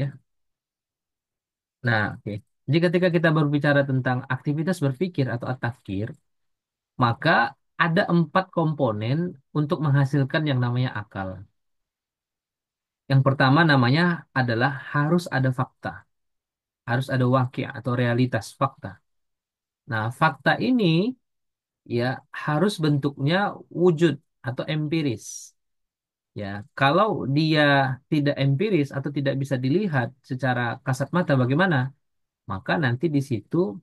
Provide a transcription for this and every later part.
ya. Nah, oke. Jadi ketika kita berbicara tentang aktivitas berpikir atau at-tafkir, maka ada 4 komponen untuk menghasilkan yang namanya akal. Yang pertama namanya adalah harus ada fakta, harus ada wakil atau realitas fakta. Nah, fakta ini ya harus bentuknya wujud atau empiris. Ya, kalau dia tidak empiris atau tidak bisa dilihat secara kasat mata bagaimana, maka nanti di situ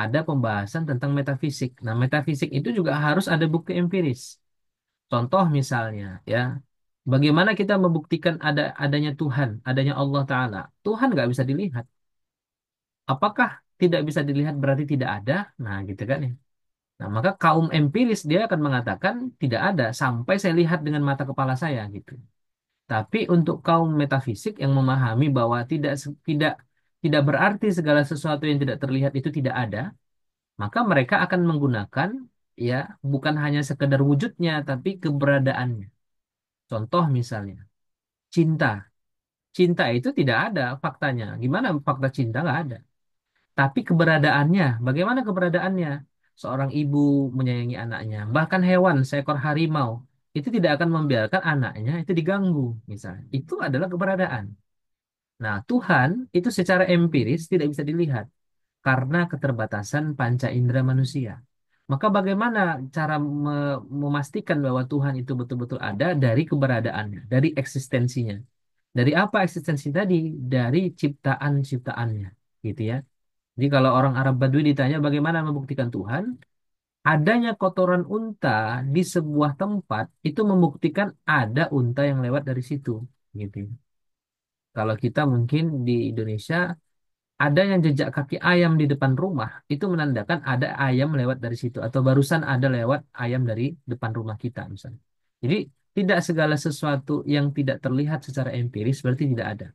ada pembahasan tentang metafisik. Nah, metafisik itu juga harus ada bukti empiris. Contoh misalnya, ya, bagaimana kita membuktikan adanya Tuhan, adanya Allah Ta'ala? Tuhan nggak bisa dilihat. Apakah tidak bisa dilihat berarti tidak ada? Nah, gitu kan ya. Nah, maka kaum empiris dia akan mengatakan tidak ada sampai saya lihat dengan mata kepala saya gitu. Tapi untuk kaum metafisik yang memahami bahwa tidak berarti segala sesuatu yang tidak terlihat itu tidak ada, maka mereka akan menggunakan ya bukan hanya sekedar wujudnya tapi keberadaannya. Contoh misalnya cinta. Cinta itu tidak ada faktanya. Gimana fakta cinta? Nggak ada. Tapi keberadaannya, bagaimana keberadaannya? Seorang ibu menyayangi anaknya, bahkan hewan, seekor harimau, itu tidak akan membiarkan anaknya itu diganggu, misalnya. Itu adalah keberadaan. Nah, Tuhan itu secara empiris tidak bisa dilihat karena keterbatasan panca indera manusia. Maka bagaimana cara memastikan bahwa Tuhan itu betul-betul ada dari keberadaannya, dari eksistensinya. Dari apa eksistensi tadi? Dari ciptaan-ciptaannya, gitu ya. Jadi kalau orang Arab Badui ditanya bagaimana membuktikan Tuhan, adanya kotoran unta di sebuah tempat itu membuktikan ada unta yang lewat dari situ, gitu. Kalau kita mungkin di Indonesia adanya jejak kaki ayam di depan rumah itu menandakan ada ayam lewat dari situ atau barusan ada lewat ayam dari depan rumah kita misalnya. Jadi tidak segala sesuatu yang tidak terlihat secara empiris berarti tidak ada.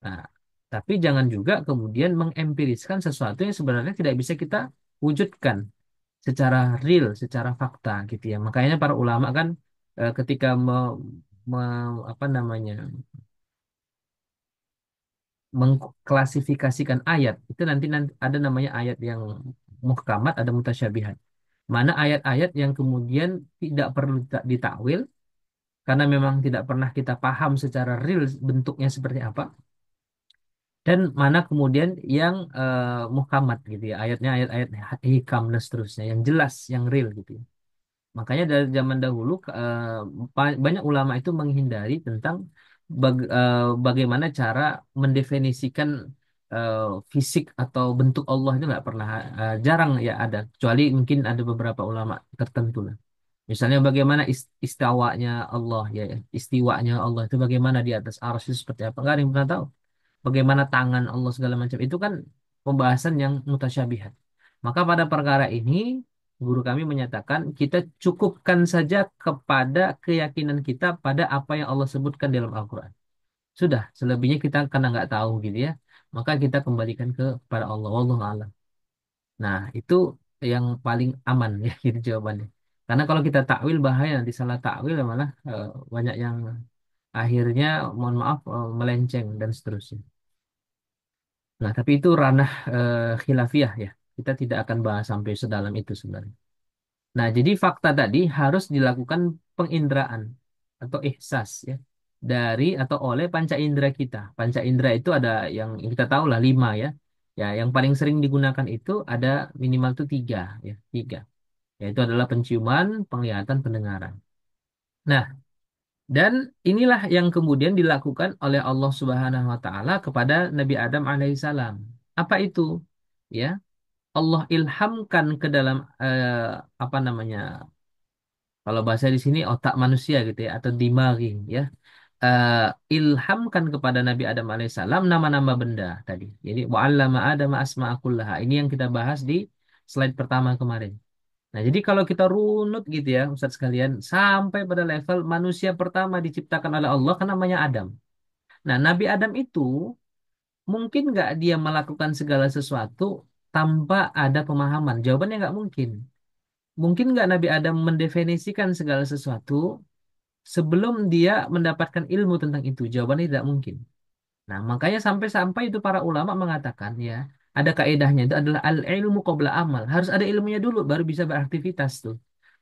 Nah, tapi jangan juga kemudian mengempiriskan sesuatu yang sebenarnya tidak bisa kita wujudkan secara real, secara fakta gitu ya. Makanya para ulama kan ketika apa namanya mengklasifikasikan ayat itu nanti ada namanya ayat yang muhkamat, ada mutasyabihat. Mana ayat-ayat yang kemudian tidak perlu ditakwil karena memang tidak pernah kita paham secara real bentuknya seperti apa. Dan mana kemudian yang muhkamat gitu ya, ayatnya ayat-ayat hikam dan seterusnya, yang jelas, yang real gitu ya. Makanya dari zaman dahulu banyak ulama itu menghindari tentang bagaimana cara mendefinisikan eh, fisik atau bentuk Allah itu nggak pernah jarang ya ada, kecuali mungkin ada beberapa ulama tertentu lah. Misalnya bagaimana istiwanya Allah ya, ya. Istiwanya Allah itu bagaimana di atas arsy itu seperti apa? Nggak ada yang pernah tahu bagaimana tangan Allah segala macam itu kan pembahasan yang mutasyabihat. Maka pada perkara ini guru kami menyatakan kita cukupkan saja kepada keyakinan kita pada apa yang Allah sebutkan dalam Al-Quran. Sudah, selebihnya kita karena nggak tahu gitu ya, maka kita kembalikan kepada Allah. Wallahu a'lam. Nah, itu yang paling aman ya gitu jawabannya. Karena kalau kita takwil bahaya nanti salah takwil malah banyak yang akhirnya mohon maaf melenceng dan seterusnya. Nah, tapi itu ranah khilafiyah ya. Kita tidak akan bahas sampai sedalam itu sebenarnya. Nah, jadi fakta tadi harus dilakukan penginderaan atau ihsas ya dari atau oleh panca indera kita. Panca indera itu ada yang kita tahu lah 5 ya. Ya, yang paling sering digunakan itu ada minimal tuh 3 ya, 3. Yaitu adalah penciuman, penglihatan, pendengaran. Nah, dan inilah yang kemudian dilakukan oleh Allah Subhanahu wa taala kepada Nabi Adam alaihissalam. Apa itu? Ya, Allah ilhamkan ke dalam apa namanya? Kalau bahasa di sini otak manusia gitu ya atau dimari ya. Eh, ilhamkan kepada Nabi Adam alaihissalam nama-nama benda tadi. Jadi wa'allama Adam asma'akullaha. Ini yang kita bahas di slide pertama kemarin. Nah, jadi kalau kita runut gitu ya, Ustadz sekalian, sampai pada level manusia pertama diciptakan oleh Allah kan namanya Adam. Nah, Nabi Adam itu mungkin nggak dia melakukan segala sesuatu tanpa ada pemahaman? Jawabannya nggak mungkin. Mungkin nggak Nabi Adam mendefinisikan segala sesuatu sebelum dia mendapatkan ilmu tentang itu? Jawabannya tidak mungkin. Nah, makanya sampai-sampai itu para ulama mengatakan ya, ada kaedahnya itu adalah al-ilmu qabla amal. Harus ada ilmunya dulu baru bisa beraktivitas tuh.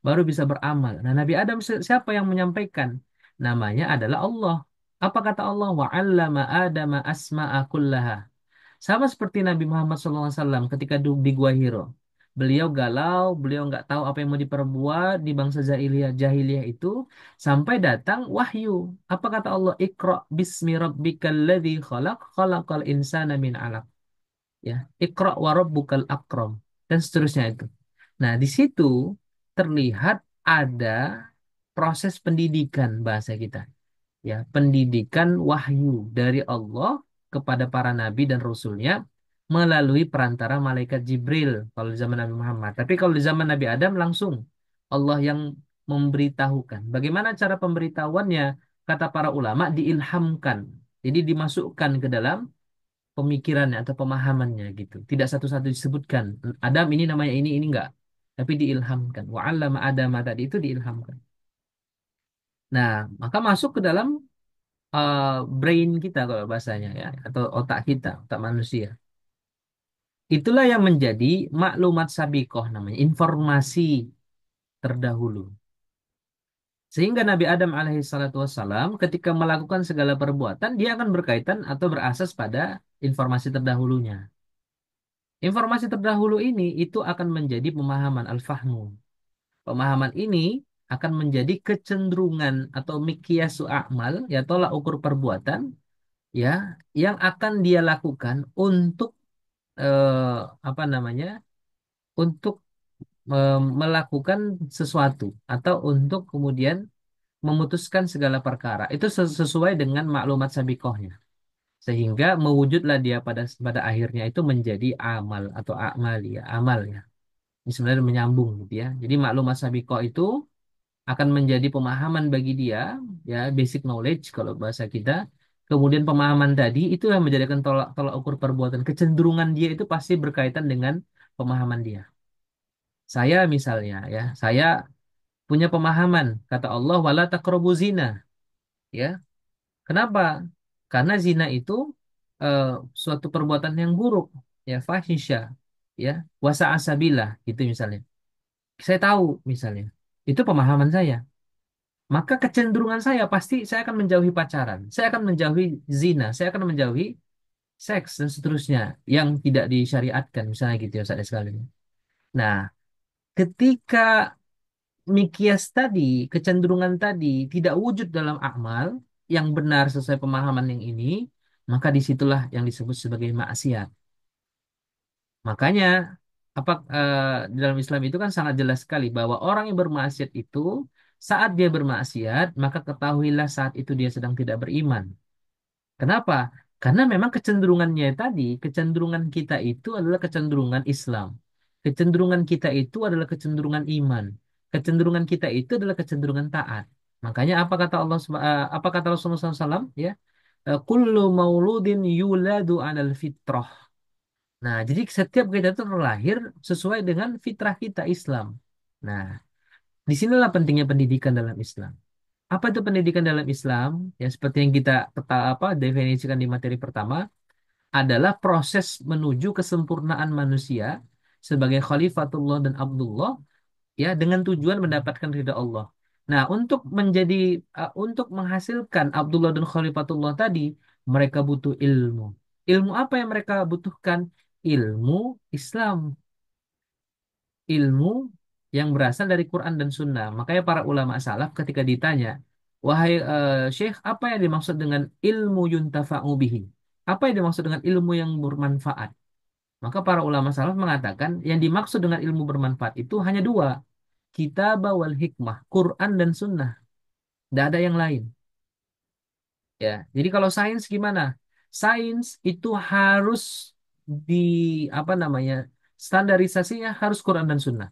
Baru bisa beramal. Nah, Nabi Adam siapa yang menyampaikan? Namanya adalah Allah. Apa kata Allah? Wa 'allama Adama asma'a kullaha. Sama seperti Nabi Muhammad SAW ketika di Gua Hiro. Beliau galau, beliau nggak tahu apa yang mau diperbuat di bangsa jahiliyah itu sampai datang wahyu. Apa kata Allah? Iqra bismi rabbikal ladzi khalaq khalaqal insana min 'alaq. Ya, Iqra wa rabbukal akram dan seterusnya itu. Nah, di situ terlihat ada proses pendidikan bahasa kita ya pendidikan wahyu dari Allah kepada para nabi dan rasulnya melalui perantara malaikat Jibril kalau di zaman Nabi Muhammad. Tapi kalau di zaman Nabi Adam langsung Allah yang memberitahukan. Bagaimana cara pemberitahuannya? Kata para ulama diilhamkan. Jadi dimasukkan ke dalam pemikirannya atau pemahamannya gitu. Tidak satu-satu disebutkan. Adam ini namanya ini enggak. Tapi diilhamkan. Wa 'allama Adama tadi itu diilhamkan. Nah, maka masuk ke dalam eh, brain kita kalau bahasanya ya atau otak kita, otak manusia. Itulah yang menjadi maklumat sabikoh namanya, informasi terdahulu. Sehingga Nabi Adam alaihissalatu wassalam ketika melakukan segala perbuatan dia akan berkaitan atau berasas pada informasi terdahulunya. Informasi terdahulu ini itu akan menjadi pemahaman al-fahmu. Pemahaman ini akan menjadi kecenderungan atau miqyasu a'mal ya tolak ukur perbuatan ya yang akan dia lakukan untuk apa namanya untuk melakukan sesuatu atau untuk kemudian memutuskan segala perkara itu sesuai dengan maklumat sabikohnya sehingga mewujudlah dia pada pada akhirnya itu menjadi amal atau amal ya amal ya ini sebenarnya menyambung gitu ya jadi maklumat sabikoh itu akan menjadi pemahaman bagi dia ya basic knowledge kalau bahasa kita kemudian pemahaman tadi itu yang menjadikan tolak tolak ukur perbuatan kecenderungan dia itu pasti berkaitan dengan pemahaman dia saya misalnya ya saya punya pemahaman kata Allah wala taqrabu zina ya kenapa karena zina itu eh, suatu perbuatan yang buruk ya fahisya ya wasa asabilah gitu misalnya saya tahu misalnya itu pemahaman saya maka kecenderungan saya pasti saya akan menjauhi pacaran, saya akan menjauhi zina, saya akan menjauhi seks dan seterusnya yang tidak disyariatkan misalnya gitu ya saudara sekalian. Nah, ketika mikias tadi, kecenderungan tadi tidak wujud dalam amal yang benar sesuai pemahaman yang ini, maka disitulah yang disebut sebagai maksiat. Makanya apa di dalam Islam itu kan sangat jelas sekali bahwa orang yang bermaksiat itu saat dia bermaksiat maka ketahuilah saat itu dia sedang tidak beriman. Kenapa? Karena memang kecenderungannya tadi, kecenderungan kita itu adalah kecenderungan Islam. Kecenderungan kita itu adalah kecenderungan iman. Kecenderungan kita itu adalah kecenderungan taat. Makanya apa kata Rasulullah SAW? Ya, kullu mauludin yuladu 'alal fitrah. Nah, jadi setiap kita itu terlahir sesuai dengan fitrah kita Islam. Nah, disinilah pentingnya pendidikan dalam Islam. Apa itu pendidikan dalam Islam? Ya, seperti yang kita definisikan di materi pertama, adalah proses menuju kesempurnaan manusia sebagai khalifatullah dan abdullah, ya, dengan tujuan mendapatkan ridha Allah. Nah, untuk menghasilkan abdullah dan khalifatullah tadi, mereka butuh ilmu. Ilmu apa yang mereka butuhkan? Ilmu Islam, ilmu yang berasal dari Quran dan Sunnah. Makanya para ulama salaf ketika ditanya, wahai Syekh, apa yang dimaksud dengan ilmu yuntafa'u bihi? Apa yang dimaksud dengan ilmu yang bermanfaat? Maka para ulama salaf mengatakan yang dimaksud dengan ilmu bermanfaat itu hanya dua, kitab wal hikmah, Quran dan Sunnah. Tidak ada yang lain. Ya, jadi kalau sains gimana? Sains itu harus di apa namanya standarisasinya harus Quran dan Sunnah.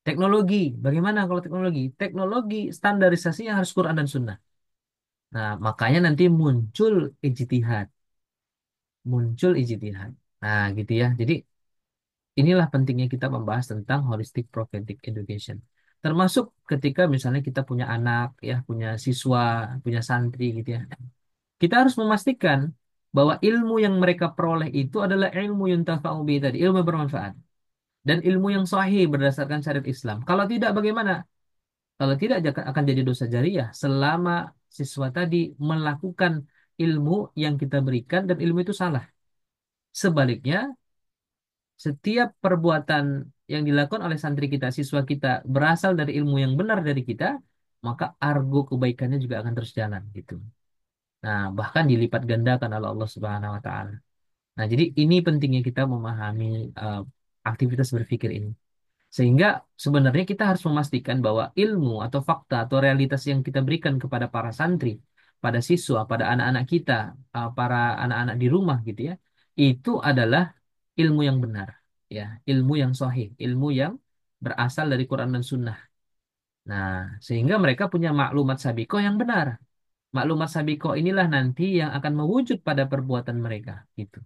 Teknologi, bagaimana kalau teknologi? Teknologi standarisasinya harus Quran dan Sunnah. Nah, makanya nanti ijtihad, muncul ijtihad. Nah, gitu ya. Jadi inilah pentingnya kita membahas tentang holistic prophetic education. Termasuk ketika misalnya kita punya anak, ya, punya siswa, punya santri gitu ya. Kita harus memastikan bahwa ilmu yang mereka peroleh itu adalah ilmu yuntafa'u bihi tadi, ilmu bermanfaat. Dan ilmu yang sahih berdasarkan syariat Islam. Kalau tidak, bagaimana? Kalau tidak, akan jadi dosa jariah selama siswa tadi melakukan ilmu yang kita berikan dan ilmu itu salah. Sebaliknya, setiap perbuatan yang dilakukan oleh santri kita, siswa kita berasal dari ilmu yang benar dari kita, maka argo kebaikannya juga akan terus jalan gitu. Nah, bahkan dilipat gandakan oleh Allah Subhanahu wa taala. Nah, jadi ini pentingnya kita memahami eh, aktivitas berpikir ini. Sehingga sebenarnya kita harus memastikan bahwa ilmu atau fakta atau realitas yang kita berikan kepada para santri, pada siswa, pada anak-anak kita, para anak-anak di rumah gitu ya, itu adalah ilmu yang benar, ya, ilmu yang sahih, ilmu yang berasal dari Quran dan Sunnah. Nah, sehingga mereka punya maklumat sabiko yang benar. Maklumat sabiko inilah nanti yang akan mewujud pada perbuatan mereka, gitu.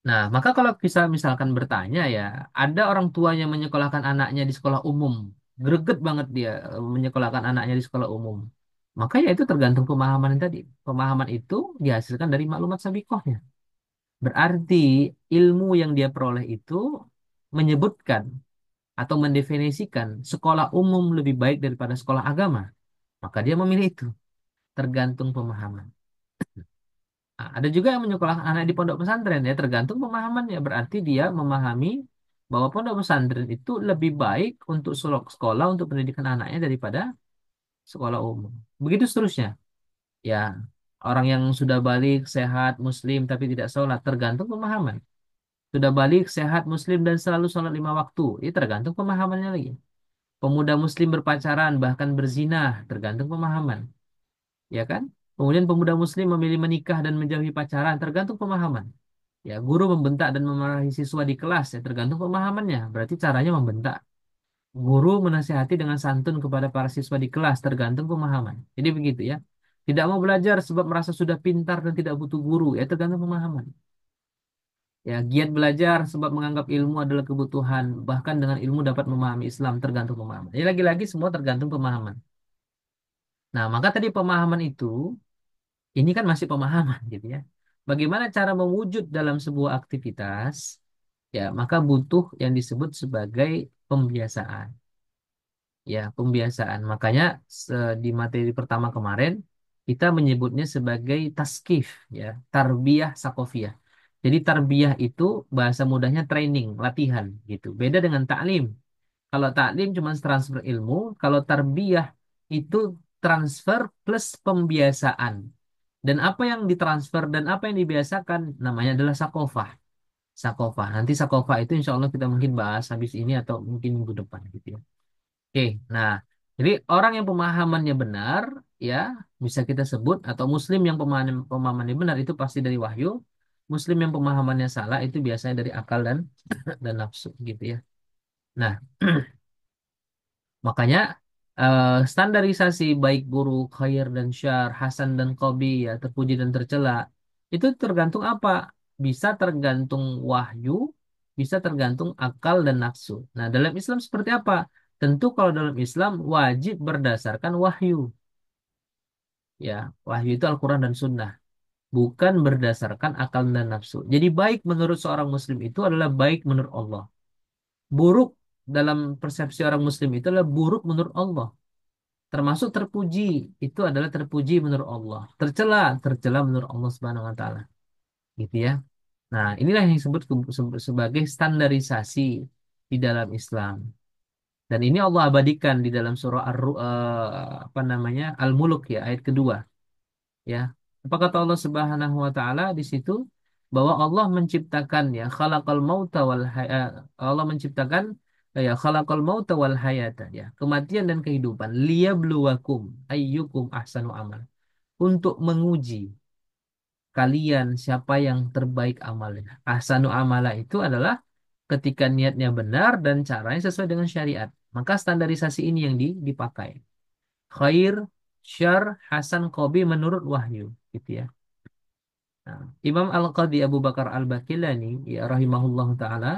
Nah, maka kalau bisa misalkan bertanya ya, ada orang tua yang menyekolahkan anaknya di sekolah umum, greget banget dia menyekolahkan anaknya di sekolah umum. Maka ya itu tergantung pemahaman yang tadi. Pemahaman itu dihasilkan dari maklumat sabikohnya. Berarti ilmu yang dia peroleh itu menyebutkan atau mendefinisikan sekolah umum lebih baik daripada sekolah agama. Maka dia memilih itu, tergantung pemahaman. Nah, ada juga yang menyekolahkan anak di pondok pesantren ya tergantung pemahamannya. Berarti dia memahami bahwa pondok pesantren itu lebih baik untuk sekolah untuk pendidikan anaknya daripada sekolah umum. Begitu seterusnya. Ya, orang yang sudah balik sehat muslim tapi tidak sholat tergantung pemahaman. Sudah balik sehat muslim dan selalu sholat 5 waktu, itu tergantung pemahamannya lagi. Pemuda muslim berpacaran bahkan berzina tergantung pemahaman, ya kan? Kemudian pemuda muslim memilih menikah dan menjauhi pacaran tergantung pemahaman. Ya, guru membentak dan memarahi siswa di kelas ya tergantung pemahamannya. Berarti caranya membentak. Guru menasihati dengan santun kepada para siswa di kelas tergantung pemahaman. Jadi begitu ya. Tidak mau belajar sebab merasa sudah pintar dan tidak butuh guru ya tergantung pemahaman. Ya, giat belajar sebab menganggap ilmu adalah kebutuhan, bahkan dengan ilmu dapat memahami Islam tergantung pemahaman. Jadi lagi-lagi semua tergantung pemahaman. Nah, maka tadi pemahaman itu ini kan masih pemahaman gitu ya. Bagaimana cara mewujud dalam sebuah aktivitas? Ya, maka butuh yang disebut sebagai pembiasaan. Ya, pembiasaan. Makanya di materi pertama kemarin kita menyebutnya sebagai taskif, ya, tarbiyah sakofiyah. Jadi tarbiyah itu bahasa mudahnya training, latihan gitu. Beda dengan taklim. Kalau taklim cuma transfer ilmu, kalau tarbiyah itu transfer plus pembiasaan. Dan apa yang ditransfer dan apa yang dibiasakan namanya adalah sakofah. Sakofah. Nanti sakofah itu insya Allah kita mungkin bahas habis ini atau mungkin minggu depan gitu ya. Oke, nah jadi orang yang pemahamannya benar ya bisa kita sebut atau Muslim yang pemahamannya benar itu pasti dari wahyu. Muslim yang pemahamannya salah itu biasanya dari akal dan nafsu gitu ya. Nah, makanya standarisasi baik guru, khair dan syar, hasan dan qabi ya, terpuji dan tercela itu tergantung apa? Bisa tergantung wahyu, bisa tergantung akal dan nafsu. Nah, dalam Islam seperti apa? Tentu kalau dalam Islam wajib berdasarkan wahyu. Ya, wahyu itu Al-Quran dan Sunnah, bukan berdasarkan akal dan nafsu. Jadi baik menurut seorang Muslim itu adalah baik menurut Allah. Buruk dalam persepsi orang Muslim itu adalah buruk menurut Allah. Termasuk terpuji itu adalah terpuji menurut Allah. Tercela, tercela menurut Allah Subhanahu wa taala. Gitu ya. Nah, inilah yang disebut sebagai standarisasi di dalam Islam. Dan ini Allah abadikan di dalam surah apa namanya? Al-Mulk ya, ayat kedua, ya. Apa kata Allah Subhanahu wa taala di situ bahwa Allah menciptakan ya khalaqal mauta wal Allah menciptakan ya khalaqal mauta wal hayata ya, kematian dan kehidupan liyabluwakum ayyukum ahsanu amal. Untuk menguji kalian siapa yang terbaik amalnya. Ahsanu amala itu adalah ketika niatnya benar dan caranya sesuai dengan syariat. Maka standarisasi ini yang dipakai. Khair, syar, hasan, qabi menurut wahyu gitu ya. Nah, Imam Al-Qadhi Abu Bakar Al-Bakilani ya rahimahullah taala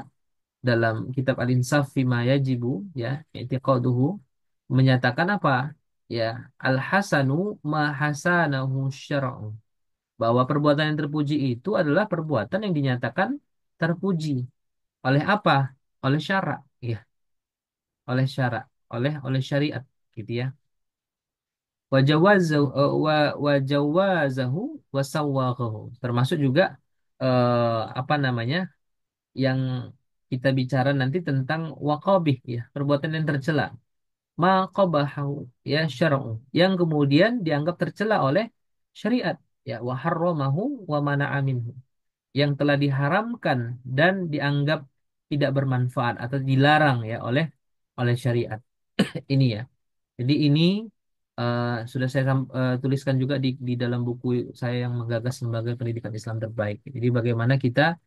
dalam kitab Al-Insaf Fima Yajibu ya i'tiqaduhu menyatakan apa? ya al-hasanu ma hasanahu syar'u. Bahwa perbuatan yang terpuji itu adalah perbuatan yang dinyatakan terpuji oleh apa? Oleh syara, ya, oleh syara, oleh syariat, gitu ya. Wajawazahu wajawazahu wasawwaghahu. Termasuk juga apa namanya? Yang kita bicara nanti tentang waqabih, ya, perbuatan yang tercela. Ma qabahu, ya, syar'u, yang kemudian dianggap tercela oleh syariat, ya, wa harramahu wa mana'a minhu, yang telah diharamkan dan dianggap tidak bermanfaat atau dilarang, ya, oleh syariat. Ini, ya. Jadi ini sudah saya tuliskan juga di dalam buku saya yang menggagas lembaga pendidikan Islam terbaik. Jadi bagaimana kita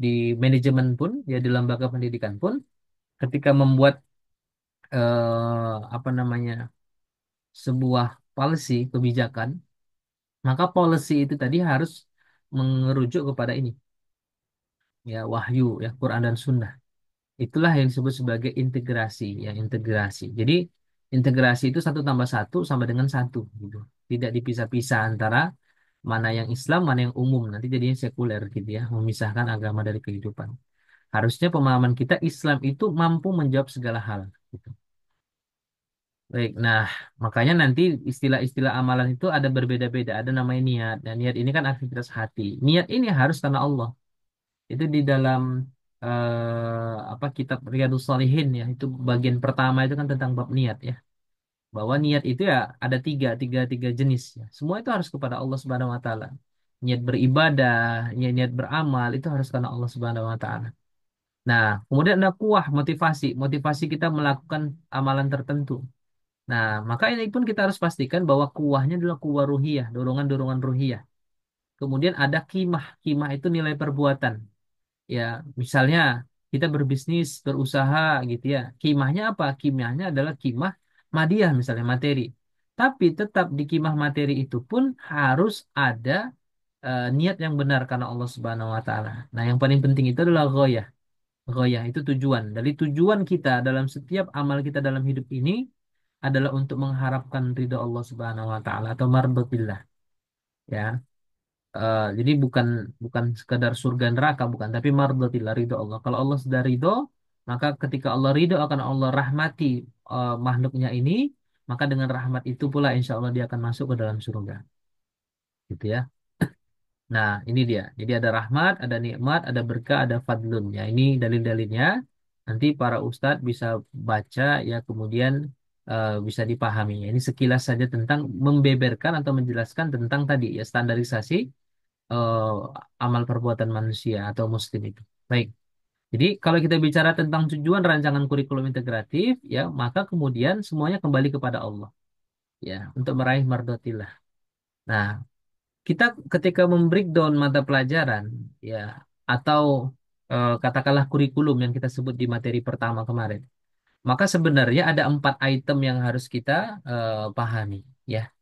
di manajemen pun, ya, di lembaga pendidikan pun, ketika membuat apa namanya, sebuah policy kebijakan, maka policy itu tadi harus mengerujuk kepada ini, ya, wahyu, ya, Quran dan Sunnah. Itulah yang disebut sebagai integrasi, ya, integrasi. Jadi integrasi itu satu tambah satu sama dengan satu, gitu. Tidak dipisah-pisah antara mana yang Islam, mana yang umum. Nanti jadinya sekuler, gitu ya, memisahkan agama dari kehidupan. Harusnya pemahaman kita Islam itu mampu menjawab segala hal, gitu. Baik, nah, makanya nanti istilah-istilah amalan itu ada berbeda-beda. Ada namanya niat. Dan niat ini kan aktivitas hati. Niat ini harus karena Allah. Itu di dalam apa, kitab Riyadhus Shalihin, ya. Itu bagian pertama itu kan tentang bab niat, ya. Bahwa niat itu ya ada tiga jenis, ya. Semua itu harus kepada Allah Subhanahu Wa Taala. Niat beribadah, niat beramal itu harus karena Allah Subhanahu Wa Taala. Nah, kemudian ada kuah motivasi, motivasi kita melakukan amalan tertentu. Nah, maka ini pun kita harus pastikan bahwa kuahnya adalah kuah ruhiyah, dorongan-dorongan ruhiyah. Kemudian ada kimah, kimah itu nilai perbuatan. Ya, misalnya kita berbisnis, berusaha, gitu ya. Kimahnya apa? Kimahnya adalah kimah madiyah, misalnya materi. Tapi tetap di kimah materi itu pun harus ada niat yang benar karena Allah Subhanahu wa taala. Nah, yang paling penting itu adalah ghoyah. Ghoyah itu tujuan. Dari tujuan kita dalam setiap amal kita dalam hidup ini adalah untuk mengharapkan ridho Allah Subhanahu wa taala atau mardhatillah, ya. Jadi bukan bukan sekadar surga neraka, bukan, tapi mardhatillah, ridho Allah. Kalau Allah sudah ridho, maka ketika Allah ridho akan Allah rahmati makhluknya ini, maka dengan rahmat itu pula insya Allah dia akan masuk ke dalam surga, gitu ya. Nah, ini dia. Jadi ada rahmat, ada nikmat, ada berkah, ada fadlun. Ya, ini dalil-dalilnya. Nanti para ustadz bisa baca, ya, kemudian bisa dipahami. Ya, ini sekilas saja tentang membeberkan atau menjelaskan tentang tadi, ya, standarisasi eh, amal perbuatan manusia atau muslim itu. Baik. Jadi kalau kita bicara tentang tujuan rancangan kurikulum integratif, ya, maka kemudian semuanya kembali kepada Allah, ya, untuk meraih mardotillah. Nah, kita ketika membreakdown mata pelajaran, ya, atau katakanlah kurikulum yang kita sebut di materi pertama kemarin, maka sebenarnya ada 4 item yang harus kita pahami, ya.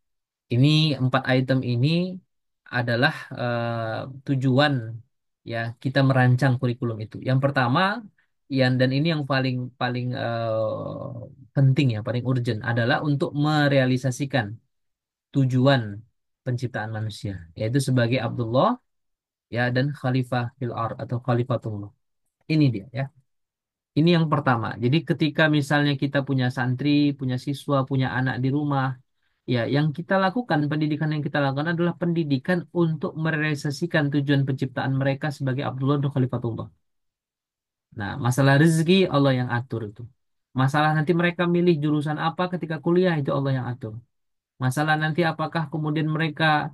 Ini 4 item ini adalah tujuan, ya, kita merancang kurikulum itu. Yang pertama, yang dan ini yang paling paling penting, ya, paling urgent adalah untuk merealisasikan tujuan penciptaan manusia, yaitu sebagai Abdullah, ya, dan Khalifah fil ard atau Khalifatullah. Ini dia, ya. Ini yang pertama. Jadi ketika misalnya kita punya santri, punya siswa, punya anak di rumah, ya, yang kita lakukan, pendidikan yang kita lakukan adalah pendidikan untuk merealisasikan tujuan penciptaan mereka sebagai Abdullah dan Khalifatullah. Nah, masalah rezeki Allah yang atur itu. Masalah nanti mereka milih jurusan apa ketika kuliah itu Allah yang atur. Masalah nanti apakah kemudian mereka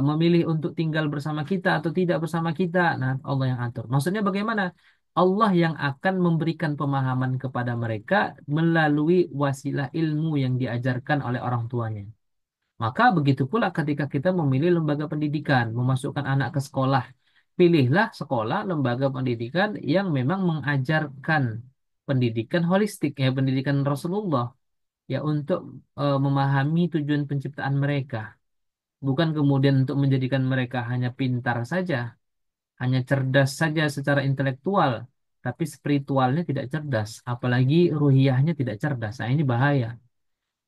memilih untuk tinggal bersama kita atau tidak bersama kita, nah, Allah yang atur. Maksudnya bagaimana? Allah yang akan memberikan pemahaman kepada mereka melalui wasilah ilmu yang diajarkan oleh orang tuanya. Maka begitu pula ketika kita memilih lembaga pendidikan, memasukkan anak ke sekolah, pilihlah sekolah lembaga pendidikan yang memang mengajarkan pendidikan holistik, ya, pendidikan Rasulullah, ya, untuk memahami tujuan penciptaan mereka, bukan kemudian untuk menjadikan mereka hanya pintar saja, hanya cerdas saja secara intelektual, tapi spiritualnya tidak cerdas, apalagi ruhiyahnya tidak cerdas. Nah, ini bahaya.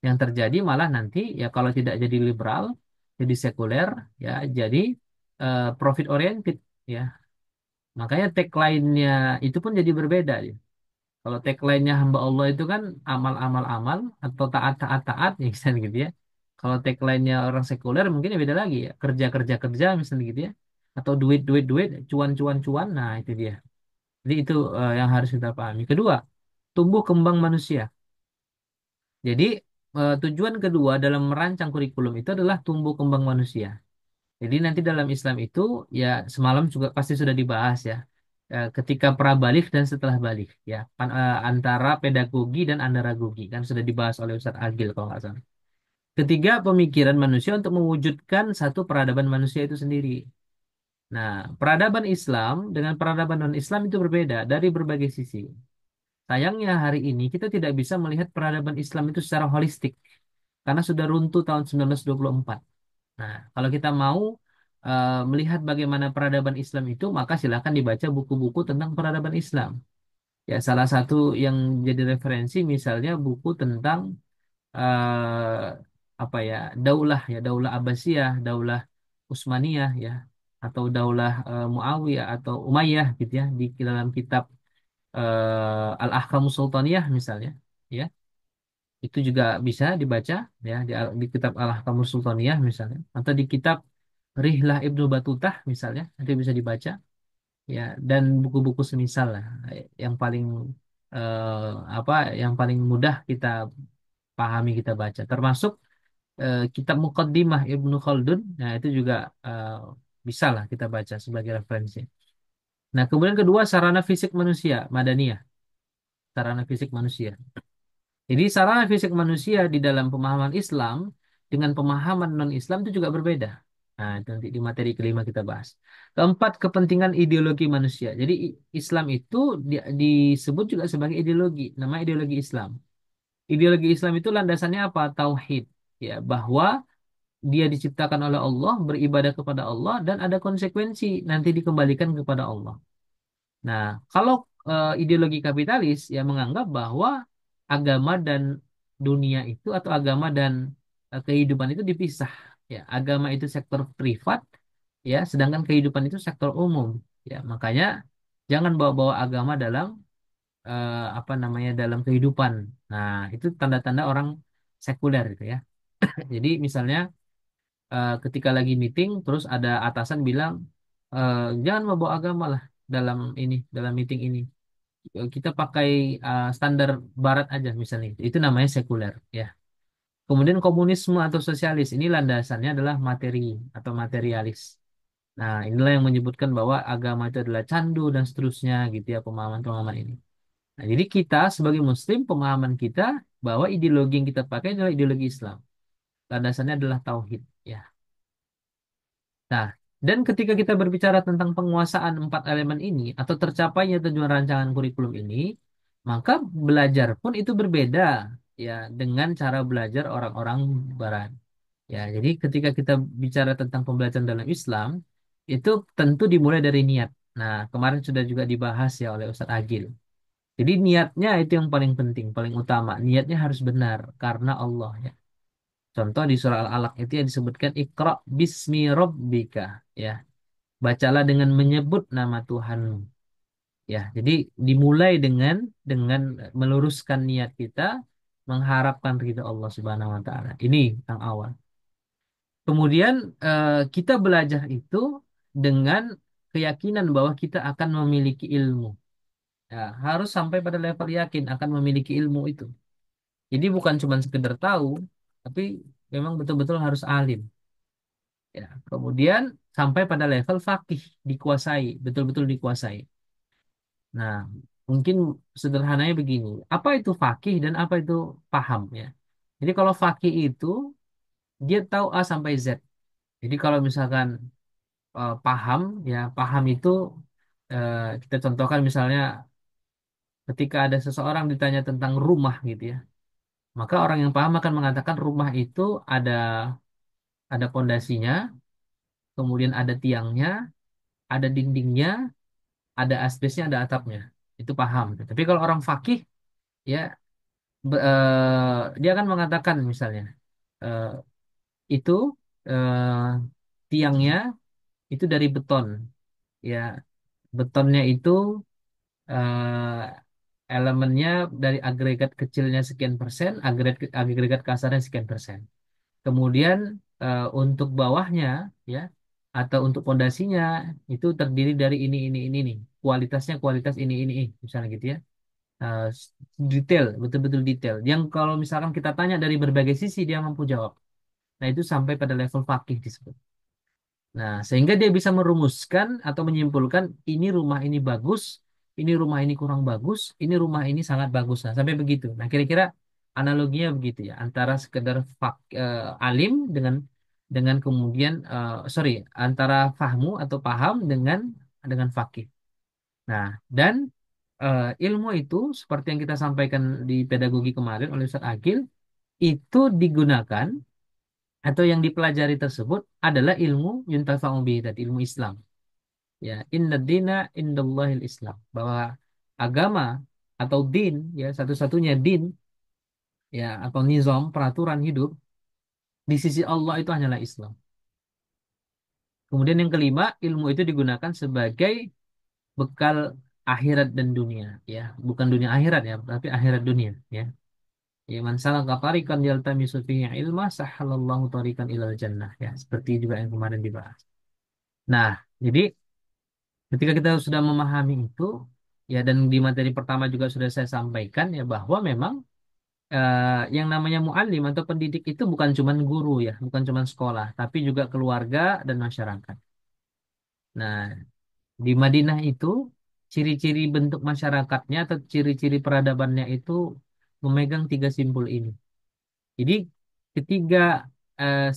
Yang terjadi malah nanti ya kalau tidak jadi liberal, jadi sekuler, ya jadi profit oriented, ya. Makanya tagline-nya itu pun jadi berbeda ya. Kalau tagline-nya hamba Allah itu kan amal-amal-amal atau taat-taat-taat ya misalnya gitu ya. Kalau tagline-nya orang sekuler mungkin ya beda lagi ya. Kerja-kerja-kerja misalnya gitu ya. Atau duit-duit-duit, cuan-cuan-cuan. Nah, itu dia. Jadi itu yang harus kita pahami. Kedua, tumbuh kembang manusia. Jadi tujuan kedua dalam merancang kurikulum itu adalah tumbuh kembang manusia. Jadi nanti dalam Islam itu ya semalam juga pasti sudah dibahas ya. Ketika prabalik dan setelah balik ya. Antara pedagogi dan andragogi kan sudah dibahas oleh Ustadz Agil kalau nggak salah. Ketiga, pemikiran manusia untuk mewujudkan satu peradaban manusia itu sendiri. Nah, peradaban Islam dengan peradaban non-Islam itu berbeda dari berbagai sisi. Sayangnya hari ini kita tidak bisa melihat peradaban Islam itu secara holistik karena sudah runtuh tahun 1924. Nah, kalau kita mau melihat bagaimana peradaban Islam itu, maka silakan dibaca buku-buku tentang peradaban Islam. Ya, salah satu yang jadi referensi misalnya buku tentang eh, apa ya, Daulah Abbasiyah, Daulah Utsmaniyah ya, atau Daulah Muawiyah atau Umayyah gitu ya di dalam kitab Al-Ahkamus Sultaniyah misalnya. Ya, itu juga bisa dibaca ya di kitab Al-Ahkamul Sultaniyah misalnya atau di kitab Rihlah Ibnu Batutah misalnya itu bisa dibaca ya dan buku-buku semisal lah yang paling eh, apa yang paling mudah kita pahami kita baca termasuk kitab Muqaddimah Ibnu Khaldun. Nah itu juga eh, bisa lah kita baca sebagai referensi. Nah kemudian kedua sarana fisik manusia Madaniyah, sarana fisik manusia. Jadi sarana fisik manusia di dalam pemahaman Islam dengan pemahaman non-Islam itu juga berbeda. Nah, itu nanti di materi kelima kita bahas. Keempat, kepentingan ideologi manusia. Jadi Islam itu disebut juga sebagai ideologi, nama ideologi Islam. Ideologi Islam itu landasannya apa? Tauhid. Ya, bahwa dia diciptakan oleh Allah, beribadah kepada Allah dan ada konsekuensi nanti dikembalikan kepada Allah. Nah, kalau ideologi kapitalis ya menganggap bahwa agama dan dunia itu atau agama dan kehidupan itu dipisah. Ya, agama itu sektor privat, ya, sedangkan kehidupan itu sektor umum. Ya, makanya jangan bawa-bawa agama dalam apa namanya dalam kehidupan. Nah, itu tanda-tanda orang sekuler gitu ya. Jadi misalnya ketika lagi meeting, terus ada atasan bilang jangan membawa agama lah dalam meeting ini kita pakai standar barat aja misalnya itu namanya sekuler ya. Kemudian komunisme atau sosialis ini landasannya adalah materi atau materialis. Nah, inilah yang menyebutkan bahwa agama itu adalah candu dan seterusnya gitu ya pemahaman-pemahaman ini. Nah, jadi kita sebagai muslim pemahaman kita bahwa ideologi yang kita pakai adalah ideologi Islam. Landasannya adalah tauhid ya. Nah, dan ketika kita berbicara tentang penguasaan empat elemen ini atau tercapainya tujuan rancangan kurikulum ini, maka belajar pun itu berbeda ya dengan cara belajar orang-orang Barat. Ya, jadi ketika kita bicara tentang pembelajaran dalam Islam, itu tentu dimulai dari niat. Nah, kemarin sudah juga dibahas ya oleh Ustadz Agil. Jadi niatnya itu yang paling penting, paling utama. Niatnya harus benar karena Allah ya. Contoh di surah Al-Alaq itu yang disebutkan Iqra bismi rabbika ya. Bacalah dengan menyebut nama Tuhanmu. Ya, jadi dimulai dengan meluruskan niat kita mengharapkan ridha Allah Subhanahu wa taala. Ini yang awal. Kemudian kita belajar itu dengan keyakinan bahwa kita akan memiliki ilmu. Ya, harus sampai pada level yakin akan memiliki ilmu itu. Jadi bukan cuma sekedar tahu, tapi memang betul-betul harus alim. Ya, kemudian sampai pada level fakih dikuasai, betul-betul dikuasai. Nah, mungkin sederhananya begini, apa itu fakih dan apa itu paham ya? Jadi kalau fakih itu dia tahu A sampai Z. Jadi kalau misalkan paham ya, paham itu kita contohkan misalnya ketika ada seseorang ditanya tentang rumah gitu ya, maka orang yang paham akan mengatakan rumah itu ada pondasinya, kemudian ada tiangnya, ada dindingnya, ada asbesnya, ada atapnya. Itu paham. Tapi kalau orang fakih, ya Dia akan mengatakan misalnya eh, itu eh, tiangnya itu dari beton, ya betonnya itu elemennya dari agregat kecilnya sekian persen, agregat kasarnya sekian persen. Kemudian untuk bawahnya, ya, atau untuk pondasinya itu terdiri dari ini nih. Kualitasnya kualitas ini, misalnya gitu ya. Eh, Detail, betul-betul detail. Yang kalau misalkan kita tanya dari berbagai sisi dia mampu jawab. Nah, itu sampai pada level fakih disebut. Nah, sehingga dia bisa merumuskan atau menyimpulkan ini rumah ini bagus, ini rumah ini kurang bagus, ini rumah ini sangat bagus. Nah, sampai begitu. Nah, kira-kira analoginya begitu ya, antara sekedar alim dengan kemudian sorry, antara fahmu atau paham dengan fakih. Nah, dan ilmu itu seperti yang kita sampaikan di pedagogi kemarin oleh Ustadz Agil itu digunakan atau yang dipelajari tersebut adalah ilmu yuntafa'u bihi tadi, ilmu Islam. Ya, inna dina indallahil Islam. Bahwa agama atau din, ya satu-satunya din, ya atau nizam, peraturan hidup di sisi Allah itu hanyalah Islam. Kemudian yang kelima, ilmu itu digunakan sebagai bekal akhirat dan dunia, ya. Bukan dunia akhirat ya, tapi akhirat dunia, ya. Ya, man salaka tariqan yaltamisu fihi ilma sahhalallahu tariqan ilal jannah, ya. Seperti juga yang kemarin dibahas. Nah, jadi ketika kita sudah memahami itu, ya dan di materi pertama juga sudah saya sampaikan ya bahwa memang yang namanya muallim atau pendidik itu bukan cuma guru ya, bukan cuma sekolah, tapi juga keluarga dan masyarakat. Nah, di Madinah itu ciri-ciri bentuk masyarakatnya atau ciri-ciri peradabannya itu memegang tiga simpul ini. Jadi ketiga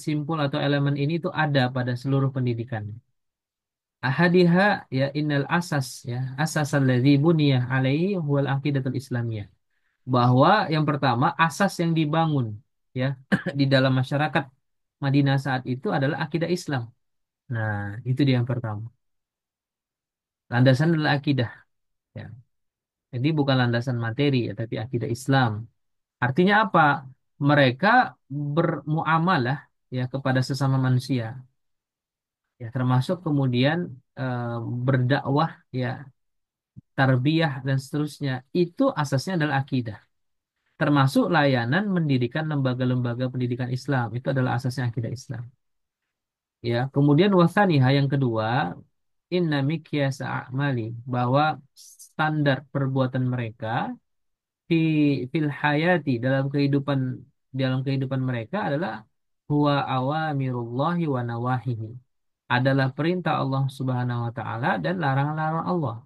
simpul atau elemen ini itu ada pada seluruh pendidikan. Ahadiha ya innal asas ya asas alladzi buniyah alaihi huwal aqidatul islamiyah. Bahwa yang pertama asas yang dibangun ya di dalam masyarakat Madinah saat itu adalah akidah Islam. Nah, itu dia yang pertama. Landasan adalah akidah ya. Jadi bukan landasan materi ya tapi akidah Islam. Artinya apa? Mereka bermuamalah ya kepada sesama manusia ya termasuk kemudian eh, berdakwah ya tarbiyah dan seterusnya itu asasnya adalah akidah termasuk layanan mendirikan lembaga-lembaga pendidikan Islam itu adalah asasnya akidah Islam ya kemudian wasaniha yang kedua inna miqyasa a'mali bahwa standar perbuatan mereka di fil hayati dalam kehidupan mereka adalah huwa awamirullahi wa nawahihi adalah perintah Allah Subhanahu wa taala dan larangan-larangan Allah.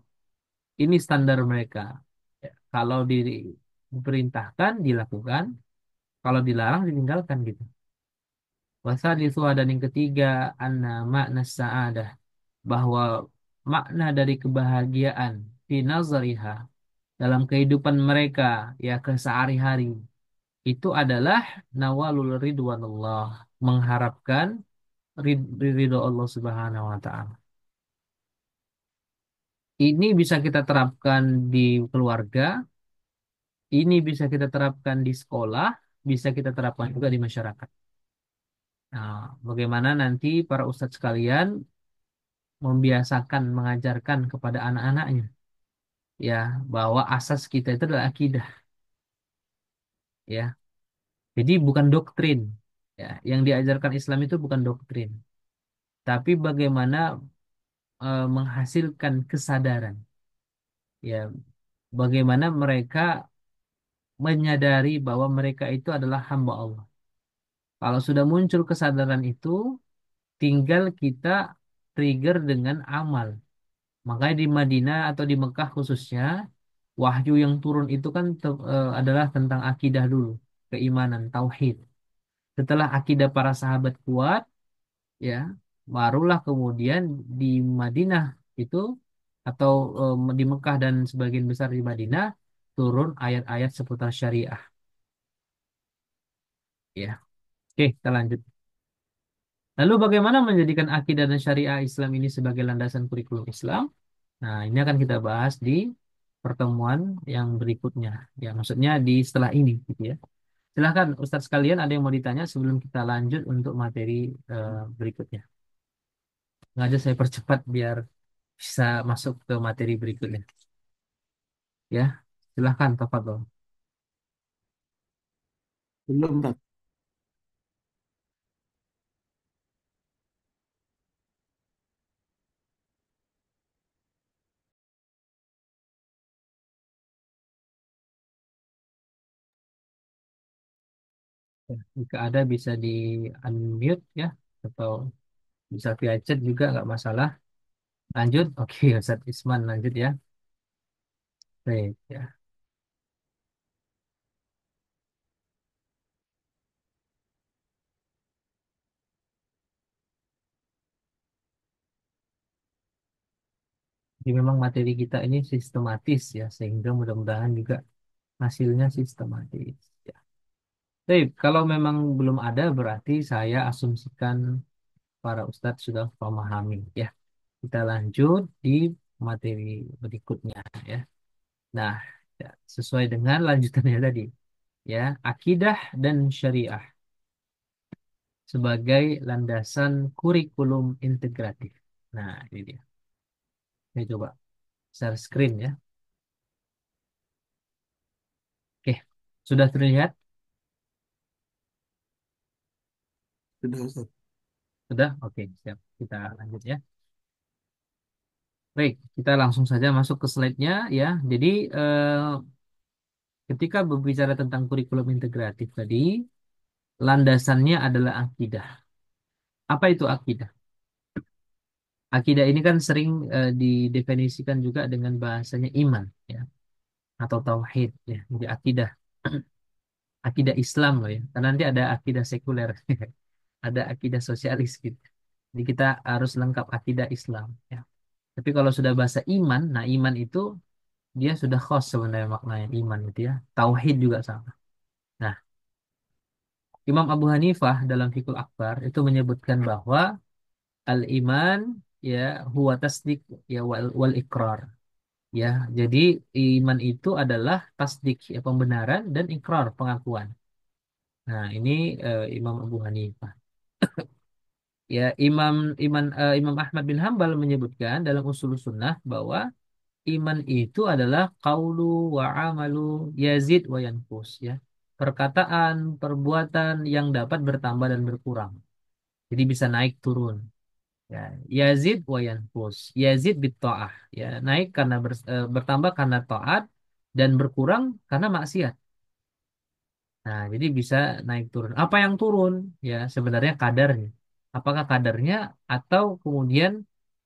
Ini standar mereka. Ya, kalau diperintahkan dilakukan, kalau dilarang ditinggalkan gitu. Wasalisu dan yang ketiga anna makna sa'adah bahwa makna dari kebahagiaan fi nazariha dalam kehidupan mereka ya kesehari-hari itu adalah nawalul ridwanullah mengharapkan ridho Allah Subhanahu wa taala. Ini bisa kita terapkan di keluarga, ini bisa kita terapkan di sekolah, bisa kita terapkan juga di masyarakat. Nah, bagaimana nanti para ustadz sekalian membiasakan mengajarkan kepada anak-anaknya, ya, bahwa asas kita itu adalah akidah, ya. Jadi bukan doktrin, ya. Yang diajarkan Islam itu bukan doktrin, tapi bagaimana menghasilkan kesadaran, ya. Bagaimana mereka menyadari bahwa mereka itu adalah hamba Allah. Kalau sudah muncul kesadaran itu, tinggal kita trigger dengan amal. Makanya di Madinah atau di Mekah khususnya, wahyu yang turun itu kan adalah tentang akidah dulu, keimanan, tauhid. Setelah akidah para sahabat kuat, ya, barulah kemudian di Madinah itu atau di Mekah dan sebagian besar di Madinah turun ayat-ayat seputar syariah. Ya, oke, kita lanjut. Lalu bagaimana menjadikan akidah dan syariah Islam ini sebagai landasan kurikulum Islam? Nah, ini akan kita bahas di pertemuan yang berikutnya. Ya, maksudnya di setelah ini, gitu ya. Silahkan Ustadz sekalian, ada yang mau ditanya sebelum kita lanjut untuk materi berikutnya. Sengaja saya percepat biar bisa masuk ke materi berikutnya. Ya, silahkan tafadhol. Belum, Tat. Ya, jika ada bisa di unmute ya, atau bisa via chat juga nggak masalah. Lanjut, oke Ustadz Isman lanjut ya. Baik ya. Jadi memang materi kita ini sistematis ya, sehingga mudah-mudahan juga hasilnya sistematis. Ya. Baik, kalau memang belum ada berarti saya asumsikan para ustadz sudah memahami ya. Kita lanjut di materi berikutnya ya. Nah, ya, sesuai dengan lanjutannya tadi ya, akidah dan syariah sebagai landasan kurikulum integratif. Nah, ini dia. Saya coba share screen ya. Oke, sudah terlihat? Sudah, Ustaz. Sudah? Oke, siap. Kita lanjut ya. Baik, kita langsung saja masuk ke slide-nya ya. Jadi, ketika berbicara tentang kurikulum integratif tadi, landasannya adalah akidah. Apa itu akidah? Akidah ini kan sering didefinisikan juga dengan bahasanya iman ya, atau tauhid ya. Jadi akidah, akidah Islam loh ya. Karena nanti ada akidah sekuler, ada akidah sosialis gitu. Jadi kita harus lengkap akidah Islam ya. Tapi kalau sudah bahasa iman, nah iman itu dia sudah khos sebenarnya maknanya iman gitu ya. Tauhid juga sama. Nah, Imam Abu Hanifah dalam Fiqhul Akbar itu menyebutkan bahwa al-iman ya huwa tasdik ya wal ikrar. Ya, jadi iman itu adalah tasdik ya pembenaran dan ikrar pengakuan. Nah, ini Imam Abu Hanifah. Ya, Imam Ahmad bin Hambal menyebutkan dalam Usul Sunnah bahwa iman itu adalah qaulu wa amalu yazid wa yanqus ya. Perkataan, perbuatan yang dapat bertambah dan berkurang. Jadi bisa naik turun. Ya, yazid wa yanqus. Yazid bit ta'ah ya, naik karena bertambah karena taat dan berkurang karena maksiat. Nah, jadi bisa naik turun. Apa yang turun? Ya, sebenarnya kadarnya. Apakah kadarnya atau kemudian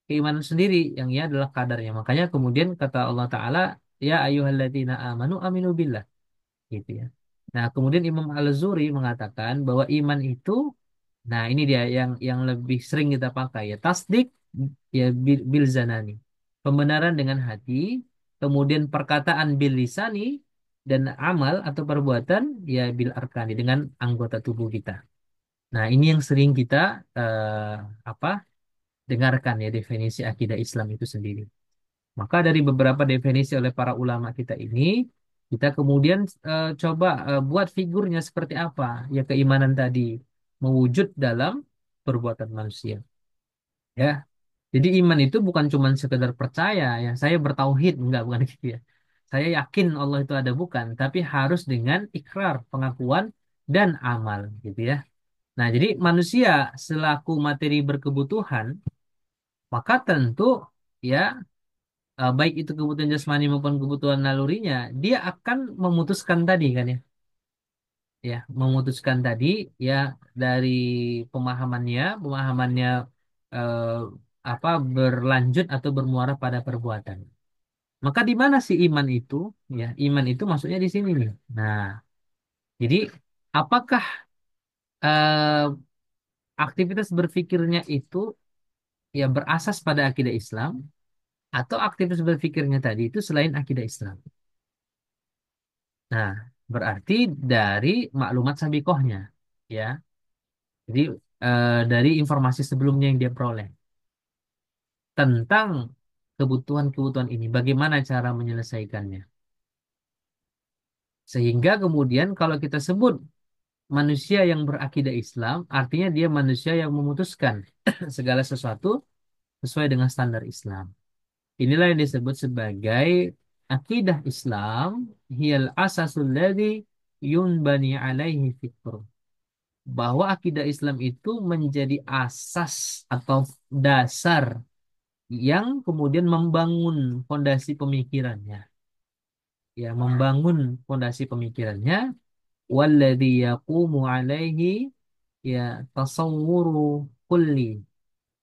keimanan sendiri yang ia adalah kadarnya. Makanya kemudian kata Allah Ta'ala, ya ayyuhalladzina amanu aminu billah. Gitu ya. Nah, kemudian Imam Al-Zuri mengatakan bahwa iman itu, nah ini dia yang lebih sering kita pakai ya. Tasdik ya bil zanani. Pembenaran dengan hati, kemudian perkataan bil lisani, dan amal atau perbuatan ya bil arkani dengan anggota tubuh kita. Nah, ini yang sering kita eh, apa dengarkan ya definisi akidah Islam itu sendiri. Maka dari beberapa definisi oleh para ulama kita ini, kita kemudian coba buat figurnya seperti apa ya keimanan tadi mewujud dalam perbuatan manusia. Ya, jadi iman itu bukan cuma sekedar percaya ya, saya bertauhid, enggak bukan gitu ya. Saya yakin Allah itu ada bukan, tapi harus dengan ikrar, pengakuan dan amal gitu ya. Nah, jadi manusia selaku materi berkebutuhan, maka tentu ya baik itu kebutuhan jasmani maupun kebutuhan nalurinya, dia akan memutuskan tadi kan ya. Ya, memutuskan tadi ya dari pemahamannya eh, apa berlanjut atau bermuara pada perbuatan. Maka di mana sih iman itu? Ya, iman itu maksudnya di sini nih. Nah, jadi apakah eh, aktivitas berpikirnya itu ya berasas pada akidah Islam atau aktivitas berpikirnya tadi itu selain akidah Islam? Nah, berarti dari maklumat sabikohnya, ya. Jadi dari informasi sebelumnya yang dia peroleh tentang kebutuhan-kebutuhan ini, bagaimana cara menyelesaikannya. Sehingga kemudian kalau kita sebut manusia yang berakidah Islam, artinya dia manusia yang memutuskan segala sesuatu sesuai dengan standar Islam. Inilah yang disebut sebagai akidah Islam, hiyal asasul ladzi yunbani alaihi fikr. Bahwa akidah Islam itu menjadi asas atau dasar yang kemudian membangun fondasi pemikirannya. Ya, membangun fondasi pemikirannya. Walladzi yaqumu alaihi ya tasawwuru kulli.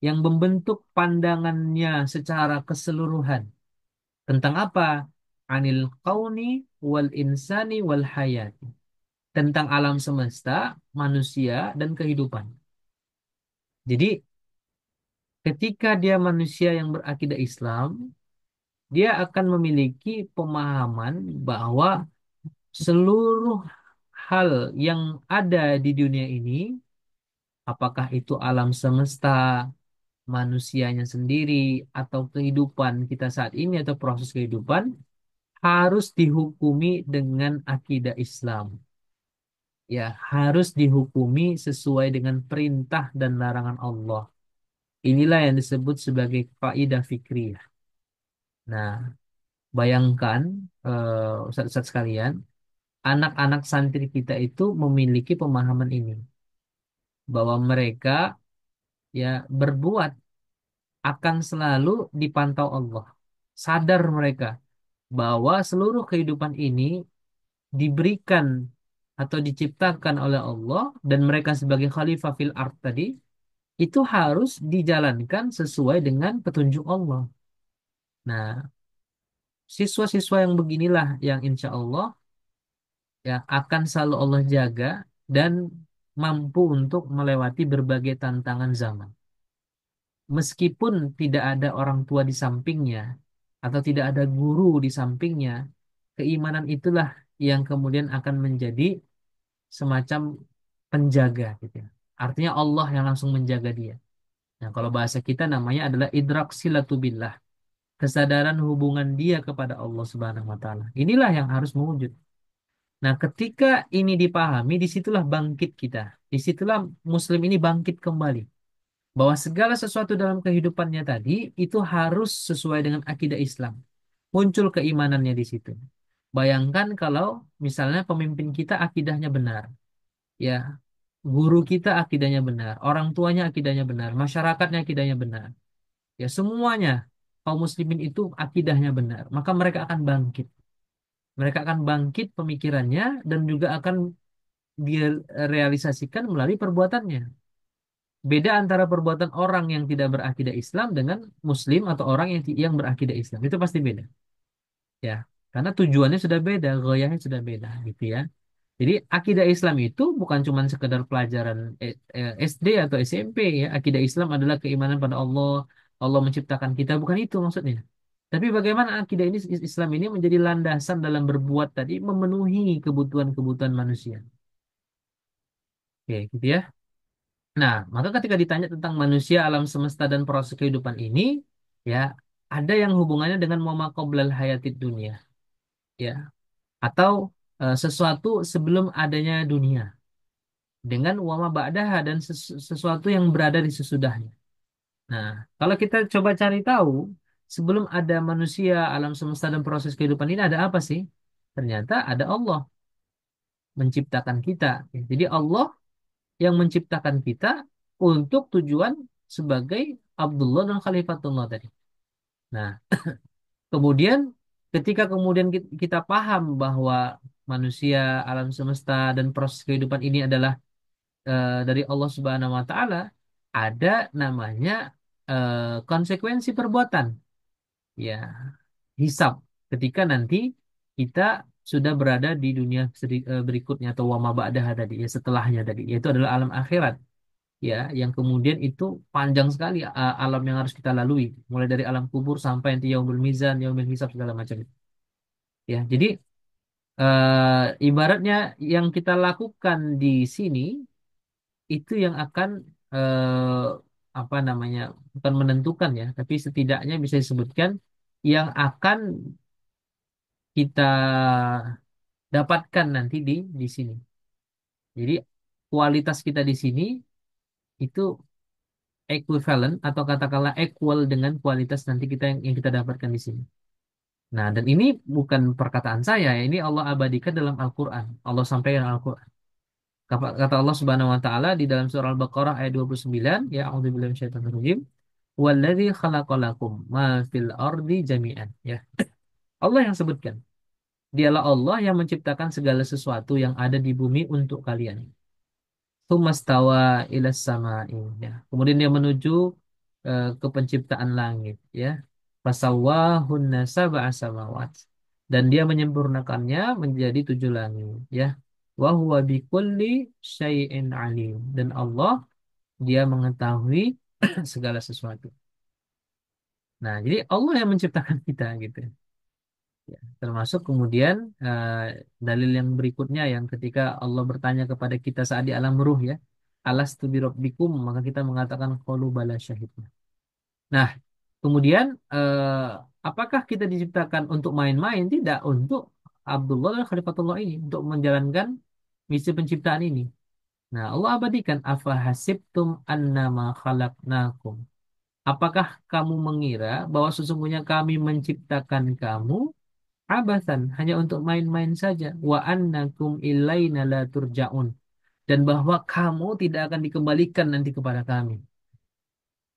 Yang membentuk pandangannya secara keseluruhan. Tentang apa? Anil kauni wal insani wal hayat. Tentang alam semesta, manusia, dan kehidupan. Jadi, ketika dia manusia yang berakidah Islam, dia akan memiliki pemahaman bahwa seluruh hal yang ada di dunia ini, apakah itu alam semesta, manusianya sendiri, atau kehidupan kita saat ini, atau proses kehidupan, harus dihukumi dengan akidah Islam. Ya, harus dihukumi sesuai dengan perintah dan larangan Allah. Inilah yang disebut sebagai kaidah fikriyah. Nah, bayangkan Ustaz-ustaz sekalian, anak-anak santri kita itu memiliki pemahaman ini bahwa mereka ya berbuat akan selalu dipantau Allah. Sadar mereka bahwa seluruh kehidupan ini diberikan atau diciptakan oleh Allah dan mereka sebagai khalifah fil ard tadi itu harus dijalankan sesuai dengan petunjuk Allah. Nah, siswa-siswa yang beginilah yang insya Allah ya akan selalu Allah jaga dan mampu untuk melewati berbagai tantangan zaman. Meskipun tidak ada orang tua di sampingnya atau tidak ada guru di sampingnya, keimanan itulah yang kemudian akan menjadi semacam penjaga gitu ya. Artinya Allah yang langsung menjaga dia. Nah, kalau bahasa kita namanya adalah idrak silatu billah, kesadaran hubungan dia kepada Allah Subhanahu wa taala. Inilah yang harus mewujud. Nah, ketika ini dipahami, disitulah bangkit kita. Disitulah Muslim ini bangkit kembali. Bahwa segala sesuatu dalam kehidupannya tadi itu harus sesuai dengan akidah Islam. Muncul keimanannya di situ. Bayangkan kalau misalnya pemimpin kita akidahnya benar. Ya, guru kita akidahnya benar. Orang tuanya akidahnya benar. Masyarakatnya akidahnya benar. Ya, semuanya kaum muslimin itu akidahnya benar. Maka mereka akan bangkit. Mereka akan bangkit pemikirannya dan juga akan dia realisasikan melalui perbuatannya. Beda antara perbuatan orang yang tidak berakidah Islam dengan Muslim atau orang yang berakidah Islam. Itu pasti beda. Ya, karena tujuannya sudah beda, goyahnya sudah beda, gitu ya. Jadi akidah Islam itu bukan cuma sekedar pelajaran SD atau SMP ya. Akidah Islam adalah keimanan pada Allah, Allah menciptakan kita, bukan itu maksudnya. Tapi bagaimana akidah ini Islam ini menjadi landasan dalam berbuat tadi memenuhi kebutuhan-kebutuhan manusia. Oke, gitu ya. Nah, maka ketika ditanya tentang manusia, alam semesta dan proses kehidupan ini, ya ada yang hubungannya dengan mama qoblal hayatid dunia, ya, atau sesuatu sebelum adanya dunia, dengan wama ba'daha dan sesuatu yang berada di sesudahnya. Nah, kalau kita coba cari tahu, sebelum ada manusia, alam semesta dan proses kehidupan ini ada apa sih? Ternyata ada Allah menciptakan kita. Ya, jadi Allah yang menciptakan kita untuk tujuan sebagai Abdullah dan Khalifatullah tadi. Nah, kemudian ketika kemudian kita paham bahwa manusia, alam semesta dan proses kehidupan ini adalah dari Allah Subhanahu wa taala, ada namanya konsekuensi perbuatan. Ya, hisab ketika nanti kita sudah berada di dunia berikutnya atau wama ba'daha tadi ya setelahnya tadi yaitu adalah alam akhirat ya yang kemudian itu panjang sekali alam yang harus kita lalui mulai dari alam kubur sampai nanti yaumul mizan, yaumul hisab segala macam itu. Ya, jadi ibaratnya yang kita lakukan di sini itu yang akan apa namanya, bukan menentukan ya, tapi setidaknya bisa disebutkan yang akan kita dapatkan nanti di sini. Jadi kualitas kita di sini itu equivalent atau katakanlah equal dengan kualitas nanti kita yang kita dapatkan di sini. Nah, dan ini bukan perkataan saya, ini Allah abadikan dalam Al-Quran. Allah sampaikan dalam Al-Quran. Kata Allah Subhanahu wa taala di dalam surah Al-Baqarah ayat 29, ya a'udzubillahi minasyaitonir rajim. Walladzi khalaqalakum ma fil ardi jami'an. Ya. Allah yang sebutkan. Dialah Allah yang menciptakan segala sesuatu yang ada di bumi untuk kalian. Tumastawa ilas sama'i. Ya. Kemudian dia menuju ke penciptaan langit. Ya. Fasawwahunna sab'a samawat. Dan dia menyempurnakannya menjadi 7 langit. Ya. Wa huwa bikulli syai'in alim. Dan Allah dia mengetahui segala sesuatu. Nah, jadi Allah yang menciptakan kita gitu. Ya, termasuk kemudian dalil yang berikutnya yang ketika Allah bertanya kepada kita saat di alam ruh ya, alastu birabbikum, maka kita mengatakan qalu bala syahidna. Nah, kemudian apakah kita diciptakan untuk main-main? Tidak, untuk Abdullah dan Khalifatullah ini, untuk menjalankan misi penciptaan ini. Nah, Allah abadikan afa hasibtum annama khalaqnakum. Apakah kamu mengira bahwa sesungguhnya kami menciptakan kamu abasan hanya untuk main-main saja wa annakum ilaina la turja'un dan bahwa kamu tidak akan dikembalikan nanti kepada kami.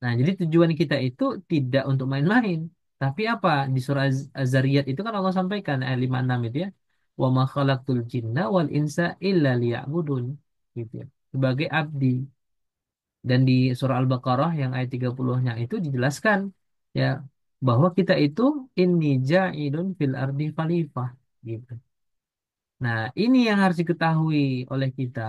Nah, jadi tujuan kita itu tidak untuk main-main, tapi apa? Di surah Az-Zariyat itu kan Allah sampaikan ayat 56 itu ya. Wa ma khalaqtul jinna wal insa illa liya'budun gitu ya. Sebagai abdi. Dan di surah Al-Baqarah yang ayat 30-nya itu dijelaskan ya bahwa kita itu inni ja'idun fil ardi khalifah gitu. Nah, ini yang harus diketahui oleh kita.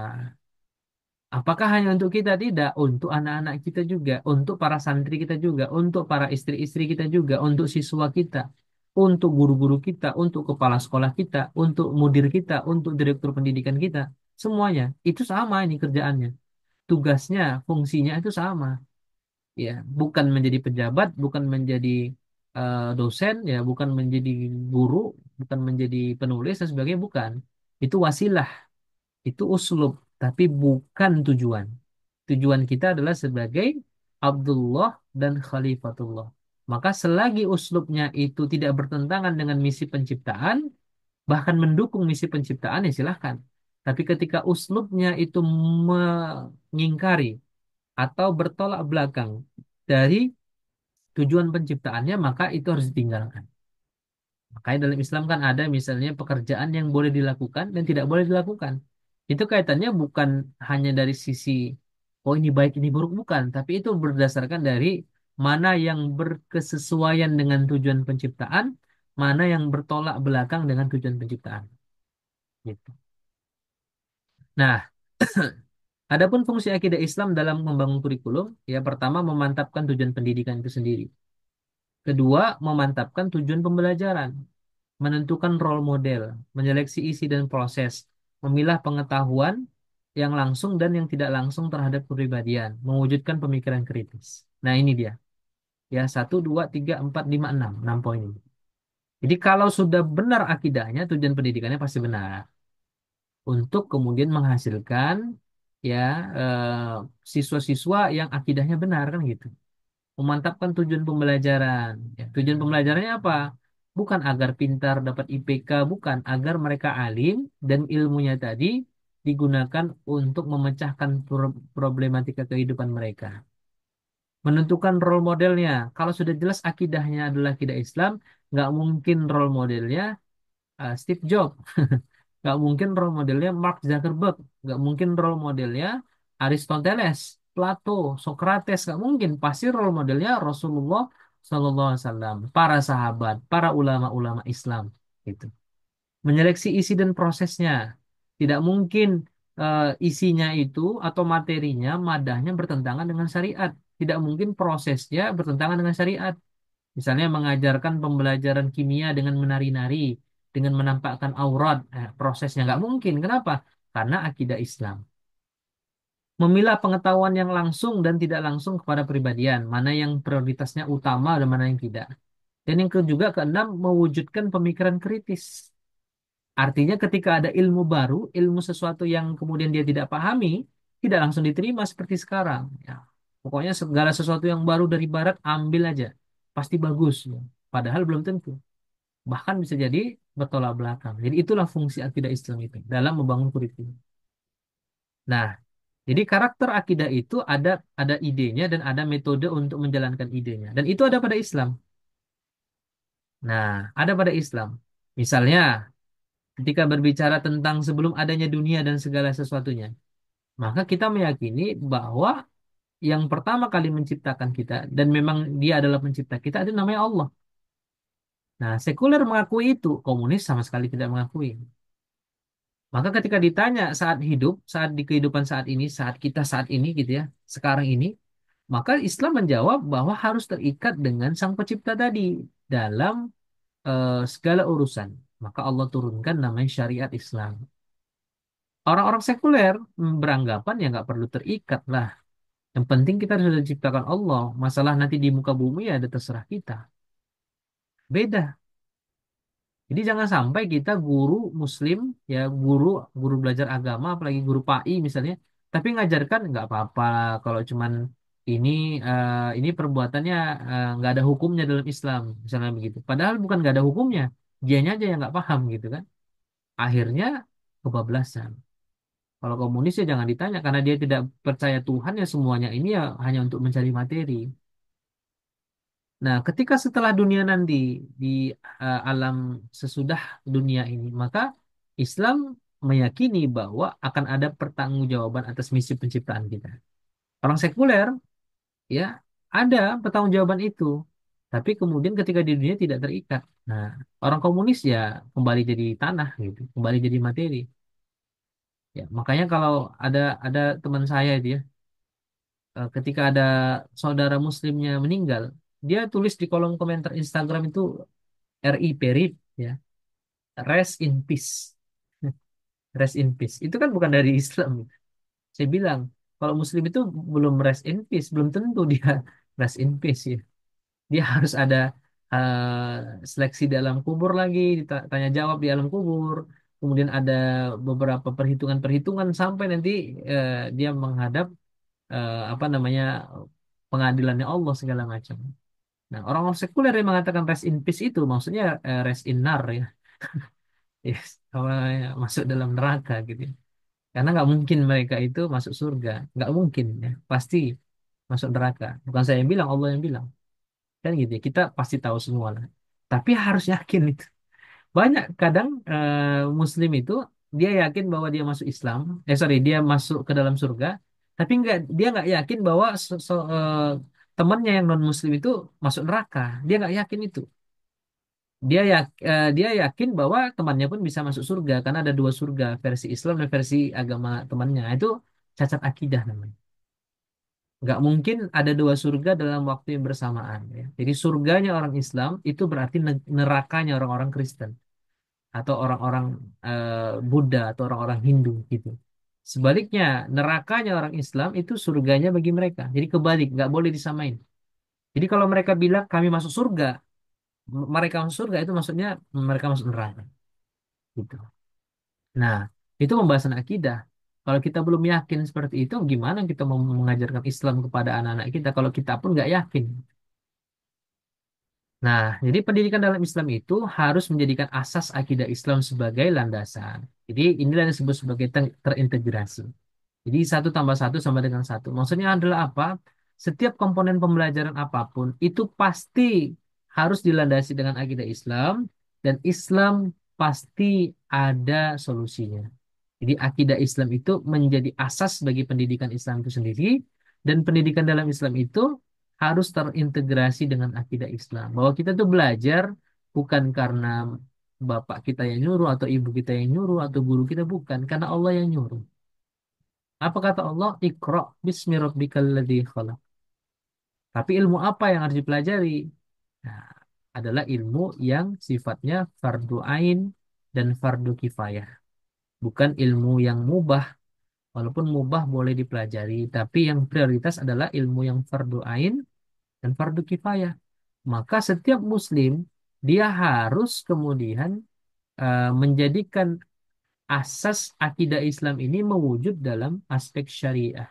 Apakah hanya untuk kita? Tidak, untuk anak-anak kita juga, untuk para santri kita juga, untuk para istri-istri kita juga, untuk siswa kita, untuk guru-guru kita, untuk kepala sekolah kita, untuk mudir kita, untuk direktur pendidikan kita, semuanya itu sama ini kerjaannya. Tugasnya, fungsinya itu sama. Ya, bukan menjadi pejabat, bukan menjadi dosen, ya, bukan menjadi guru, bukan menjadi penulis dan sebagainya, bukan. Itu wasilah, itu uslub, tapi bukan tujuan. Tujuan kita adalah sebagai Abdullah dan Khalifatullah. Maka selagi uslubnya itu tidak bertentangan dengan misi penciptaan, bahkan mendukung misi penciptaan, ya silahkan. Tapi ketika uslubnya itu mengingkari atau bertolak belakang dari tujuan penciptaannya, maka itu harus ditinggalkan. Makanya dalam Islam kan ada misalnya pekerjaan yang boleh dilakukan dan tidak boleh dilakukan. Itu kaitannya bukan hanya dari sisi, oh ini baik, ini buruk, bukan. Tapi itu berdasarkan dari mana yang berkesesuaian dengan tujuan penciptaan, mana yang bertolak belakang dengan tujuan penciptaan. Gitu. Nah, adapun fungsi akidah Islam dalam membangun kurikulum, ya pertama memantapkan tujuan pendidikan itu sendiri. Kedua, memantapkan tujuan pembelajaran, menentukan role model, menyeleksi isi dan proses, memilah pengetahuan yang langsung dan yang tidak langsung terhadap kepribadian, mewujudkan pemikiran kritis. Nah, ini dia. Ya, satu, dua, tiga, empat, lima, enam. 6 poin ini. Jadi kalau sudah benar akidahnya, tujuan pendidikannya pasti benar. Untuk kemudian menghasilkan ya siswa-siswa yang akidahnya benar kan gitu. Memantapkan tujuan pembelajaran. Ya, tujuan pembelajarannya apa? Bukan agar pintar dapat IPK, bukan agar mereka alim dan ilmunya tadi digunakan untuk memecahkan problematika kehidupan mereka. Menentukan role modelnya. Kalau sudah jelas akidahnya adalah akidah Islam, nggak mungkin role modelnya Steve Jobs, nggak mungkin role modelnya Mark Zuckerberg, nggak mungkin role modelnya Aristoteles, Plato, Socrates, nggak mungkin. Pasti role modelnya Rasulullah Sallallahu Alaihi Wasallam, para sahabat, para ulama-ulama Islam, gitu. Menyeleksi isi dan prosesnya, tidak mungkin isinya itu atau materinya, madahnya bertentangan dengan syariat. Tidak mungkin prosesnya bertentangan dengan syariat. Misalnya mengajarkan pembelajaran kimia dengan menari-nari, dengan menampakkan aurat, prosesnya nggak mungkin. Kenapa? Karena akidah Islam. memilah pengetahuan yang langsung dan tidak langsung kepada pribadian, mana yang prioritasnya utama dan mana yang tidak. Dan yang juga keenam, mewujudkan pemikiran kritis. Artinya ketika ada ilmu baru, ilmu sesuatu yang kemudian dia tidak pahami, tidak langsung diterima seperti sekarang. Ya. Pokoknya segala sesuatu yang baru dari barat, ambil aja. Pasti bagus. Ya. Padahal belum tentu. Bahkan bisa jadi bertolak belakang. Jadi itulah fungsi akidah Islam itu dalam membangun kurikulum. Nah, jadi karakter akidah itu ada idenya dan ada metode untuk menjalankan idenya. Dan itu ada pada Islam. Nah, ada pada Islam. Misalnya, ketika berbicara tentang sebelum adanya dunia dan segala sesuatunya, maka kita meyakini bahwa yang pertama kali menciptakan kita dan memang dia adalah pencipta kita itu namanya Allah. Nah, sekuler mengakui itu, komunis sama sekali tidak mengakui. Maka ketika ditanya saat hidup, saat di kehidupan saat ini, saat kita saat ini gitu ya, sekarang ini, maka Islam menjawab bahwa harus terikat dengan Sang Pencipta tadi dalam segala urusan. Maka Allah turunkan namanya syariat Islam. Orang-orang sekuler beranggapan ya nggak perlu terikat lah. Yang penting kita sudah diciptakan Allah. Masalah nanti di muka bumi ya ada terserah kita. Beda. Jadi jangan sampai kita guru Muslim ya guru guru belajar agama apalagi guru PAI misalnya, tapi ngajarkan nggak apa-apa kalau cuman ini ini perbuatannya nggak ada hukumnya dalam Islam misalnya begitu. Padahal bukan nggak ada hukumnya, dianya aja yang nggak paham gitu kan. Akhirnya kebablasan. Kalau komunis ya jangan ditanya karena dia tidak percaya Tuhan ya semuanya ini ya hanya untuk mencari materi. Nah, ketika setelah dunia nanti di alam sesudah dunia ini, maka Islam meyakini bahwa akan ada pertanggungjawaban atas misi penciptaan kita. Orang sekuler ya ada pertanggungjawaban itu, tapi kemudian ketika di dunia tidak terikat. Nah, orang komunis ya kembali jadi tanah gitu, kembali jadi materi. Ya, makanya kalau ada teman saya dia ketika ada saudara muslimnya meninggal, dia tulis di kolom komentar Instagram itu RIP RIP ya, rest in peace. Rest in peace. Itu kan bukan dari Islam. Saya bilang, kalau muslim itu belum rest in peace, belum tentu dia rest in peace ya. Dia harus ada seleksi dalam kubur lagi, ditanya jawab di alam kubur. Kemudian ada beberapa perhitungan-perhitungan sampai nanti dia menghadap apa namanya pengadilannya Allah segala macam. Nah, orang-orang sekuler yang mengatakan rest in peace itu maksudnya rest in nar ya. Yes, apa ya, masuk dalam neraka gitu ya. Karena nggak mungkin mereka itu masuk surga, nggak mungkin ya, pasti masuk neraka. Bukan saya yang bilang, Allah yang bilang. Kan gitu ya, kita pasti tahu semua lah. Tapi harus yakin itu. Banyak kadang Muslim itu dia yakin bahwa dia masuk Islam, sorry dia masuk ke dalam surga, tapi dia nggak yakin bahwa temannya yang non Muslim itu masuk neraka. Dia nggak yakin itu. Dia yakin bahwa temannya pun bisa masuk surga karena ada dua surga, versi Islam dan versi agama temannya. Itu cacat akidah namanya. Nggak mungkin ada dua surga dalam waktu yang bersamaan. Ya. Jadi surganya orang Islam itu berarti nerakanya orang-orang Kristen atau orang-orang Buddha atau orang-orang Hindu gitu. Sebaliknya nerakanya orang Islam itu surganya bagi mereka. Jadi kebalik, nggak boleh disamain. Jadi kalau mereka bilang kami masuk surga, mereka masuk surga itu maksudnya mereka masuk neraka. Gitu. Nah, itu pembahasan akidah. Kalau kita belum yakin seperti itu, gimana kita mau mengajarkan Islam kepada anak-anak kita kalau kita pun nggak yakin? Nah, jadi pendidikan dalam Islam itu harus menjadikan asas akidah Islam sebagai landasan. Jadi inilah yang disebut sebagai terintegrasi. Jadi satu tambah satu sama dengan satu. Maksudnya adalah apa? Setiap komponen pembelajaran apapun itu pasti harus dilandasi dengan akidah Islam dan Islam pasti ada solusinya. Jadi akidah Islam itu menjadi asas bagi pendidikan Islam itu sendiri dan pendidikan dalam Islam itu harus terintegrasi dengan akidah Islam. Bahwa kita tuh belajar bukan karena bapak kita yang nyuruh atau ibu kita yang nyuruh atau guru kita bukan, karena Allah yang nyuruh. Apa kata Allah? Iqra bismi rabbikal ladzi khalaq. Tapi ilmu apa yang harus dipelajari? Nah, adalah ilmu yang sifatnya fardu ain dan fardu kifayah. Bukan ilmu yang mubah Walaupun mubah boleh dipelajari, tapi yang prioritas adalah ilmu yang fardu ain dan fardu kifayah. Maka setiap muslim dia harus kemudian menjadikan asas akidah Islam ini mewujud dalam aspek syariah.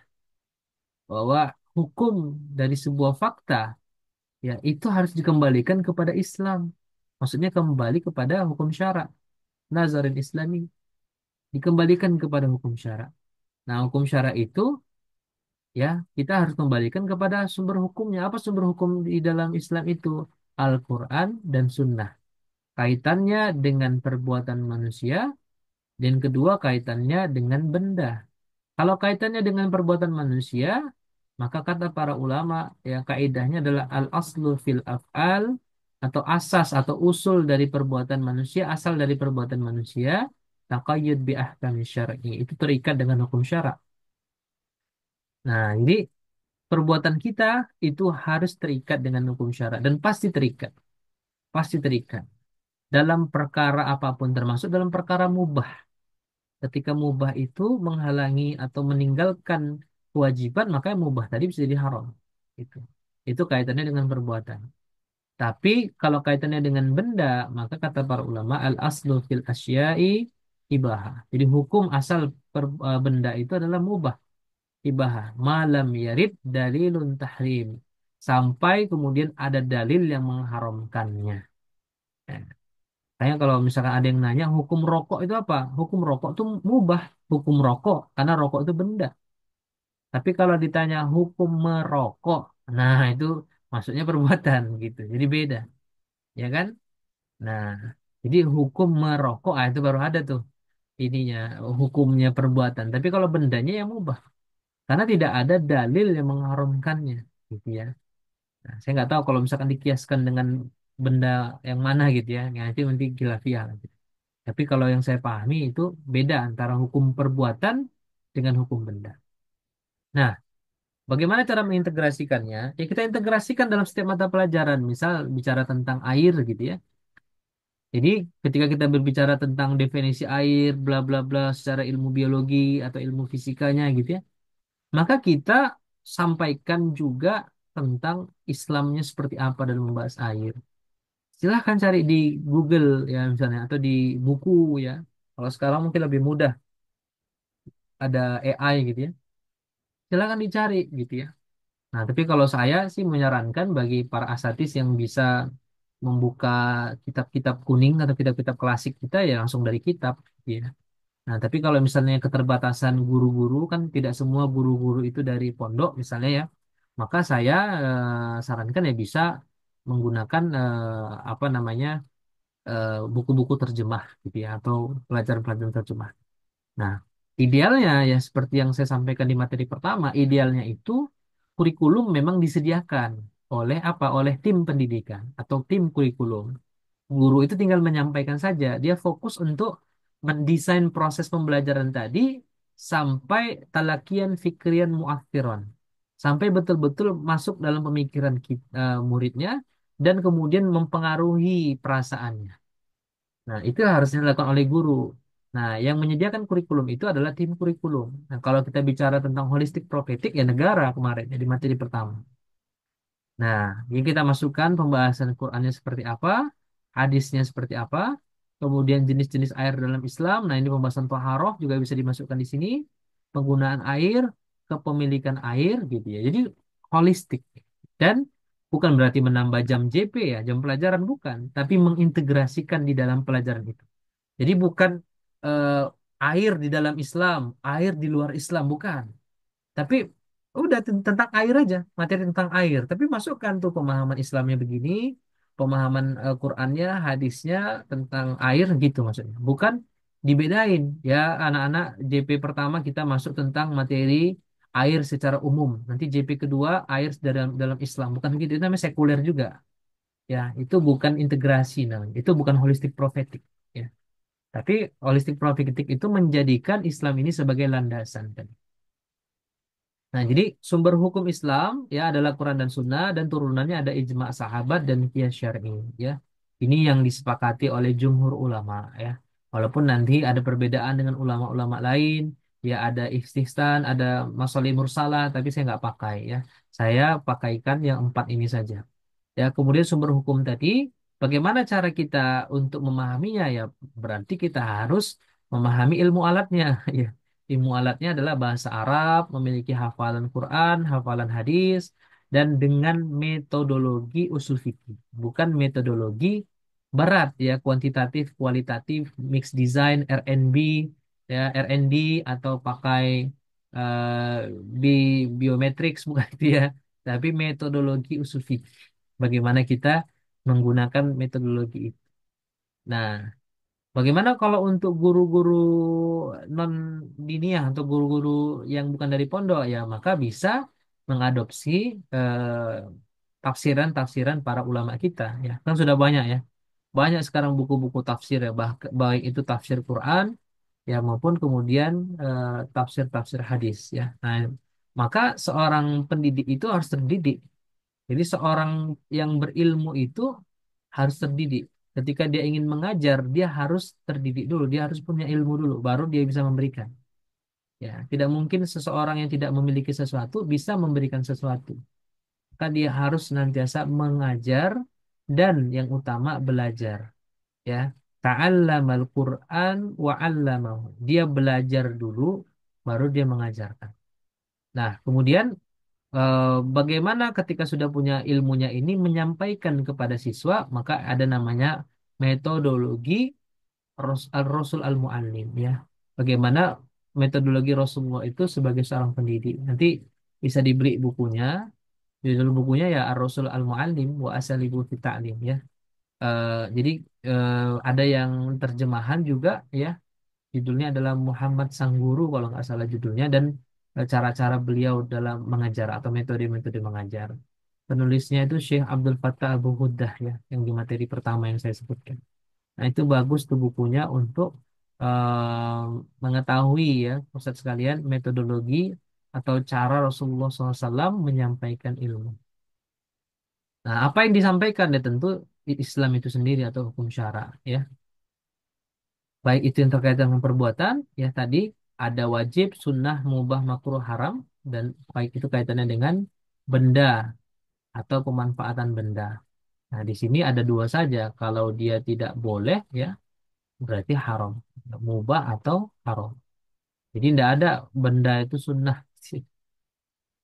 Bahwa hukum dari sebuah fakta ya itu harus dikembalikan kepada Islam. Maksudnya kembali kepada hukum syara, nazarin Islami, dikembalikan kepada hukum syara. Nah, hukum syara itu ya kita harus kembalikan kepada sumber hukumnya. Apa sumber hukum di dalam Islam itu? Al-Quran dan Sunnah. Kaitannya dengan perbuatan manusia, dan kedua kaitannya dengan benda. Kalau kaitannya dengan perbuatan manusia, maka kata para ulama, ya kaidahnya adalah al-aslu fil af'al, atau asas atau usul dari perbuatan manusia, asal dari perbuatan manusia, taqayyud bi ahkami syar'i. Itu terikat dengan hukum syara. Nah, ini perbuatan kita itu harus terikat dengan hukum syara dan pasti terikat, pasti terikat dalam perkara apapun termasuk dalam perkara mubah. Ketika mubah itu menghalangi atau meninggalkan kewajiban, maka yang mubah tadi bisa jadi haram. Itu. Itu kaitannya dengan perbuatan. Tapi kalau kaitannya dengan benda, maka kata para ulama al aslu fil asyai ibahah. Jadi hukum asal benda itu adalah mubah, ibahah. Malam yarid dalilun tahrim. Sampai kemudian ada dalil yang mengharamkannya. Ya. Kayak kalau misalkan ada yang nanya hukum rokok itu apa? Hukum rokok itu mubah, hukum rokok karena rokok itu benda. Tapi kalau ditanya hukum merokok, nah itu maksudnya perbuatan gitu. Jadi beda, ya kan? Nah, jadi hukum merokok, itu baru ada tuh ininya hukumnya perbuatan. Tapi kalau bendanya yang mubah, karena tidak ada dalil yang mengharamkannya, gitu ya. Nah, saya nggak tahu kalau misalkan dikiaskan dengan benda yang mana gitu ya, yang itu nanti khilafiyah. Tapi kalau yang saya pahami itu beda antara hukum perbuatan dengan hukum benda. Nah, bagaimana cara mengintegrasikannya? Ya kita integrasikan dalam setiap mata pelajaran. Misal bicara tentang air gitu ya. Jadi ketika kita berbicara tentang definisi air, bla bla bla secara ilmu biologi atau ilmu fisikanya gitu ya, maka kita sampaikan juga tentang Islamnya seperti apa dalam membahas air. Silahkan cari di Google ya misalnya atau di buku ya. Kalau sekarang mungkin lebih mudah ada AI gitu ya. Silahkan dicari gitu ya. Nah, tapi kalau saya sih menyarankan bagi para asatis yang bisa membuka kitab-kitab kuning atau kitab-kitab klasik kita ya langsung dari kitab gitu ya. Nah, tapi kalau misalnya keterbatasan guru-guru kan tidak semua guru-guru itu dari pondok misalnya ya, maka saya sarankan ya bisa menggunakan apa namanya buku-buku terjemah gitu ya atau pelajaran-pelajaran terjemah. Nah, idealnya ya seperti yang saya sampaikan di materi pertama, idealnya itu kurikulum memang disediakan oleh apa? Oleh tim pendidikan atau tim kurikulum. Guru itu tinggal menyampaikan saja, dia fokus untuk mendesain proses pembelajaran tadi sampai talakian fikrian muakhiron. Sampai betul-betul masuk dalam pemikiran muridnya dan kemudian mempengaruhi perasaannya. Nah, itu harusnya dilakukan oleh guru. Nah, yang menyediakan kurikulum itu adalah tim kurikulum. Nah, kalau kita bicara tentang holistik profetik, ya negara kemarin, jadi materi pertama. Nah, yang kita masukkan pembahasan Qur'annya seperti apa, hadisnya seperti apa, kemudian jenis-jenis air dalam Islam. Nah, ini pembahasan Taharah juga bisa dimasukkan di sini. Penggunaan air, kepemilikan air, gitu ya. Jadi holistik. Dan bukan berarti menambah jam JP ya, jam pelajaran bukan, tapi mengintegrasikan di dalam pelajaran itu. Jadi bukan eh, air di dalam Islam, air di luar Islam, bukan. Tapi udah tentang air aja, materi tentang air. Tapi masukkan tuh pemahaman Islamnya begini, pemahaman Qur'annya, hadisnya tentang air gitu maksudnya. Bukan dibedain ya anak-anak JP pertama kita masuk tentang materi air secara umum. Nanti JP kedua air dalam Islam. Bukan gitu, itu namanya sekuler juga. Ya, itu bukan integrasi namanya. Itu bukan holistik profetik. Ya. Tapi holistik profetik itu menjadikan Islam ini sebagai landasan tadi. Nah, jadi sumber hukum Islam ya adalah Quran dan Sunnah dan turunannya ada ijma sahabat dan qiyas syar'i ya. Ini yang disepakati oleh jumhur ulama ya. Walaupun nanti ada perbedaan dengan ulama-ulama lain Ya ada istihsan, ada masolih mursalah, tapi saya nggak pakai ya. Saya pakaikan yang empat ini saja. Ya, kemudian sumber hukum tadi, bagaimana cara kita untuk memahaminya? Ya, berarti kita harus memahami ilmu alatnya. Ya, ilmu alatnya adalah bahasa Arab, memiliki hafalan Quran, hafalan hadis, dan dengan metodologi usul fikih, bukan metodologi berat ya, kuantitatif, kualitatif, mixed design, R&B, ya R&D atau pakai eh, bi biometrics bukan itu ya, tapi metodologi usul fikih. Bagaimana kita menggunakan metodologi itu. Nah, bagaimana kalau untuk guru-guru non diniyah atau guru-guru yang bukan dari pondok ya, maka bisa mengadopsi tafsiran-tafsiran para ulama kita ya. Kan sudah banyak ya. Banyak sekarang buku-buku tafsir ya, baik itu tafsir Quran ya maupun kemudian tafsir-tafsir hadis ya. Nah, maka seorang pendidik itu harus terdidik. Jadi seorang yang berilmu itu harus terdidik. Ketika dia ingin mengajar, dia harus terdidik dulu, dia harus punya ilmu dulu, baru dia bisa memberikan. Ya, tidak mungkin seseorang yang tidak memiliki sesuatu bisa memberikan sesuatu. Maka dia harus senantiasa mengajar dan yang utama belajar. Ya, ta'allamal Qur'an wa 'allamahu. Dia belajar dulu, baru dia mengajarkan. Nah, kemudian bagaimana ketika sudah punya ilmunya ini menyampaikan kepada siswa, maka ada namanya metodologi Rasul Al-Muallim ya. Bagaimana metodologi Rasulullah itu sebagai seorang pendidik. Nanti bisa dibeli bukunya. Judul bukunya ya Ar-Rasul Al-Muallim wa Asalibu Fit Ta'lim ya. Jadi ada yang terjemahan juga ya. Judulnya adalah Muhammad Sang Guru kalau nggak salah judulnya dan cara-cara beliau dalam mengajar atau metode-metode mengajar. Penulisnya itu Syekh Abdul Fattah Abu Huddah ya, yang di materi pertama yang saya sebutkan. Nah, itu bagus tuh bukunya untuk mengetahui ya, Ustaz sekalian, metodologi atau cara Rasulullah SAW menyampaikan ilmu. Nah, apa yang disampaikan ya tentu Islam itu sendiri atau hukum syara ya. Baik itu yang terkait dengan perbuatan, ya tadi ada wajib, sunnah, mubah, makruh, haram, dan baik itu kaitannya dengan benda atau pemanfaatan benda. Nah, di sini ada dua saja. Kalau dia tidak boleh, ya berarti haram. Mubah atau haram. Jadi tidak ada benda itu sunnah.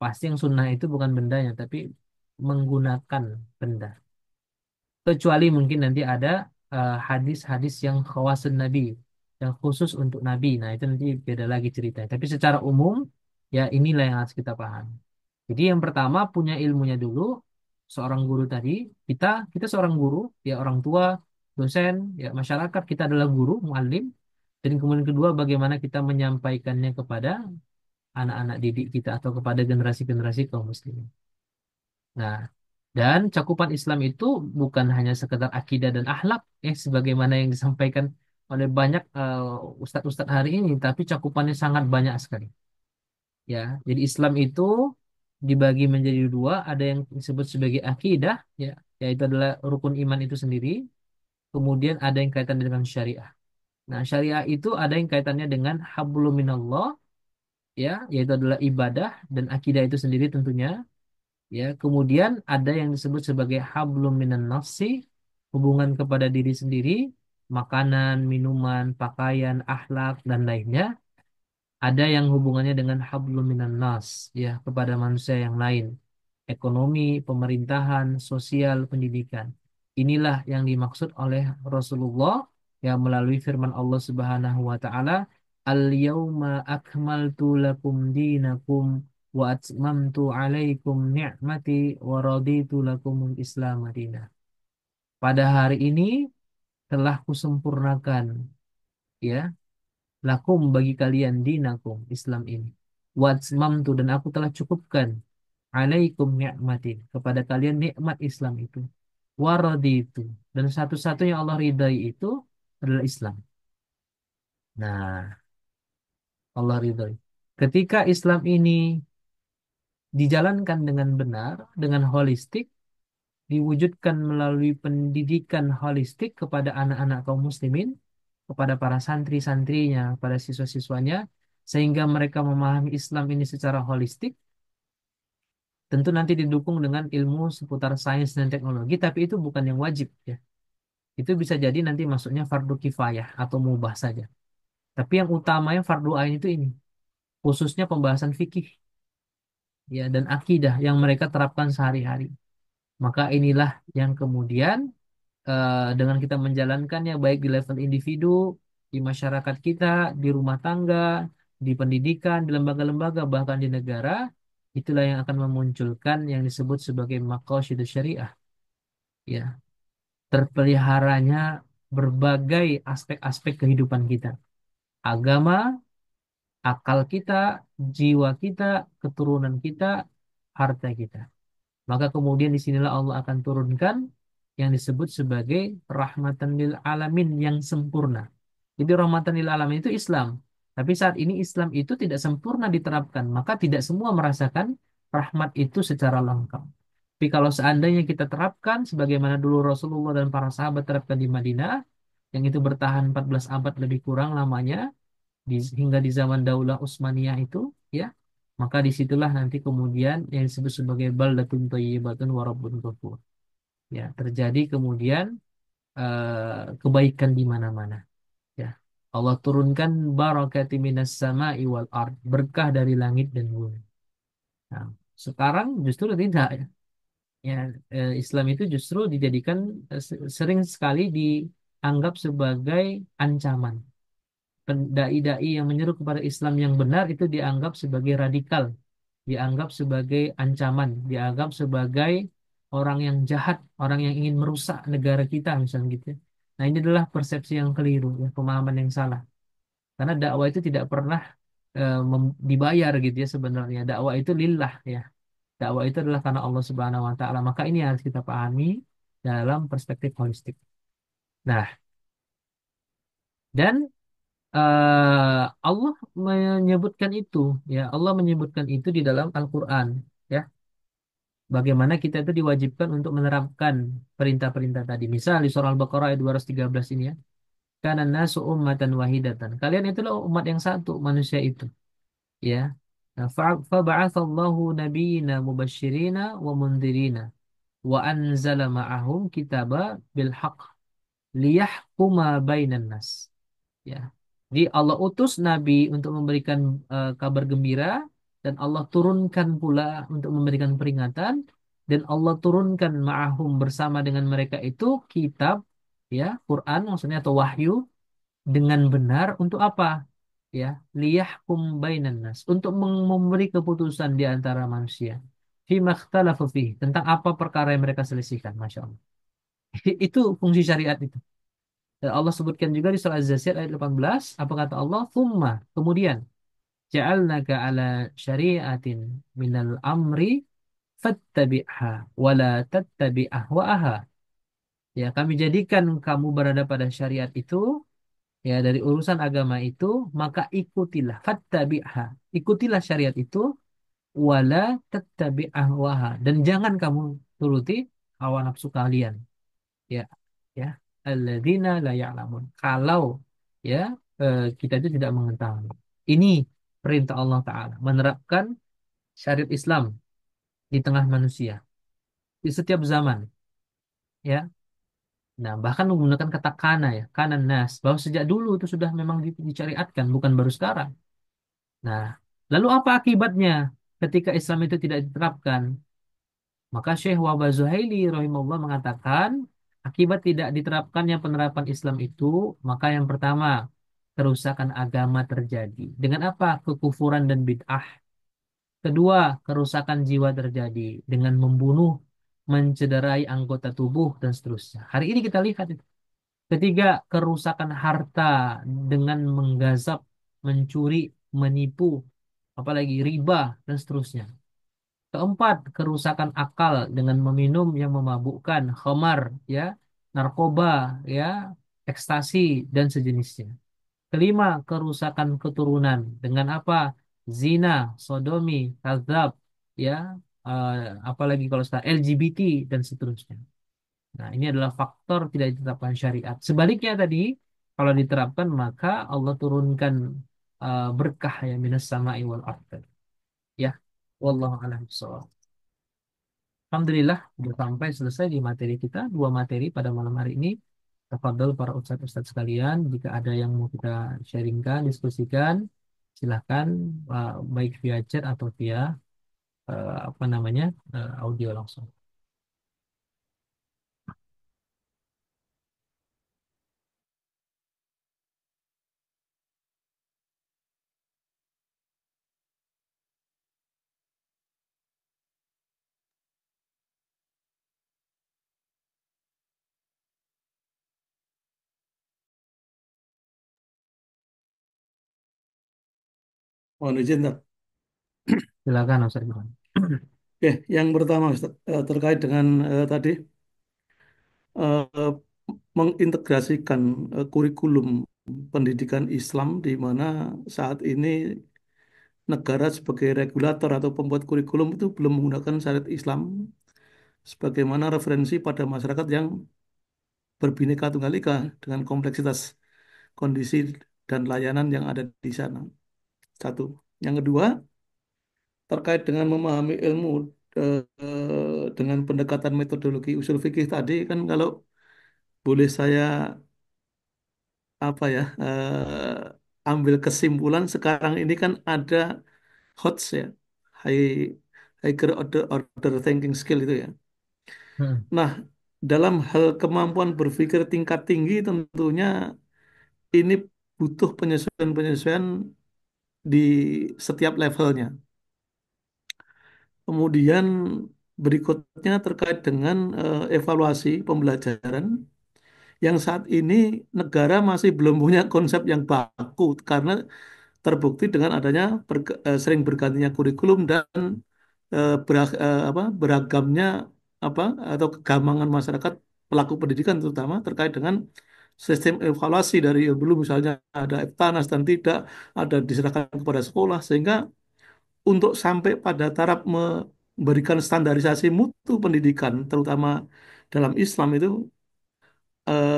Pasti yang sunnah itu bukan bendanya, tapi menggunakan benda. Kecuali mungkin nanti ada hadis-hadis yang khawasun Nabi, yang khusus untuk Nabi. Nah, itu nanti beda lagi ceritanya. Tapi secara umum, ya inilah yang harus kita paham. Jadi yang pertama punya ilmunya dulu, seorang guru tadi, kita kita seorang guru, ya orang tua, dosen, ya masyarakat, kita adalah guru, muallim. Dan kemudian kedua, bagaimana kita menyampaikannya kepada anak-anak didik kita atau kepada generasi-generasi kaum muslimin. Nah, dan cakupan Islam itu bukan hanya sekedar akidah dan akhlak, sebagaimana yang disampaikan oleh banyak ustadz-ustadz hari ini, tapi cakupannya sangat banyak sekali. Ya, jadi Islam itu dibagi menjadi dua, ada yang disebut sebagai akidah, ya, yaitu adalah rukun iman itu sendiri. Kemudian ada yang kaitan dengan syariah. Nah, syariah itu ada yang kaitannya dengan hablum minallah, ya, yaitu adalah ibadah dan akidah itu sendiri tentunya. Ya, kemudian ada yang disebut sebagai hablum minan nafsi, hubungan kepada diri sendiri, makanan, minuman, pakaian, akhlak dan lainnya. Ada yang hubungannya dengan hablum minan nas, ya, kepada manusia yang lain. Ekonomi, pemerintahan, sosial, pendidikan. Inilah yang dimaksud oleh Rasulullah yang melalui firman Allah Subhanahu wa taala, "Al-yauma akmaltu lakum dinakum wa atmamtu alaikum ni'mati wa raditu lakumul Islam madinah." Pada hari ini telah kusempurnakan ya lakum bagi kalian dinakum Islam ini. Wa atmamtu dan aku telah cukupkan alaikum ni'mati kepada kalian nikmat Islam itu. Wa raditu dan satu-satunya Allah ridai itu adalah Islam. Nah, Allah ridai. Ketika Islam ini dijalankan dengan benar, dengan holistik, diwujudkan melalui pendidikan holistik kepada anak-anak kaum muslimin, kepada para santri-santrinya, pada siswa-siswanya, sehingga mereka memahami Islam ini secara holistik, tentu nanti didukung dengan ilmu seputar sains dan teknologi, tapi itu bukan yang wajib ya. Itu bisa jadi nanti masuknya fardu kifayah atau mubah saja. Tapi yang utamanya fardu ain itu ini, khususnya pembahasan fikih ya dan akidah yang mereka terapkan sehari-hari. Maka inilah yang kemudian dengan kita menjalankannya baik di level individu, di masyarakat kita, di rumah tangga, di pendidikan, di lembaga-lembaga, bahkan di negara, itulah yang akan memunculkan yang disebut sebagai maqasidus syariah. Ya, terpeliharanya berbagai aspek-aspek kehidupan kita. Agama, akal kita, jiwa kita, keturunan kita, harta kita. Maka kemudian disinilah Allah akan turunkan yang disebut sebagai rahmatan lil alamin yang sempurna. Jadi rahmatan lil alamin itu Islam. Tapi saat ini Islam itu tidak sempurna diterapkan. Maka tidak semua merasakan rahmat itu secara lengkap. Tapi kalau seandainya kita terapkan sebagaimana dulu Rasulullah dan para sahabat terapkan di Madinah, yang itu bertahan 14 abad lebih kurang lamanya, hingga di zaman Daulah Utsmaniyah itu, ya, maka disitulah nanti kemudian yang disebut sebagai baldatun thayyibatun wa rabbun ghafur. Ya, terjadi kemudian kebaikan di mana-mana. Ya, Allah turunkan barakati minas sama'i wal ard, berkah dari langit dan bumi. Nah, sekarang justru tidak ya. Ya, Islam itu justru dijadikan sering sekali dianggap sebagai ancaman. Dai-dai yang menyeru kepada Islam yang benar itu dianggap sebagai radikal, dianggap sebagai ancaman, dianggap sebagai orang yang jahat, orang yang ingin merusak negara kita misalnya gitu ya. Nah, ini adalah persepsi yang keliru, ya, pemahaman yang salah. Karena dakwah itu tidak pernah dibayar gitu ya sebenarnya. Dakwah itu lillah ya. Dakwah itu adalah karena Allah Subhanahu wa taala. Maka ini harus kita pahami dalam perspektif holistik. Nah, dan Allah menyebutkan itu ya, Allah menyebutkan itu di dalam Al-Qur'an ya. Bagaimana kita itu diwajibkan untuk menerapkan perintah-perintah tadi. Misal di surah Al-Baqarah ayat 213 ini ya. Kana nasu ummatan wahidatan. Kalian itulah umat yang satu, manusia itu. Ya. Nah, faba'atsallahu nabiyyina mubasysyirina wa mundhirina wa anzala ma'ahum kitaba bil haqq liyahkuma bainan nas. Ya. Jadi Allah utus Nabi untuk memberikan kabar gembira dan Allah turunkan pula untuk memberikan peringatan dan Allah turunkan ma'ahum bersama dengan mereka itu kitab ya Quran maksudnya atau wahyu dengan benar untuk apa? Ya, liyahkum bainan nas untuk memberi keputusan di antara manusia. Fi makhtalafu fihi tentang apa perkara yang mereka selisihkan, Masya Allah. Itu fungsi syariat itu. Dan Allah sebutkan juga di surah Az-Zariyat ayat 18, apa kata Allah? Thumma, kemudian, ja'alnaka ala syari'atin minal amri fattabi'ha wa la tattabi' ahwa'aha. Ya, kami jadikan kamu berada pada syariat itu, ya dari urusan agama itu, maka ikutilah, fattabi'ha. Ikutilah syariat itu, wala tattabi' ahwaha. Dan jangan kamu turuti hawa nafsu kalian. Ya, ya alladzina la ya'lamun kalau ya kita itu tidak mengetahui ini perintah Allah Ta'ala menerapkan syariat Islam di tengah manusia di setiap zaman ya. Nah, bahkan menggunakan kata kana ya, kanan nas, bahwa sejak dulu itu sudah memang dicariatkan, bukan baru sekarang. Nah, lalu apa akibatnya ketika Islam itu tidak diterapkan? Maka Syekh Wahbah Zuhaili rahimahullah mengatakan, akibat tidak diterapkannya penerapan Islam itu, maka yang pertama, kerusakan agama terjadi. Dengan apa? Kekufuran dan bid'ah. Kedua, kerusakan jiwa terjadi dengan membunuh, mencederai anggota tubuh, dan seterusnya. Hari ini kita lihat itu. Ketiga, kerusakan harta dengan menggazap, mencuri, menipu, apalagi riba, dan seterusnya. Keempat, kerusakan akal dengan meminum yang memabukkan, khamar, ya, narkoba, ya, ekstasi dan sejenisnya. Kelima, kerusakan keturunan dengan apa? Zina, sodomi, kadzab, ya, eh, apalagi kalau sekarang LGBT dan seterusnya. Nah, ini adalah faktor tidak ditetapkan syariat. Sebaliknya tadi, kalau diterapkan maka Allah turunkan berkah ya minas sama'i wal ardh. Ya, wallahu a'lam bishawab. Alhamdulillah, sudah sampai selesai di materi kita, dua materi pada malam hari ini. Tafadhol para ustadz-ustadz sekalian, jika ada yang mau kita sharingkan, diskusikan, silahkan baik via chat atau via apa namanya audio langsung. Mohon izin, Ustaz. Silakan Ustaz Iman. Oke, yang pertama Ustaz, terkait dengan tadi eh, mengintegrasikan kurikulum pendidikan Islam di mana saat ini negara sebagai regulator atau pembuat kurikulum itu belum menggunakan syariat Islam sebagaimana referensi pada masyarakat yang berbineka tunggal ika dengan kompleksitas kondisi dan layanan yang ada di sana. Satu. Yang kedua, terkait dengan memahami ilmu dengan pendekatan metodologi usul fikih tadi kan kalau boleh saya apa ya ambil kesimpulan sekarang ini kan ada HOTS ya, high higher order thinking skill itu ya. Hmm, Nah, dalam hal kemampuan berpikir tingkat tinggi tentunya ini butuh penyesuaian-penyesuaian di setiap levelnya. Kemudian berikutnya terkait dengan evaluasi pembelajaran yang saat ini negara masih belum punya konsep yang baku karena terbukti dengan adanya sering bergantinya kurikulum dan beragamnya apa atau kegamangan masyarakat pelaku pendidikan terutama terkait dengan sistem evaluasi dari yang dulu misalnya ada Eptanas dan tidak ada diserahkan kepada sekolah sehingga untuk sampai pada taraf memberikan standarisasi mutu pendidikan terutama dalam Islam itu eh,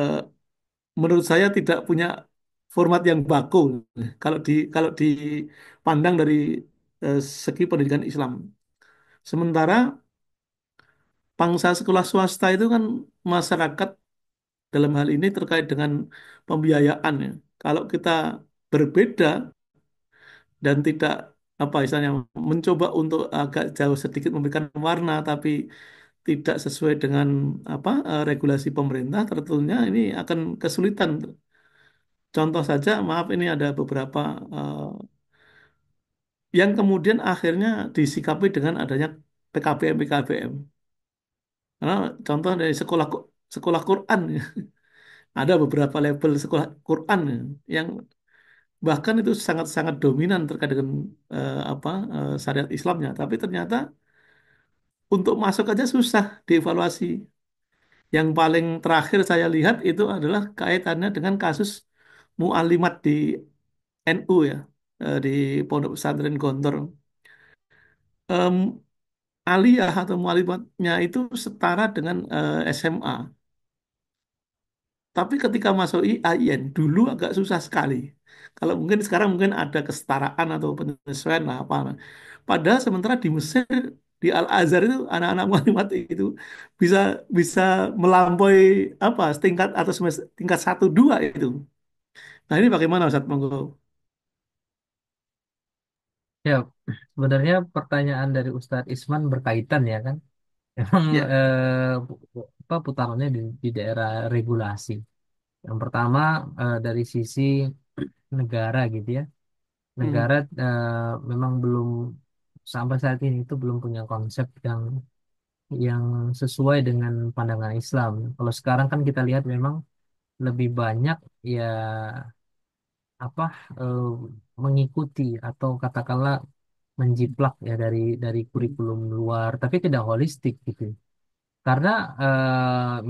menurut saya tidak punya format yang baku kalau dipandang dari segi pendidikan Islam. Sementara pangsa sekolah swasta itu kan masyarakat dalam hal ini terkait dengan pembiayaan ya. Kalau kita berbeda dan tidak apa istilahnya mencoba untuk agak jauh sedikit memberikan warna tapi tidak sesuai dengan apa regulasi pemerintah tentunya ini akan kesulitan. Contoh saja, maaf ini ada beberapa yang kemudian akhirnya disikapi dengan adanya PKBM PKBM. Karena contoh dari sekolah Quran ya. Ada beberapa label sekolah Quran ya, yang bahkan itu sangat-sangat dominan terkait dengan syariat Islamnya. Tapi ternyata untuk masuk aja susah dievaluasi. Yang paling terakhir saya lihat itu adalah kaitannya dengan kasus mualimat di NU ya, di Pondok Pesantren Gontor. Em, Aliyah atau mualimatnya itu setara dengan SMA. Tapi ketika masuk IAIN dulu agak susah sekali. Kalau mungkin sekarang mungkin ada kesetaraan atau penyesuaian lah apa. Padahal sementara di Mesir di Al Azhar itu anak-anak mualimat itu bisa bisa melampaui apa tingkat atau tingkat satu dua itu. Nah ini bagaimana Ustaz? Monggo. Ya, sebenarnya pertanyaan dari Ustadz Isman berkaitan ya kan. Memang Ya. apa putarannya di daerah regulasi. Yang pertama dari sisi negara gitu ya. Hmm. Negara memang belum sampai saat ini itu belum punya konsep yang sesuai dengan pandangan Islam. Kalau sekarang kan kita lihat memang lebih banyak ya apa eh, mengikuti atau katakanlah menjiplak ya dari kurikulum luar, tapi tidak holistik gitu. Karena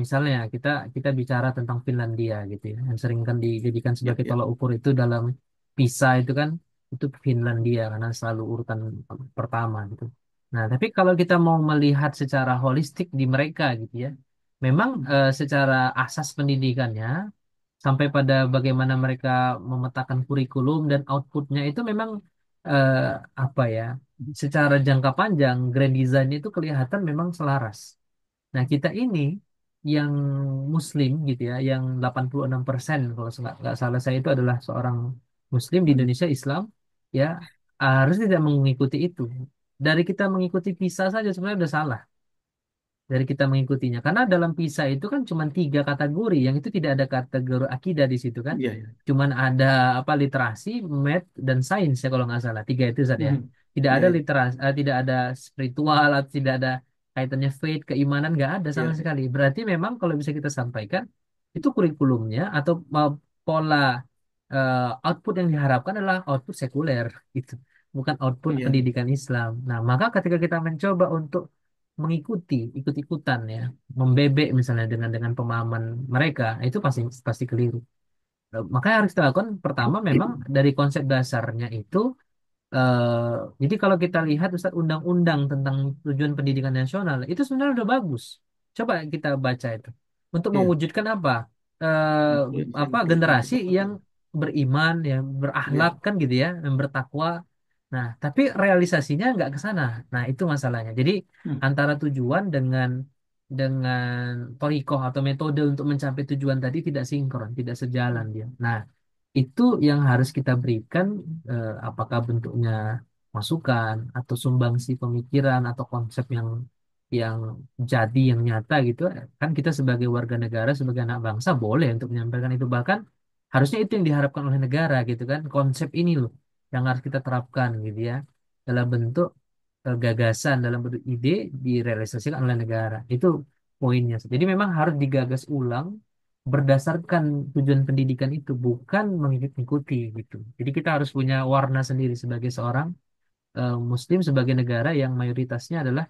misalnya kita kita bicara tentang Finlandia gitu ya, yang sering kan dijadikan Ya, sebagai ya. tolak ukur itu dalam PISA itu kan itu Finlandia karena selalu urutan pertama gitu. Nah, tapi kalau kita mau melihat secara holistik di mereka gitu ya, memang secara asas pendidikannya sampai pada bagaimana mereka memetakan kurikulum dan outputnya itu memang eh, apa ya, secara jangka panjang grand design itu kelihatan memang selaras. Nah, kita ini yang Muslim gitu ya, yang 86% kalau nggak salah saya itu adalah seorang Muslim di Hmm. Indonesia Islam, ya harus tidak mengikuti itu. Dari kita mengikuti PISA saja sebenarnya udah salah dari kita mengikutinya. Karena dalam PISA itu kan cuma 3 kategori, yang itu tidak ada kategori akidah di situ kan. Iya, iya. Cuman ada apa literasi, math, dan sains ya kalau nggak salah. Tiga itu saja. Hmm. Tidak Iya, ada iya. literasi, tidak ada spiritual, atau tidak ada kaitannya faith, keimanan nggak ada Iya, sama iya. sekali. Berarti memang kalau bisa kita sampaikan itu kurikulumnya atau pola output yang diharapkan adalah output sekuler gitu, bukan output Iya, iya. pendidikan Islam. Nah, maka ketika kita mencoba untuk mengikuti ikut-ikutan ya, membebek misalnya dengan pemahaman mereka, itu pasti pasti keliru. Makanya harus dilakukan pertama memang dari konsep dasarnya itu. eh, jadi kalau kita lihat Ustadz, undang-undang tentang tujuan pendidikan nasional itu sebenarnya udah bagus. Coba kita baca itu untuk Iya. mewujudkan apa? Eh, Yang apa generasi bermartabat yang ya. beriman, yang berakhlak Iya. kan gitu ya, yang bertakwa. Nah, tapi realisasinya nggak ke sana. Nah, itu masalahnya. Jadi Hmm. antara tujuan dengan torikoh atau metode untuk mencapai tujuan tadi tidak sinkron, tidak sejalan dia. Nah, itu yang harus kita berikan, apakah bentuknya masukan atau sumbangsi pemikiran atau konsep yang jadi yang nyata gitu, kan kita sebagai warga negara, sebagai anak bangsa boleh untuk menyampaikan itu, bahkan harusnya itu yang diharapkan oleh negara gitu kan, konsep ini loh yang harus kita terapkan gitu ya, dalam bentuk gagasan, dalam bentuk ide, direalisasikan oleh negara. Itu poinnya. Jadi memang harus digagas ulang berdasarkan tujuan pendidikan itu, bukan mengikuti gitu. Jadi kita harus punya warna sendiri sebagai seorang Muslim, sebagai negara yang mayoritasnya adalah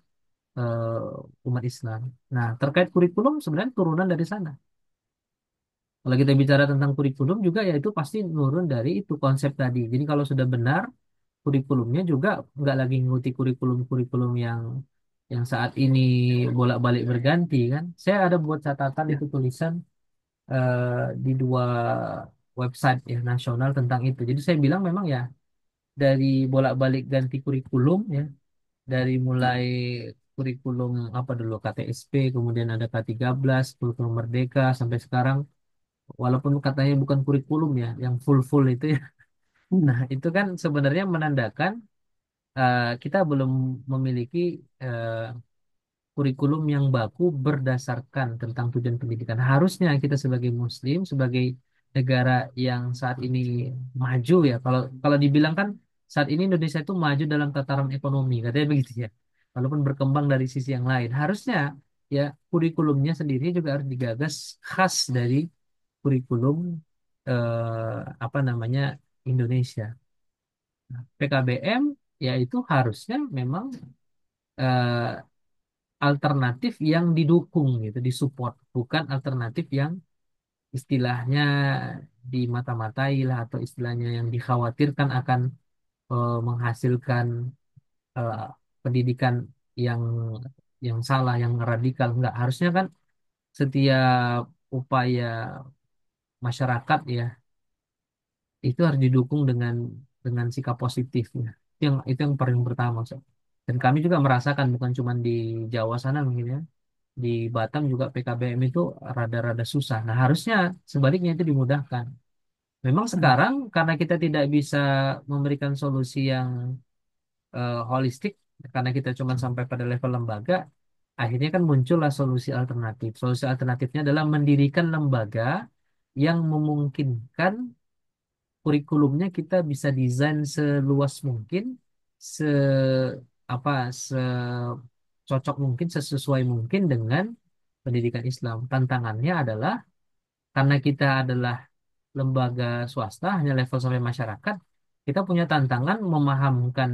umat Islam. Nah, terkait kurikulum sebenarnya turunan dari sana. Kalau kita bicara tentang kurikulum juga ya itu pasti nurun dari itu konsep tadi. Jadi kalau sudah benar kurikulumnya juga nggak lagi ngikuti kurikulum-kurikulum yang saat ini bolak-balik berganti kan. Saya ada buat catatan Iya. itu tulisan di 2 website ya nasional tentang itu. Jadi saya bilang memang ya dari bolak-balik ganti kurikulum ya, dari mulai kurikulum apa dulu KTSP, kemudian ada K13, kurikulum Merdeka sampai sekarang, walaupun katanya bukan kurikulum ya, yang full-full itu ya. Hmm. Nah, itu kan sebenarnya menandakan kita belum memiliki eh, kurikulum yang baku berdasarkan tentang tujuan pendidikan. Harusnya kita sebagai Muslim, sebagai negara yang saat ini maju ya. Kalau kalau dibilang kan saat ini Indonesia itu maju dalam tataran ekonomi, katanya begitu ya. Walaupun berkembang dari sisi yang lain, harusnya ya kurikulumnya sendiri juga harus digagas khas dari kurikulum apa namanya Indonesia. PKBM ya itu harusnya memang eh, alternatif yang didukung gitu, disupport, bukan alternatif yang istilahnya dimata-matai lah atau istilahnya yang dikhawatirkan akan menghasilkan eh, pendidikan yang salah, yang radikal. Enggak, harusnya kan setiap upaya masyarakat ya itu harus didukung dengan sikap positif ya. Itu yang paling pertama. So. Dan kami juga merasakan bukan cuma di Jawa sana mungkin ya, di Batam juga PKBM itu rada-rada susah. Nah, harusnya sebaliknya itu dimudahkan. Memang Hmm. sekarang karena kita tidak bisa memberikan solusi yang holistik, karena kita cuma sampai pada level lembaga, akhirnya kan muncullah solusi alternatif. Solusi alternatifnya adalah mendirikan lembaga yang memungkinkan kurikulumnya kita bisa desain seluas mungkin, se apa, secocok mungkin, sesuai mungkin dengan pendidikan Islam. Tantangannya adalah karena kita adalah lembaga swasta hanya level sampai masyarakat, kita punya tantangan memahamkan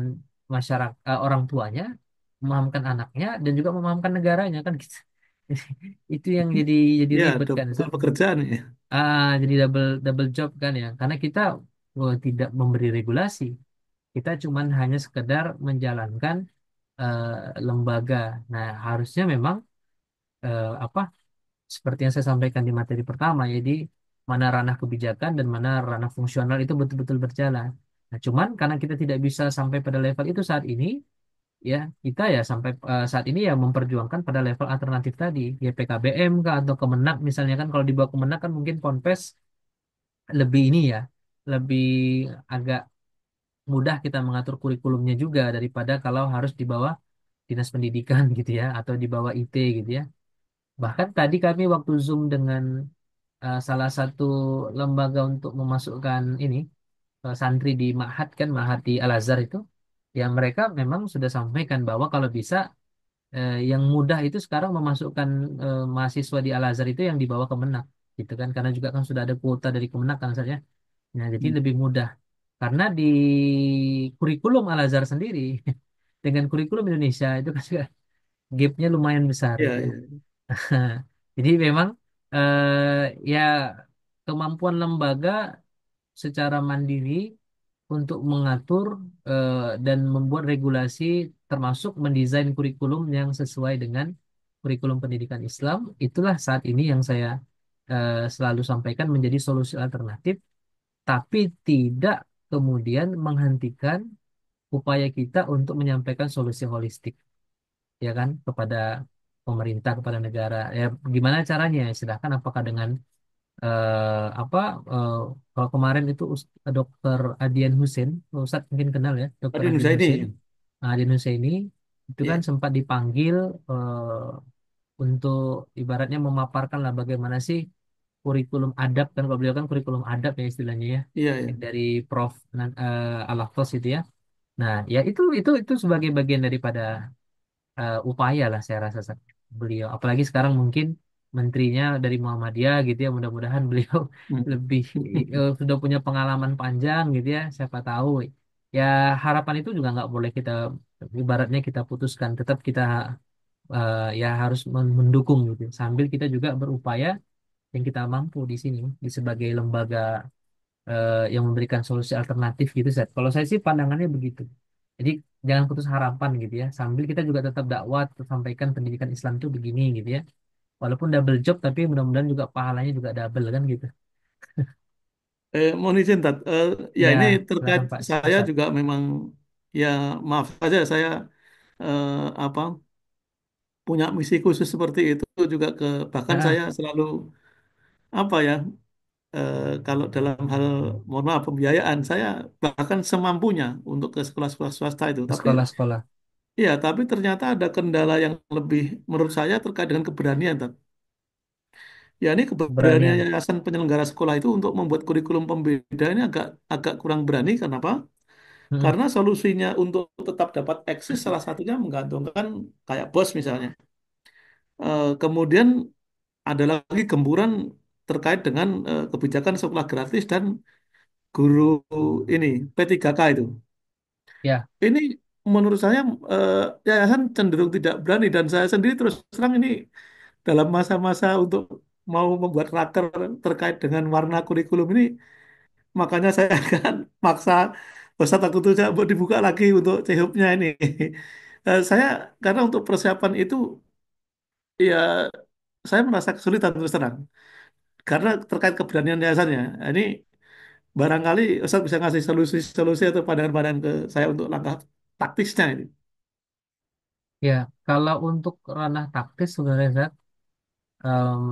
masyarakat, orang tuanya, memahamkan anaknya, dan juga memahamkan negaranya kan gitu. Itu yang jadi Ya, ribet kan double Ustaz. pekerjaan ya. Jadi double double job kan ya, karena kita tidak memberi regulasi, kita cuman hanya sekedar menjalankan eh, lembaga. Nah, harusnya memang apa seperti yang saya sampaikan di materi pertama, jadi mana ranah kebijakan dan mana ranah fungsional itu betul-betul berjalan. Nah, cuman karena kita tidak bisa sampai pada level itu saat ini, ya kita ya sampai saat ini ya memperjuangkan pada level alternatif tadi, ya PKBM kah atau Kemenak misalnya kan kalau di bawah Kemenak kan mungkin Ponpes lebih ini ya, lebih agak mudah kita mengatur kurikulumnya juga daripada kalau harus di bawah Dinas Pendidikan gitu ya atau di bawah IT gitu ya. Bahkan tadi kami waktu Zoom dengan salah satu lembaga untuk memasukkan ini santri di Ma'had kan Ma'had di Al-Azhar itu ya mereka memang sudah sampaikan bahwa kalau bisa yang mudah itu sekarang memasukkan mahasiswa di Al-Azhar itu yang dibawa Kemenak gitu kan karena juga kan sudah ada kuota dari Kemenak kan saja. Nah, jadi Hmm. lebih mudah karena di kurikulum Al-Azhar sendiri dengan kurikulum Indonesia itu kan juga gapnya lumayan besar Ya, gitu ya. ya. Jadi memang ya kemampuan lembaga secara mandiri untuk mengatur eh, dan membuat regulasi termasuk mendesain kurikulum yang sesuai dengan kurikulum pendidikan Islam, itulah saat ini yang saya selalu sampaikan menjadi solusi alternatif, tapi tidak kemudian menghentikan upaya kita untuk menyampaikan solusi holistik, ya kan, kepada pemerintah, kepada negara. Ya, gimana caranya? Silahkan apakah dengan apa eh, kalau kemarin itu Dokter Adian Hussein, Ustadz mungkin kenal ya, Dokter Tadi Adian Nusa Hussein. ini. Nah, Adian Hussein ini itu kan Ya, sempat dipanggil untuk ibaratnya memaparkan lah bagaimana sih kurikulum adab kan kalau beliau kan kurikulum adab ya istilahnya ya iya, yang ya. dari Prof. Al-Hafaz itu ya. Nah, ya itu sebagai bagian daripada upaya lah saya rasa beliau. Apalagi sekarang mungkin menterinya dari Muhammadiyah gitu ya. Mudah-mudahan beliau Hmm. lebih sudah punya pengalaman panjang gitu ya. Siapa tahu. Ya harapan itu juga nggak boleh kita ibaratnya kita putuskan. Tetap kita ya harus mendukung gitu. Sambil kita juga berupaya yang kita mampu di sini di sebagai lembaga yang memberikan solusi alternatif gitu Zat. Kalau saya sih pandangannya begitu. Jadi jangan putus harapan gitu ya. Sambil kita juga tetap dakwah, tetap sampaikan pendidikan Islam itu begini gitu ya. Walaupun double job tapi mudah-mudahan juga pahalanya juga double kan gitu. Mohon izin, Tat. Ya, Ya, ini terkait silakan Pak saya Ustadz. juga memang, ya maaf saja saya eh, apa punya misi khusus seperti itu juga bahkan Ah, saya selalu apa ya kalau dalam hal mohon maaf pembiayaan saya bahkan semampunya untuk ke sekolah-sekolah swasta itu. ke Tapi sekolah-sekolah. ya, tapi ternyata ada kendala yang lebih menurut saya terkait dengan keberanian, Tat. Ya, ini keberanian Keberanian. yayasan penyelenggara sekolah itu untuk membuat kurikulum pembeda ini agak agak kurang berani. Kenapa? Mm-mm. Karena solusinya untuk tetap dapat eksis salah satunya menggantungkan kayak BOS misalnya. Kemudian ada lagi gempuran terkait dengan kebijakan sekolah gratis dan guru ini P3K itu. Ya, Ini menurut saya eh, yayasan cenderung tidak berani dan saya sendiri terus terang ini dalam masa-masa untuk mau membuat raker terkait dengan warna kurikulum ini, makanya saya akan maksa Ustadz aku tuh buat dibuka lagi untuk cehupnya ini. Saya karena untuk persiapan itu ya saya merasa kesulitan terus terang karena terkait keberanian yayasannya. Ini barangkali Ustadz bisa ngasih solusi-solusi atau pandangan-pandangan ke saya untuk langkah taktisnya ini. ya. Kalau untuk ranah taktis sebenarnya Zat, em,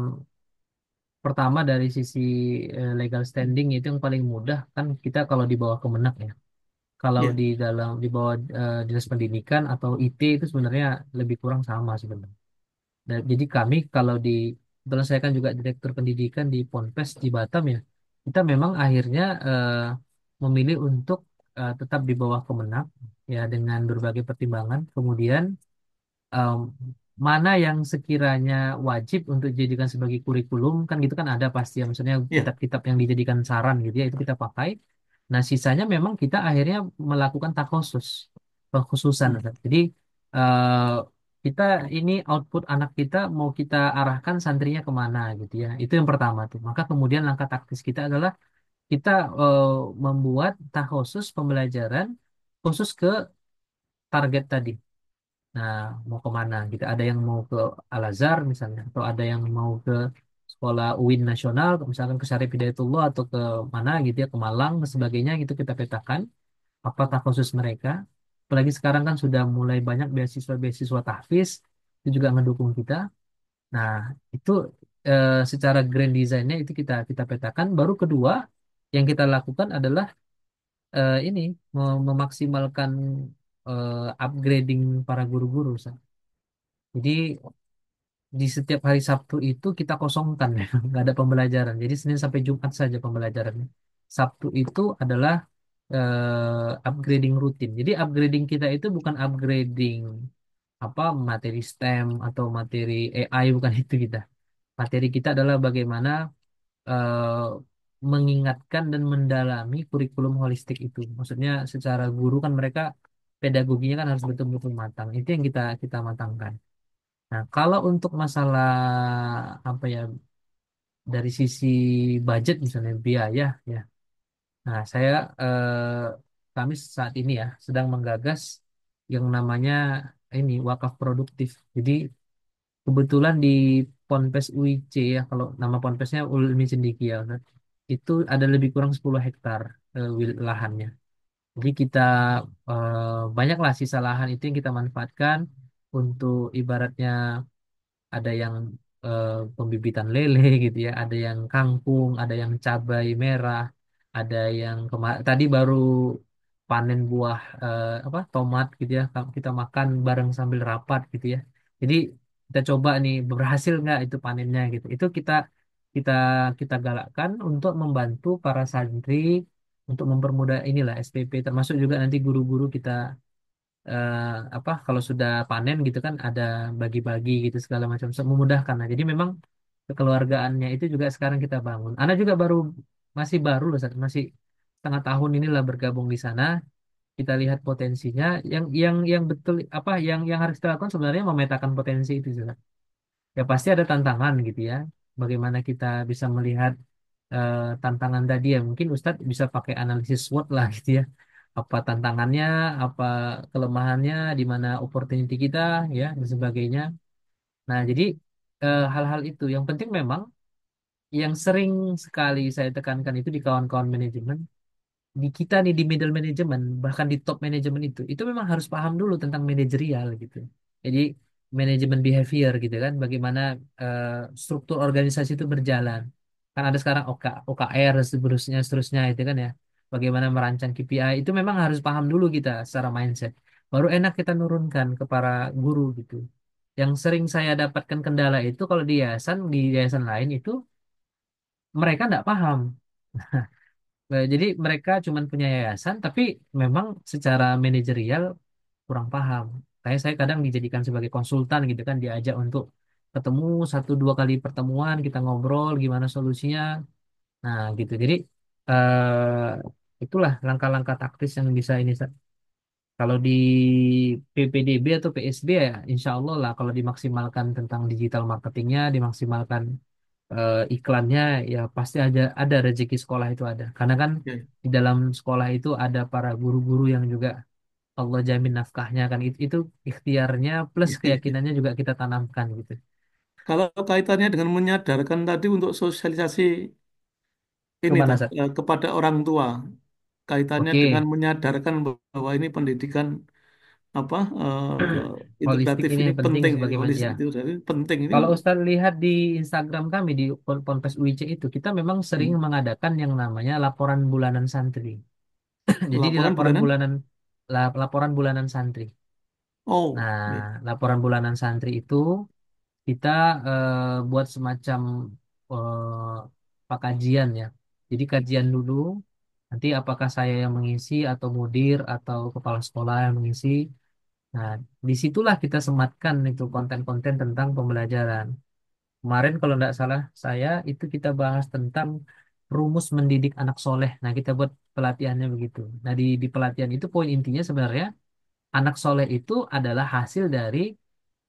pertama dari sisi legal standing itu yang paling mudah kan kita kalau di bawah Kemenak ya. Kalau Iya, di bawah Dinas Pendidikan atau IT itu sebenarnya lebih kurang sama sebenarnya. Jadi kami kalau di kebetulan saya kan juga Direktur Pendidikan di Ponpes di Batam ya. Kita memang akhirnya memilih untuk tetap di bawah Kemenag ya dengan berbagai pertimbangan. Kemudian em, mana yang sekiranya wajib untuk dijadikan sebagai kurikulum kan gitu kan ada pasti ya maksudnya iya. kitab-kitab yang dijadikan saran gitu ya itu kita pakai. Nah sisanya memang kita akhirnya melakukan takhusus pengkhususan Hmm. Ustaz. Jadi eh, kita ini output anak kita mau kita arahkan santrinya kemana gitu ya itu yang pertama tuh maka kemudian langkah taktis kita adalah kita eh, membuat takhusus pembelajaran khusus ke target tadi. Nah, mau kemana? Gitu. Ada yang mau ke Al-Azhar misalnya, atau ada yang mau ke sekolah UIN nasional, misalkan ke Syarif Hidayatullah atau ke mana gitu ya, ke Malang dan sebagainya gitu kita petakan apakah khusus mereka. Apalagi sekarang kan sudah mulai banyak beasiswa-beasiswa tahfiz itu juga mendukung kita. Nah, itu secara grand design-nya itu kita kita petakan. Baru kedua yang kita lakukan adalah ini memaksimalkan upgrading para guru-guru. Sa. Jadi di setiap hari Sabtu itu kita kosongkan ya, nggak ada pembelajaran. Jadi Senin sampai Jumat saja pembelajarannya. Sabtu itu adalah upgrading rutin. Jadi upgrading kita itu bukan upgrading apa materi STEM atau materi AI, bukan itu kita. Materi kita adalah bagaimana mengingatkan dan mendalami kurikulum holistik itu. Maksudnya secara guru kan mereka pedagoginya kan harus betul-betul matang. Itu yang kita kita matangkan. Nah, kalau untuk masalah apa ya dari sisi budget misalnya biaya ya. Nah, kami saat ini ya sedang menggagas yang namanya ini wakaf produktif. Jadi kebetulan di Ponpes UIC ya, kalau nama Ponpesnya Ulmi Cendekia, Ustaz, itu ada lebih kurang 10 hektar lahannya. Jadi kita banyaklah sisa lahan itu yang kita manfaatkan untuk ibaratnya ada yang pembibitan lele gitu ya, ada yang kangkung, ada yang cabai merah, ada yang tadi baru panen buah apa tomat gitu ya, kita makan bareng sambil rapat gitu ya. Jadi kita coba nih berhasil nggak itu panennya gitu. Itu kita kita galakkan untuk membantu para santri untuk mempermudah inilah SPP, termasuk juga nanti guru-guru kita eh, apa kalau sudah panen gitu kan ada bagi-bagi gitu segala macam memudahkan. Nah, jadi memang kekeluargaannya itu juga sekarang kita bangun. Anak juga masih baru loh, Sat. Masih setengah tahun inilah bergabung di sana. Kita lihat potensinya. Yang betul apa yang harus kita lakukan sebenarnya memetakan potensi itu, Sat. Ya pasti ada tantangan gitu ya. Bagaimana kita bisa melihat tantangan tadi ya mungkin Ustadz bisa pakai analisis SWOT lah gitu ya, apa tantangannya, apa kelemahannya, di mana opportunity kita ya dan sebagainya. Nah jadi hal-hal itu yang penting memang yang sering sekali saya tekankan itu di kawan-kawan manajemen, di kita nih di middle management bahkan di top manajemen itu memang harus paham dulu tentang manajerial gitu. Jadi manajemen behavior gitu kan, bagaimana eh, struktur organisasi itu berjalan. Kan ada sekarang OKR seterusnya itu kan ya. Bagaimana merancang KPI itu memang harus paham dulu kita secara mindset. Baru enak kita nurunkan ke para guru gitu. Yang sering saya dapatkan kendala itu kalau di yayasan lain itu mereka nggak paham. Jadi mereka cuma punya yayasan, tapi memang secara manajerial kurang paham. Saya kadang dijadikan sebagai konsultan gitu kan, diajak untuk ketemu satu dua kali pertemuan, kita ngobrol gimana solusinya. Nah gitu. Jadi itulah langkah-langkah taktis yang bisa ini. Kalau di PPDB atau PSB ya, insya Allah lah kalau dimaksimalkan tentang digital marketingnya, dimaksimalkan iklannya ya pasti ada rezeki sekolah itu ada karena kan Ya. di dalam sekolah itu ada para guru-guru yang juga Allah jamin nafkahnya kan itu ikhtiarnya plus keyakinannya juga kita tanamkan gitu. Kalau kaitannya dengan menyadarkan tadi untuk sosialisasi ini Kemana toh Sat? kepada orang tua, kaitannya dengan Oke, menyadarkan bahwa ini pendidikan apa holistik integratif ini ini penting penting, sebagaimana holistik ya. itu jadi penting ini Kalau Ustadz lihat di Instagram kami di Ponpes UIC itu kita memang sering hmm, mengadakan yang namanya laporan bulanan santri. Jadi di laporan bulanan. laporan bulanan santri. Oh, Nah, ya. laporan bulanan santri itu kita buat semacam kajian ya. Jadi kajian dulu, nanti apakah saya yang mengisi atau mudir atau kepala sekolah yang mengisi. Nah, disitulah kita sematkan itu konten-konten tentang pembelajaran. Kemarin kalau tidak salah saya itu kita bahas tentang rumus mendidik anak soleh. Nah, kita buat pelatihannya begitu. Nah, di pelatihan itu poin intinya sebenarnya anak soleh itu adalah hasil dari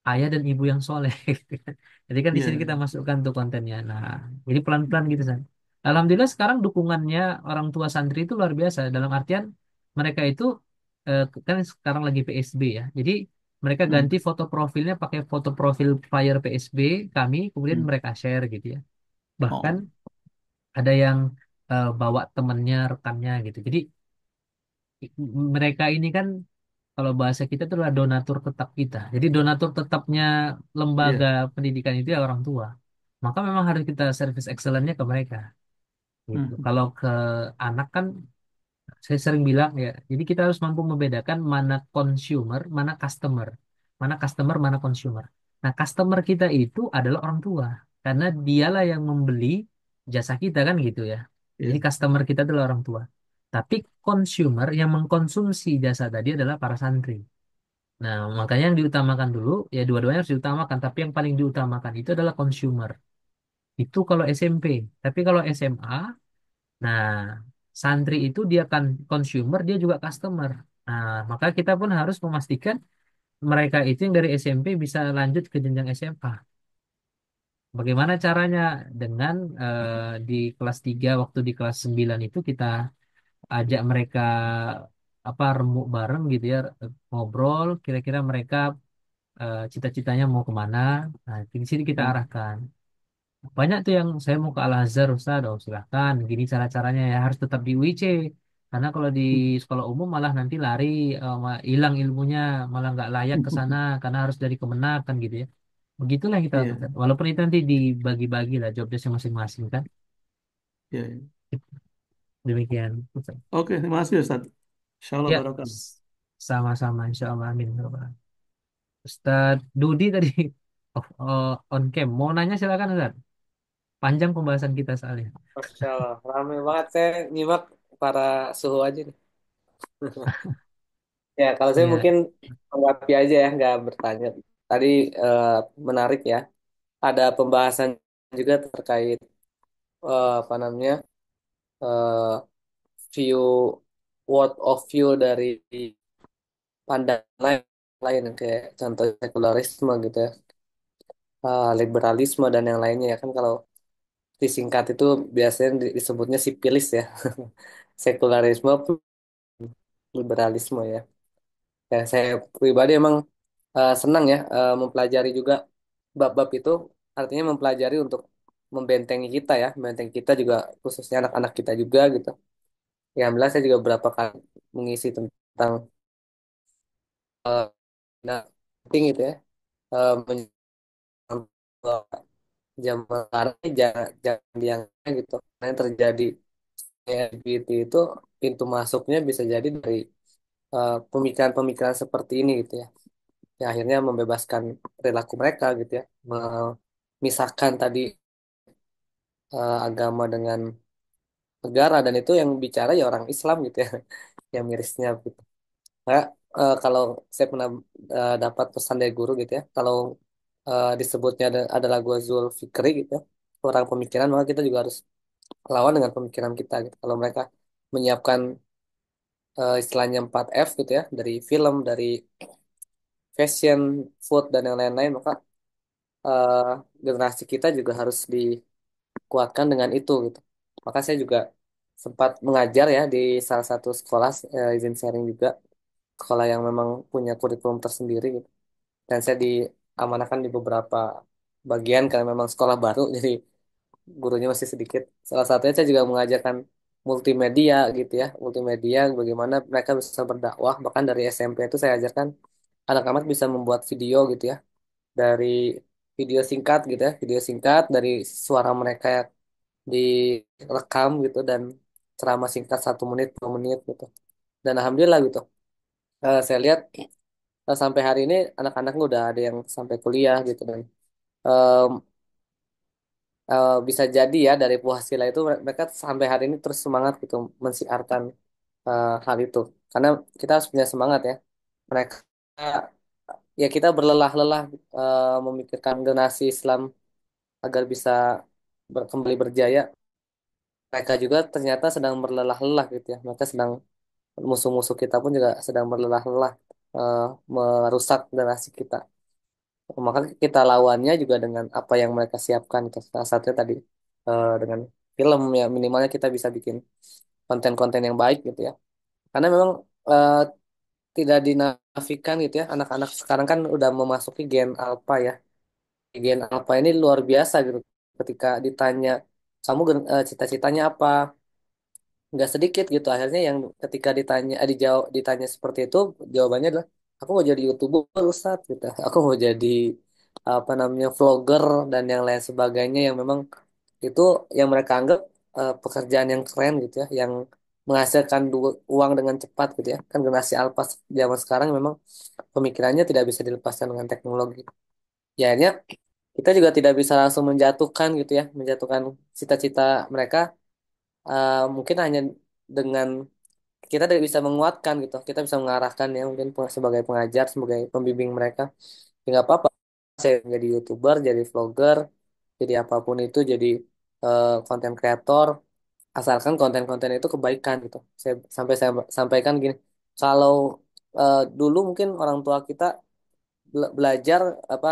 ayah dan ibu yang soleh. Gitu kan. Jadi kan di sini Ya. kita masukkan tuh kontennya. Nah, jadi pelan-pelan gitu San. Alhamdulillah sekarang dukungannya orang tua santri itu luar biasa. Dalam artian mereka itu kan sekarang lagi PSB ya. Jadi mereka Hmm, ganti foto profilnya pakai foto profil flyer PSB kami, kemudian hmm. mereka share gitu ya. Bahkan Oh, ada yang bawa temennya, rekannya gitu. Jadi mereka ini kan kalau bahasa kita itu adalah donatur tetap kita. Jadi donatur tetapnya lembaga iya, pendidikan itu ya orang tua. Maka memang harus kita service excellence-nya ke mereka. Gitu. hmm, Kalau ke anak kan saya sering bilang ya, jadi kita harus mampu membedakan mana consumer, mana customer. Mana customer, mana consumer. Nah, customer kita itu adalah orang tua. Karena dialah yang membeli jasa kita kan gitu ya. Jadi iya, customer kita adalah orang tua. Tapi consumer yang mengkonsumsi jasa tadi adalah para santri. Nah, makanya yang diutamakan dulu, ya dua-duanya harus diutamakan. Tapi yang paling diutamakan itu adalah consumer. Itu kalau SMP. Tapi kalau SMA, nah, santri itu dia kan consumer, dia juga customer. Nah, maka kita pun harus memastikan mereka itu yang dari SMP bisa lanjut ke jenjang SMA. Bagaimana caranya? Dengan di kelas 3 waktu di kelas 9 itu kita ajak mereka apa remuk bareng gitu ya, ngobrol kira-kira mereka cita-citanya mau kemana. Nah, di sini kita hmm, arahkan. Banyak tuh yang saya mau ke Al-Azhar Ustaz, oh silahkan. Gini cara-caranya ya harus tetap di UIC. Karena kalau di sekolah umum malah nanti lari, hilang ilmunya, malah nggak layak ke sana karena harus dari Kemenak kan gitu ya. Begitulah yang kita iya, lakukan. Walaupun itu nanti dibagi-bagi lah job desk masing-masing kan. iya, iya. Demikian. Ustaz. Oke, terima kasih Ustaz. Insya Allah Ya, barokah. sama-sama insya Allah. Amin. Ustaz Dudi tadi on cam. Mau nanya silakan Ustaz. Panjang pembahasan kita soalnya. Masya Allah, rame banget saya nyimak para suhu aja nih. Ya, kalau saya Ya, mungkin mengganti aja ya, nggak bertanya. Tadi eh, menarik ya. Ada pembahasan juga terkait apa namanya eh, view world of view dari pandangan lain kayak contoh sekularisme gitu ya, liberalisme dan yang lainnya ya kan kalau disingkat itu biasanya disebutnya sipilis ya, sekularisme, liberalisme ya. Ya, saya pribadi emang senang ya mempelajari juga bab-bab itu artinya mempelajari untuk membentengi kita ya, membentengi kita juga khususnya anak-anak kita juga gitu. Ya, alhamdulillah saya juga berapa kali mengisi tentang nah, penting gitu ya, zaman sekarang ini jangan dianggap gitu. Karena yang terjadi LGBT itu pintu masuknya bisa jadi dari pemikiran-pemikiran seperti ini gitu ya. Yang akhirnya membebaskan perilaku mereka gitu ya, memisahkan tadi agama dengan negara dan itu yang bicara ya orang Islam gitu ya, yang mirisnya gitu. Nah, kalau saya pernah dapat pesan dari guru gitu ya, kalau disebutnya adalah Ghazul Fikri gitu ya, orang pemikiran, maka kita juga harus lawan dengan pemikiran kita gitu. Kalau mereka menyiapkan istilahnya 4F gitu ya, dari film, dari fashion, food dan yang lain-lain, maka eh, generasi kita juga harus dikuatkan dengan itu gitu. Maka saya juga sempat mengajar ya di salah satu sekolah, izin sharing juga, sekolah yang memang punya kurikulum tersendiri gitu. Dan saya diamanahkan di beberapa bagian karena memang sekolah baru, jadi gurunya masih sedikit. Salah satunya saya juga mengajarkan multimedia gitu ya, multimedia bagaimana mereka bisa berdakwah. Bahkan dari SMP itu saya ajarkan anak-anak bisa membuat video gitu ya, dari video singkat gitu ya, video singkat dari suara mereka direkam gitu dan ceramah singkat 1 menit 2 menit gitu. Dan alhamdulillah gitu, saya lihat sampai hari ini anak-anaknya udah ada yang sampai kuliah gitu dan em, bisa jadi ya dari Puhasila itu mereka sampai hari ini terus semangat gitu mensiarkan hal itu karena kita harus punya semangat ya mereka ya kita berlelah-lelah memikirkan generasi Islam agar bisa kembali berjaya mereka juga ternyata sedang berlelah-lelah gitu ya mereka sedang musuh-musuh kita pun juga sedang berlelah-lelah eh, merusak generasi kita. Maka kita lawannya juga dengan apa yang mereka siapkan. Salah satunya tadi dengan film ya minimalnya kita bisa bikin konten-konten yang baik gitu ya. Karena memang eh, tidak dinafikan gitu ya. Anak-anak sekarang kan udah memasuki gen alpha ya. Gen alpha ini luar biasa gitu. ketika ditanya kamu cita-citanya apa, nggak sedikit gitu akhirnya yang ketika ditanya seperti itu jawabannya adalah aku mau jadi YouTuber Ustaz gitu, aku mau jadi apa namanya vlogger dan yang lain sebagainya yang memang itu yang mereka anggap pekerjaan yang keren gitu ya, yang menghasilkan uang dengan cepat gitu ya. Kan generasi alpha zaman sekarang memang pemikirannya tidak bisa dilepaskan dengan teknologi. Ya akhirnya kita juga tidak bisa langsung menjatuhkan gitu ya, menjatuhkan cita-cita mereka mungkin hanya dengan kita tidak bisa menguatkan gitu, kita bisa mengarahkan ya mungkin sebagai pengajar, sebagai pembimbing mereka. Ya nggak apa-apa, saya jadi YouTuber, jadi vlogger, jadi apapun itu, jadi konten kreator, asalkan konten-konten itu kebaikan gitu. Saya sampaikan gini, kalau dulu mungkin orang tua kita belajar apa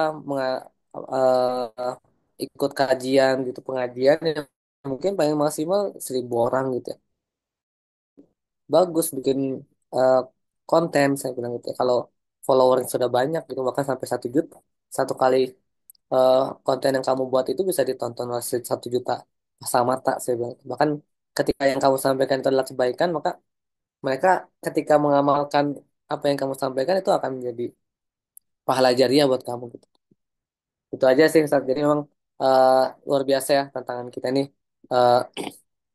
ikut kajian gitu, pengajian yang mungkin paling maksimal 1.000 orang gitu ya. Bagus bikin eh, konten saya bilang gitu ya. Kalau follower yang sudah banyak gitu bahkan sampai 1 juta, satu kali eh, konten yang kamu buat itu bisa ditonton oleh 1 juta pasang mata saya bilang. Bahkan ketika yang kamu sampaikan itu adalah kebaikan, maka mereka ketika mengamalkan apa yang kamu sampaikan itu akan menjadi pahala jariah buat kamu gitu. Itu aja sih Ustaz. Jadi memang eh, luar biasa ya tantangan kita ini. Eh,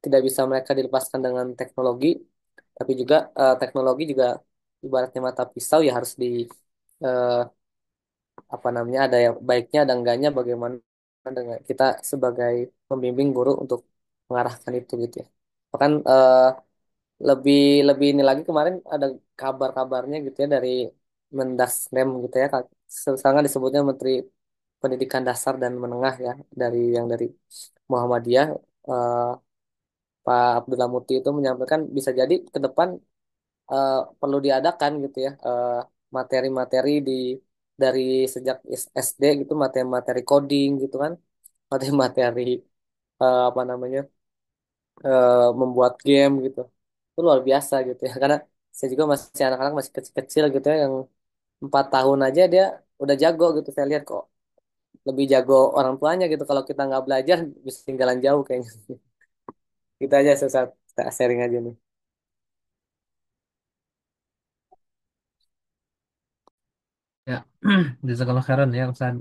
Tidak bisa mereka dilepaskan dengan teknologi, tapi juga teknologi juga ibaratnya mata pisau ya harus di eh, apa namanya ada yang baiknya ada enggaknya bagaimana dengan kita sebagai pembimbing guru untuk mengarahkan itu gitu ya. Bahkan lebih lebih ini lagi kemarin ada kabar-kabarnya gitu ya dari Mendasnem gitu ya, sekarang disebutnya Menteri Pendidikan Dasar dan Menengah ya, dari Muhammadiyah, eh, Pak Abdullah Muti itu menyampaikan bisa jadi ke depan perlu diadakan gitu ya materi-materi dari sejak SD gitu, materi-materi coding gitu kan, materi-materi apa namanya membuat game gitu. Itu luar biasa gitu ya karena saya juga masih anak-anak masih kecil-kecil gitu ya yang 4 tahun aja dia udah jago gitu, saya lihat kok lebih jago orang tuanya gitu, kalau kita nggak belajar bisa tinggalan jauh kayaknya. Kita aja sesat sharing aja nih. Ya, jazakallah khairan ya Ustaz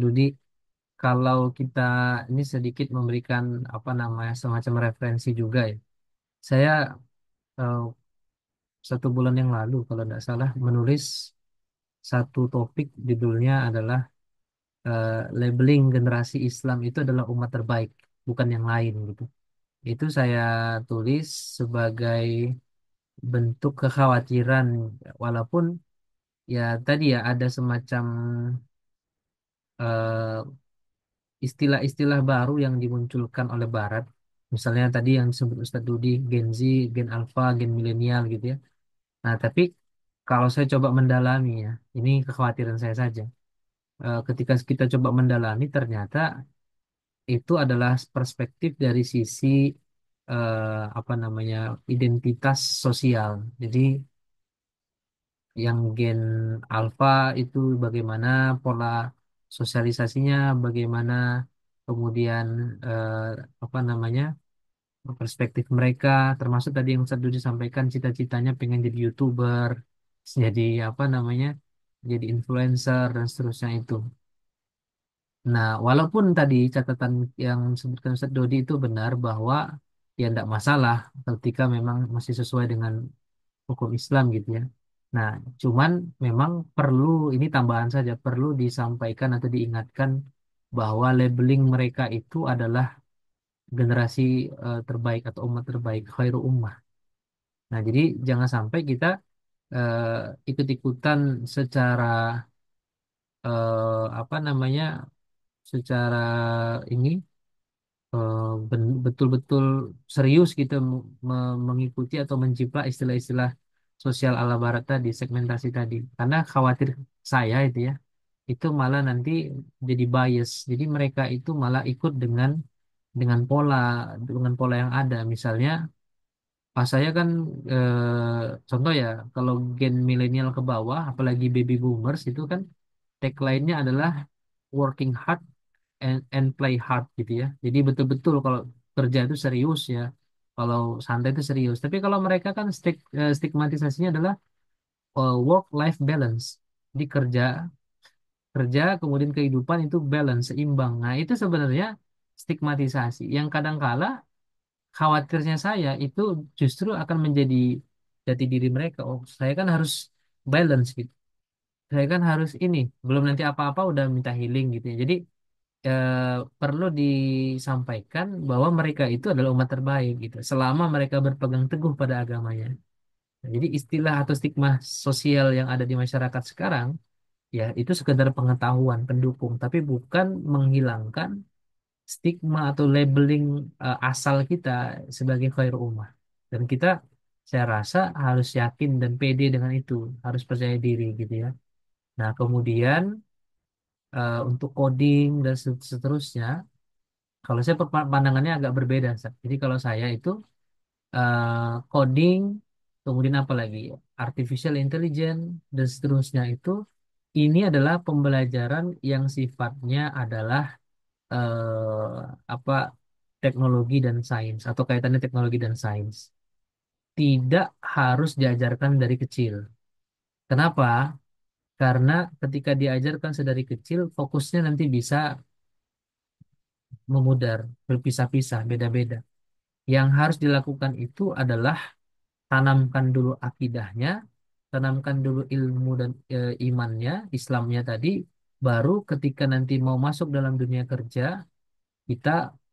Dudi. Kalau kita ini sedikit memberikan apa namanya semacam referensi juga ya. Saya eh, 1 bulan yang lalu kalau tidak salah menulis satu topik judulnya adalah labeling generasi Islam itu adalah umat terbaik, bukan yang lain gitu. Itu saya tulis sebagai bentuk kekhawatiran, walaupun ya tadi ya ada semacam eh, istilah-istilah baru yang dimunculkan oleh Barat. Misalnya tadi yang disebut Ustadz Dudi, Gen Z, Gen Alpha, Gen Milenial gitu ya. Nah, tapi kalau saya coba mendalami ya, ini kekhawatiran saya saja. Ketika kita coba mendalami, ternyata itu adalah perspektif dari sisi apa namanya identitas sosial. Jadi yang gen alfa itu bagaimana pola sosialisasinya, bagaimana kemudian eh, apa namanya perspektif mereka, termasuk tadi yang Ustadz Dudi sampaikan cita-citanya pengen jadi YouTuber, jadi apa namanya, jadi influencer dan seterusnya itu. Nah, walaupun tadi catatan yang disebutkan Ustadz Dodi itu benar bahwa ya tidak masalah ketika memang masih sesuai dengan hukum Islam gitu ya. Nah, cuman memang perlu, ini tambahan saja, perlu disampaikan atau diingatkan bahwa labeling mereka itu adalah generasi terbaik atau umat terbaik, khairu ummah. Nah, jadi jangan sampai kita ikut-ikutan secara apa namanya, secara ini betul-betul serius gitu mengikuti atau menciplak istilah-istilah sosial ala barat tadi, segmentasi tadi. Karena khawatir saya itu ya, itu malah nanti jadi bias. Jadi mereka itu malah ikut dengan pola dengan pola yang ada. Misalnya pas saya kan contoh ya, kalau gen milenial ke bawah, apalagi baby boomers itu kan tagline-nya adalah working hard and play hard gitu ya. Jadi betul-betul kalau kerja itu serius ya, kalau santai itu serius. Tapi kalau mereka kan stigmatisasinya adalah work life balance. Di kerja kerja kemudian kehidupan itu balance seimbang. Nah, itu sebenarnya stigmatisasi yang kadangkala khawatirnya saya itu justru akan menjadi jati diri mereka. Oh, saya kan harus balance gitu. Saya kan harus ini, belum nanti apa-apa udah minta healing gitu ya. Jadi eh, perlu disampaikan bahwa mereka itu adalah umat terbaik gitu. Selama mereka berpegang teguh pada agamanya. Nah, jadi istilah atau stigma sosial yang ada di masyarakat sekarang ya itu sekedar pengetahuan pendukung, tapi bukan menghilangkan stigma atau labeling asal kita sebagai khair ummah. Dan kita saya rasa harus yakin dan pede dengan itu, harus percaya diri gitu ya. Nah, kemudian untuk coding dan seterusnya, kalau saya pandangannya agak berbeda, Sat. Jadi kalau saya itu coding, kemudian apa lagi? Artificial intelligence dan seterusnya itu ini adalah pembelajaran yang sifatnya adalah apa teknologi dan sains atau kaitannya teknologi dan sains. Tidak harus diajarkan dari kecil. Kenapa? Karena ketika diajarkan sedari kecil, fokusnya nanti bisa memudar, berpisah-pisah, beda-beda. Yang harus dilakukan itu adalah tanamkan dulu akidahnya, tanamkan dulu ilmu dan imannya, Islamnya tadi, baru ketika nanti mau masuk dalam dunia kerja, kita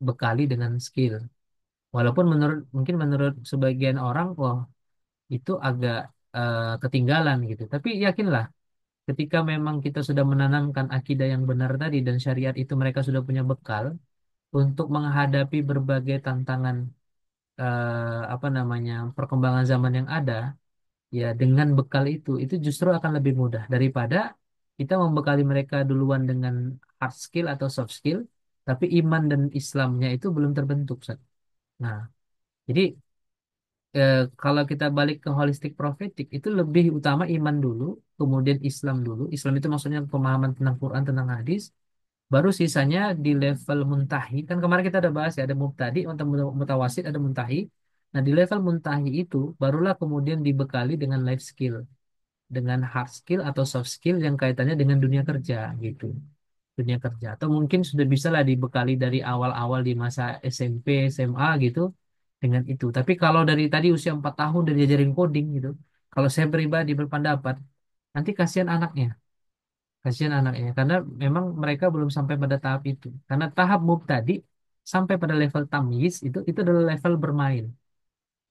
bekali dengan skill. Walaupun mungkin menurut sebagian orang, wah itu agak ketinggalan gitu. Tapi yakinlah, ketika memang kita sudah menanamkan akidah yang benar tadi dan syariat itu mereka sudah punya bekal untuk menghadapi berbagai tantangan apa namanya perkembangan zaman yang ada, ya dengan bekal itu justru akan lebih mudah daripada kita membekali mereka duluan dengan hard skill atau soft skill, tapi iman dan Islamnya itu belum terbentuk. Sat. Nah, jadi kalau kita balik ke holistic prophetic itu lebih utama iman dulu, kemudian Islam dulu. Islam itu maksudnya pemahaman tentang Quran, tentang hadis, baru sisanya di level muntahi. Kan kemarin kita ada bahas ya, ada mubtadi, ada mutawasid, ada muntahi. Nah, di level muntahi itu barulah kemudian dibekali dengan life skill, dengan hard skill atau soft skill yang kaitannya dengan dunia kerja gitu. Dunia kerja atau mungkin sudah bisa lah dibekali dari awal-awal di masa SMP, SMA gitu dengan itu. Tapi kalau dari tadi usia 4 tahun udah diajarin coding gitu, kalau saya pribadi berpendapat nanti kasihan anaknya, kasihan anaknya karena memang mereka belum sampai pada tahap itu. Karena tahap tadi sampai pada level tamyiz itu adalah level bermain,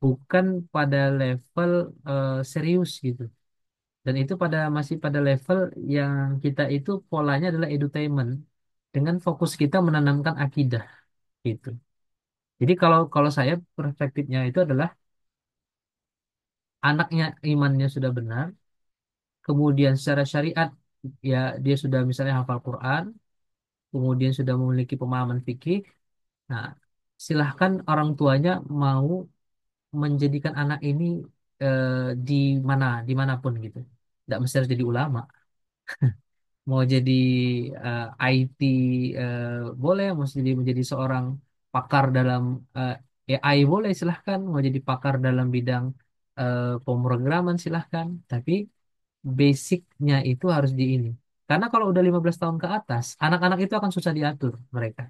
bukan pada level serius gitu. Dan itu masih pada level yang kita itu polanya adalah edutainment dengan fokus kita menanamkan akidah gitu. Jadi kalau kalau saya perspektifnya itu adalah anaknya imannya sudah benar, kemudian secara syariat ya dia sudah misalnya hafal Quran, kemudian sudah memiliki pemahaman fikih. Nah, silahkan orang tuanya mau menjadikan anak ini eh, di mana dimanapun gitu. Tidak mesti harus jadi ulama. Mau jadi IT eh, boleh, mau jadi menjadi seorang pakar dalam eh, AI boleh silahkan, mau jadi pakar dalam bidang pemrograman silahkan, tapi basicnya itu harus di ini. Karena kalau udah 15 tahun ke atas, anak-anak itu akan susah diatur mereka.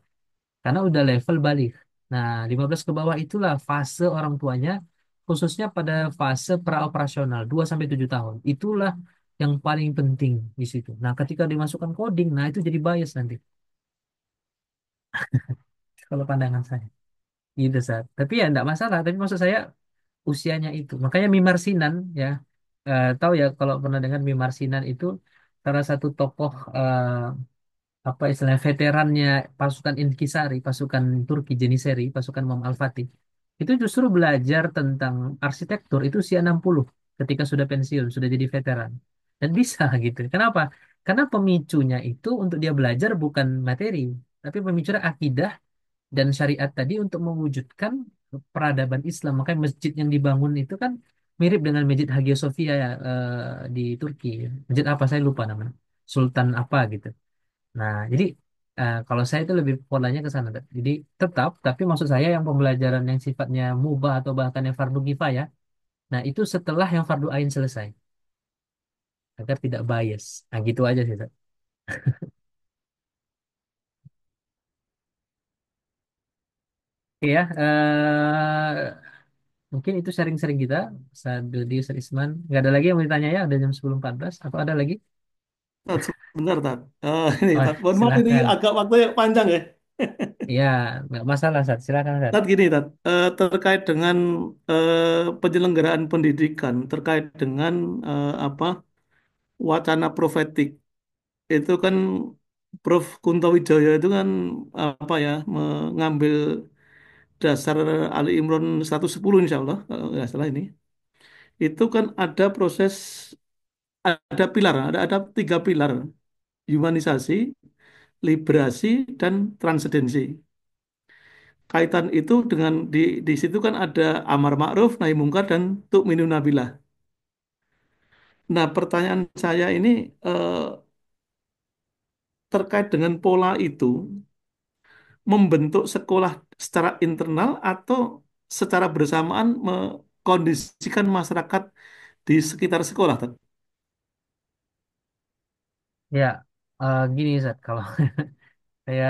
Karena udah level balik. Nah, 15 ke bawah itulah fase orang tuanya, khususnya pada fase praoperasional 2 sampai 7 tahun. Itulah yang paling penting di situ. Nah, ketika dimasukkan coding, nah itu jadi bias nanti. Kalau pandangan saya. Gitu, Sat. Tapi ya enggak masalah. Tapi maksud saya usianya itu. Makanya Mimar Sinan, ya, tahu ya kalau pernah dengar Mimar Sinan itu salah satu tokoh apa istilahnya veterannya pasukan Intisari, pasukan Turki Jeniseri, pasukan Muhammad Al-Fatih. Itu justru belajar tentang arsitektur itu usia 60 ketika sudah pensiun, sudah jadi veteran. Dan bisa gitu. Kenapa? Karena pemicunya itu untuk dia belajar bukan materi, tapi pemicunya akidah dan syariat tadi untuk mewujudkan peradaban Islam. Makanya masjid yang dibangun itu kan mirip dengan Masjid Hagia Sophia ya, di Turki. Masjid apa saya lupa namanya. Sultan apa gitu. Nah, jadi Kalau saya itu lebih polanya ke sana. Jadi tetap, tapi maksud saya yang pembelajaran yang sifatnya mubah atau bahkan yang fardu kifayah, nah itu setelah yang fardu ain selesai, agar tidak bias. Nah gitu aja sih, Ustaz. Oke ya, mungkin itu sharing-sharing kita. Ustaz Dodi, Ustaz Isman. Nggak ada lagi yang mau ditanya ya? Udah jam 10.14. Atau ada lagi? Tat, sebentar, Tat. Ini, Oh, Tat. Mohon maaf ini silahkan. agak waktu yang panjang ya. Ya, nggak masalah, Ustaz. Silakan, Ustaz. Tat gini, Tat. Terkait dengan penyelenggaraan pendidikan, terkait dengan apa wacana profetik, itu kan Prof. Kunto Wijoyo itu kan apa ya mengambil dasar Ali Imran 110 insya Allah kalau nggak salah ini. Itu kan ada proses, ada pilar, ada tiga pilar, humanisasi, liberasi, dan transendensi. Kaitan itu dengan di situ kan ada amar ma'ruf, nahi mungkar, dan tu'minun nabilah. Nah, pertanyaan saya ini eh, terkait dengan pola itu, membentuk sekolah secara internal atau secara bersamaan mengkondisikan masyarakat di sekitar sekolah, Tat? Ya, gini, Ustaz. Kalau saya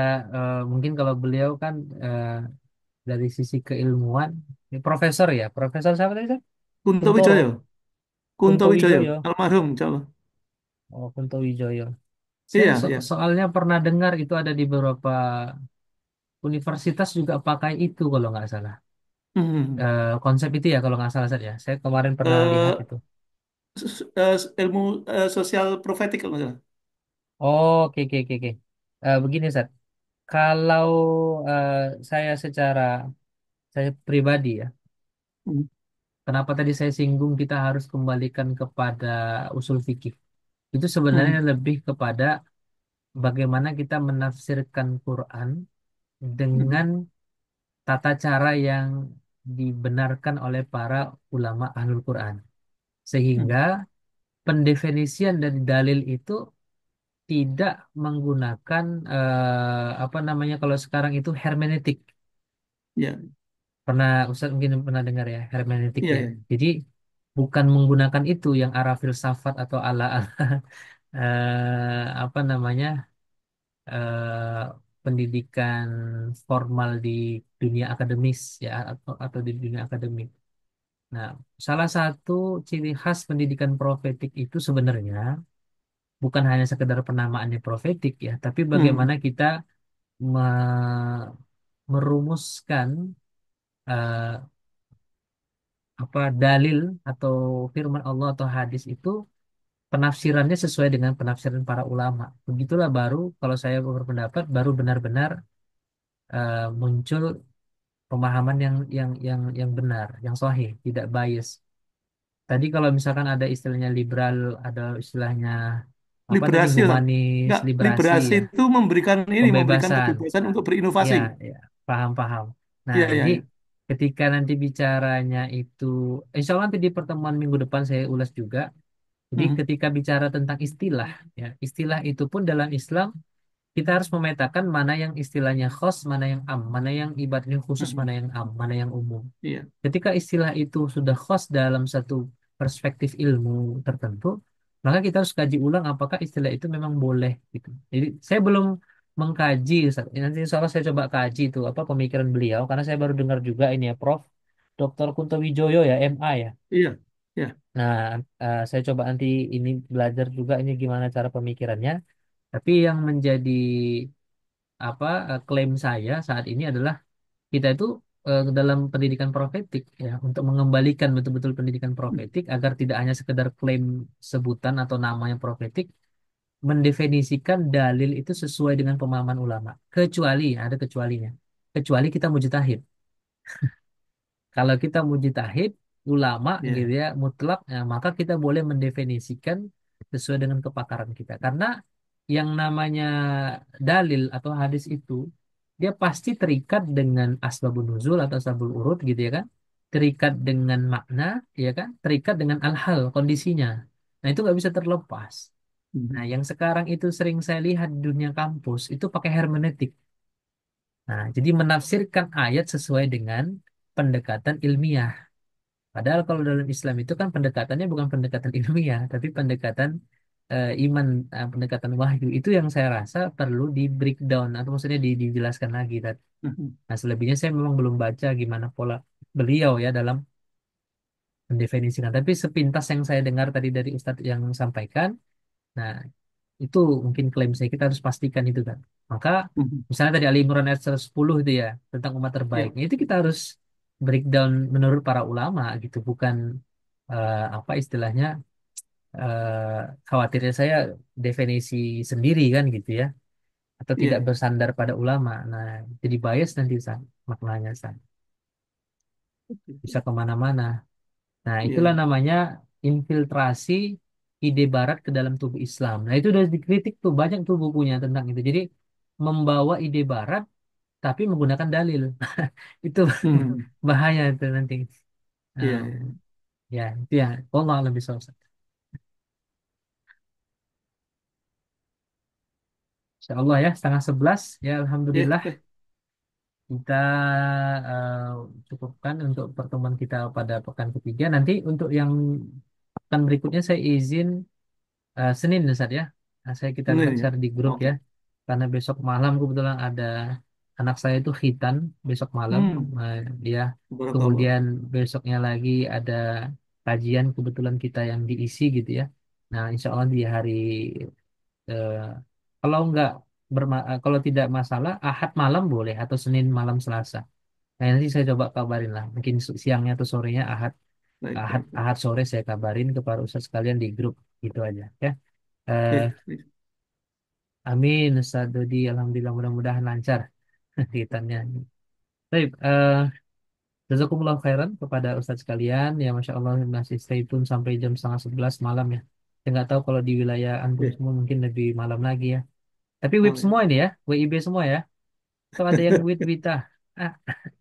mungkin kalau beliau kan dari sisi keilmuan, ini profesor ya, profesor siapa tadi, Ustaz? Kunto Kuntoro, Wijoyo, Kunto Kunto Wijoyo, Wijoyo. almarhum, insya Allah. Oh, Kunto Wijoyo. Saya Iya, iya. soalnya pernah dengar itu ada di beberapa universitas juga pakai itu kalau nggak salah. Hmm. Konsep itu ya kalau nggak salah saja. Saya kemarin pernah lihat Eh, itu. ilmu sosial profetik kalau nggak salah. Oh, oke, oke, oke, oke. Begini, Sat. Kalau eh, saya pribadi ya, Hmm. kenapa tadi saya singgung kita harus kembalikan kepada usul fikih. Itu Hmm. sebenarnya lebih kepada bagaimana kita menafsirkan Quran Hmm. dengan tata cara yang dibenarkan oleh para ulama Ahlul Quran. Hmm. Sehingga pendefinisian dari dalil itu tidak menggunakan apa namanya kalau sekarang itu hermeneutik. Ya, Pernah Ustaz mungkin pernah dengar ya hermeneutik iya, ya. iya. Jadi bukan menggunakan itu yang arah filsafat atau ala apa namanya eh, pendidikan formal di dunia akademis ya atau di dunia akademik. Nah, salah satu ciri khas pendidikan profetik itu sebenarnya bukan hanya sekedar penamaannya profetik ya, tapi Hmm. bagaimana kita merumuskan eh, apa dalil atau firman Allah atau hadis itu penafsirannya sesuai dengan penafsiran para ulama. Begitulah baru kalau saya berpendapat baru benar-benar muncul pemahaman yang benar, yang sahih, tidak bias. Tadi kalau misalkan ada istilahnya liberal, ada istilahnya apa tadi Liberasi lah. humanis, Enggak, liberasi liberasi ya, itu memberikan pembebasan. kebebasan untuk berinovasi. Ya, ya, paham-paham. Nah, Iya, iya, jadi iya. ketika nanti bicaranya itu, insya Allah nanti di pertemuan minggu depan saya ulas juga. Jadi Hmm. ketika bicara tentang istilah, ya, istilah itu pun dalam Islam kita harus memetakan mana yang istilahnya khos, mana yang am, mana yang ibaratnya khusus, Hmm. mana yang am, mana yang umum. Iya. Ketika istilah itu sudah khos dalam satu perspektif ilmu tertentu, maka kita harus kaji ulang apakah istilah itu memang boleh gitu. Jadi saya belum mengkaji, Ustaz. Nanti insya Allah saya coba kaji itu apa pemikiran beliau, karena saya baru dengar juga ini ya, Prof. Dr. Kunto Wijoyo ya, MA ya. Iya. Iya. Nah, saya coba nanti ini belajar juga ini gimana cara pemikirannya. Tapi yang menjadi apa klaim saya saat ini adalah kita itu dalam pendidikan profetik ya untuk mengembalikan betul-betul pendidikan profetik agar tidak hanya sekedar klaim sebutan atau nama yang profetik mendefinisikan dalil itu sesuai dengan pemahaman ulama kecuali ada kecualinya kecuali kita mujtahid kalau kita mujtahid ulama gitu Iya. ya mutlak ya, maka kita boleh mendefinisikan sesuai dengan kepakaran kita karena yang namanya dalil atau hadis itu dia pasti terikat dengan asbabun nuzul atau asbabul urut gitu ya kan terikat dengan makna ya kan terikat dengan al-hal kondisinya nah itu nggak bisa terlepas Nah, Mhm. yang sekarang itu sering saya lihat di dunia kampus itu pakai hermeneutik. Nah, jadi menafsirkan ayat sesuai dengan pendekatan ilmiah. Padahal kalau dalam Islam itu kan pendekatannya bukan pendekatan ilmiah, tapi pendekatan iman, pendekatan wahyu. Itu yang saya rasa perlu di breakdown atau maksudnya dijelaskan lagi. Mhm. Nah, selebihnya saya memang belum baca gimana pola beliau ya dalam mendefinisikan. Tapi sepintas yang saya dengar tadi dari Ustadz yang sampaikan, nah itu mungkin klaim saya kita harus pastikan itu kan. Maka Mhm. misalnya tadi Ali Imran ayat 110 itu ya tentang umat Ya. terbaiknya itu kita harus breakdown menurut para ulama gitu, bukan apa istilahnya khawatirnya saya definisi sendiri kan gitu ya, atau Iya, tidak iya. bersandar pada ulama. Nah, jadi bias nanti maknanya bisa kemana-mana. Nah, Iya, itulah iya. namanya infiltrasi ide Barat ke dalam tubuh Islam. Nah, itu udah dikritik tuh, banyak tuh bukunya tentang itu. Jadi, membawa ide Barat, tapi menggunakan dalil. Itu Mhm. bahaya itu nanti. Iya, Nah, iya. ya, itu ya. Allah lebih sosok. Insya Allah ya, setengah 11. Ya, Iya, Alhamdulillah. eh. Kita eh, cukupkan untuk pertemuan kita pada pekan ketiga. Nanti untuk yang pekan berikutnya saya izin Senin Ustaz ya. Nah, kita Ini ya. share di grup ya. Oke. Karena besok malam kebetulan ada anak saya itu khitan besok malam. Hmm. Nah, dia Barakallah. kemudian besoknya lagi ada kajian kebetulan kita yang diisi gitu ya. Nah, insya Allah di hari eh, kalau nggak kalau tidak masalah Ahad malam boleh atau Senin malam Selasa. Nah, nanti saya coba kabarin lah. Mungkin siangnya atau sorenya Ahad Baik, Ahad baik, baik. Ahad sore saya kabarin ke para ustaz sekalian di grup gitu aja ya. Eh, Iya, iya. Amin, Ustaz Dodi. Alhamdulillah mudah-mudahan lancar kaitannya. Baik, jazakumullah khairan kepada Ustadz sekalian. Ya, Masya Allah masih stay tune sampai jam setengah 11 malam ya. Saya nggak tahu kalau di wilayah Antum Iya. semua mungkin lebih malam lagi ya. Tapi WIB Oh, semua ya. ini ya, WIB semua ya. Atau ada yang WIB Wita? Ah,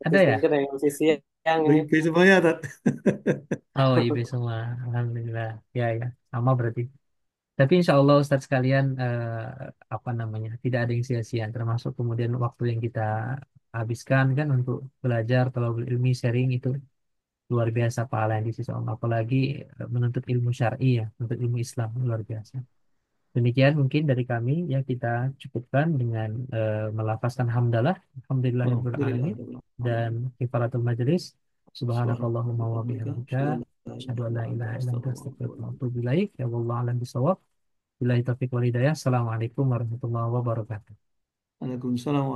Itu ada ya? mungkin yang sisi yang ini. Baik, baik semuanya, Tat. Oh, IB semua. Alhamdulillah. Ya, ya. Sama berarti. Tapi insya Allah Ustadz sekalian apa namanya tidak ada yang sia-sia termasuk kemudian waktu yang kita habiskan kan untuk belajar kalau ilmi sharing itu luar biasa pahala yang di sisi Allah apalagi menuntut ilmu syar'i ya menuntut ilmu Islam luar biasa. Demikian mungkin dari kami ya kita cukupkan dengan melafazkan hamdalah alhamdulillahirabbil Alhamdulillah. alamin dan kifaratul majelis subhanakallahumma wa Subhanallah. bihamdika Syadallah. asyhadu an la ilaha illa anta astaghfiruka wa Astagfirullah. atubu ilaik ya wallahu a'lam bishawab. Billahi taufiq wal hidayah. Assalamualaikum warahmatullahi wabarakatuh. Waalaikumsalam.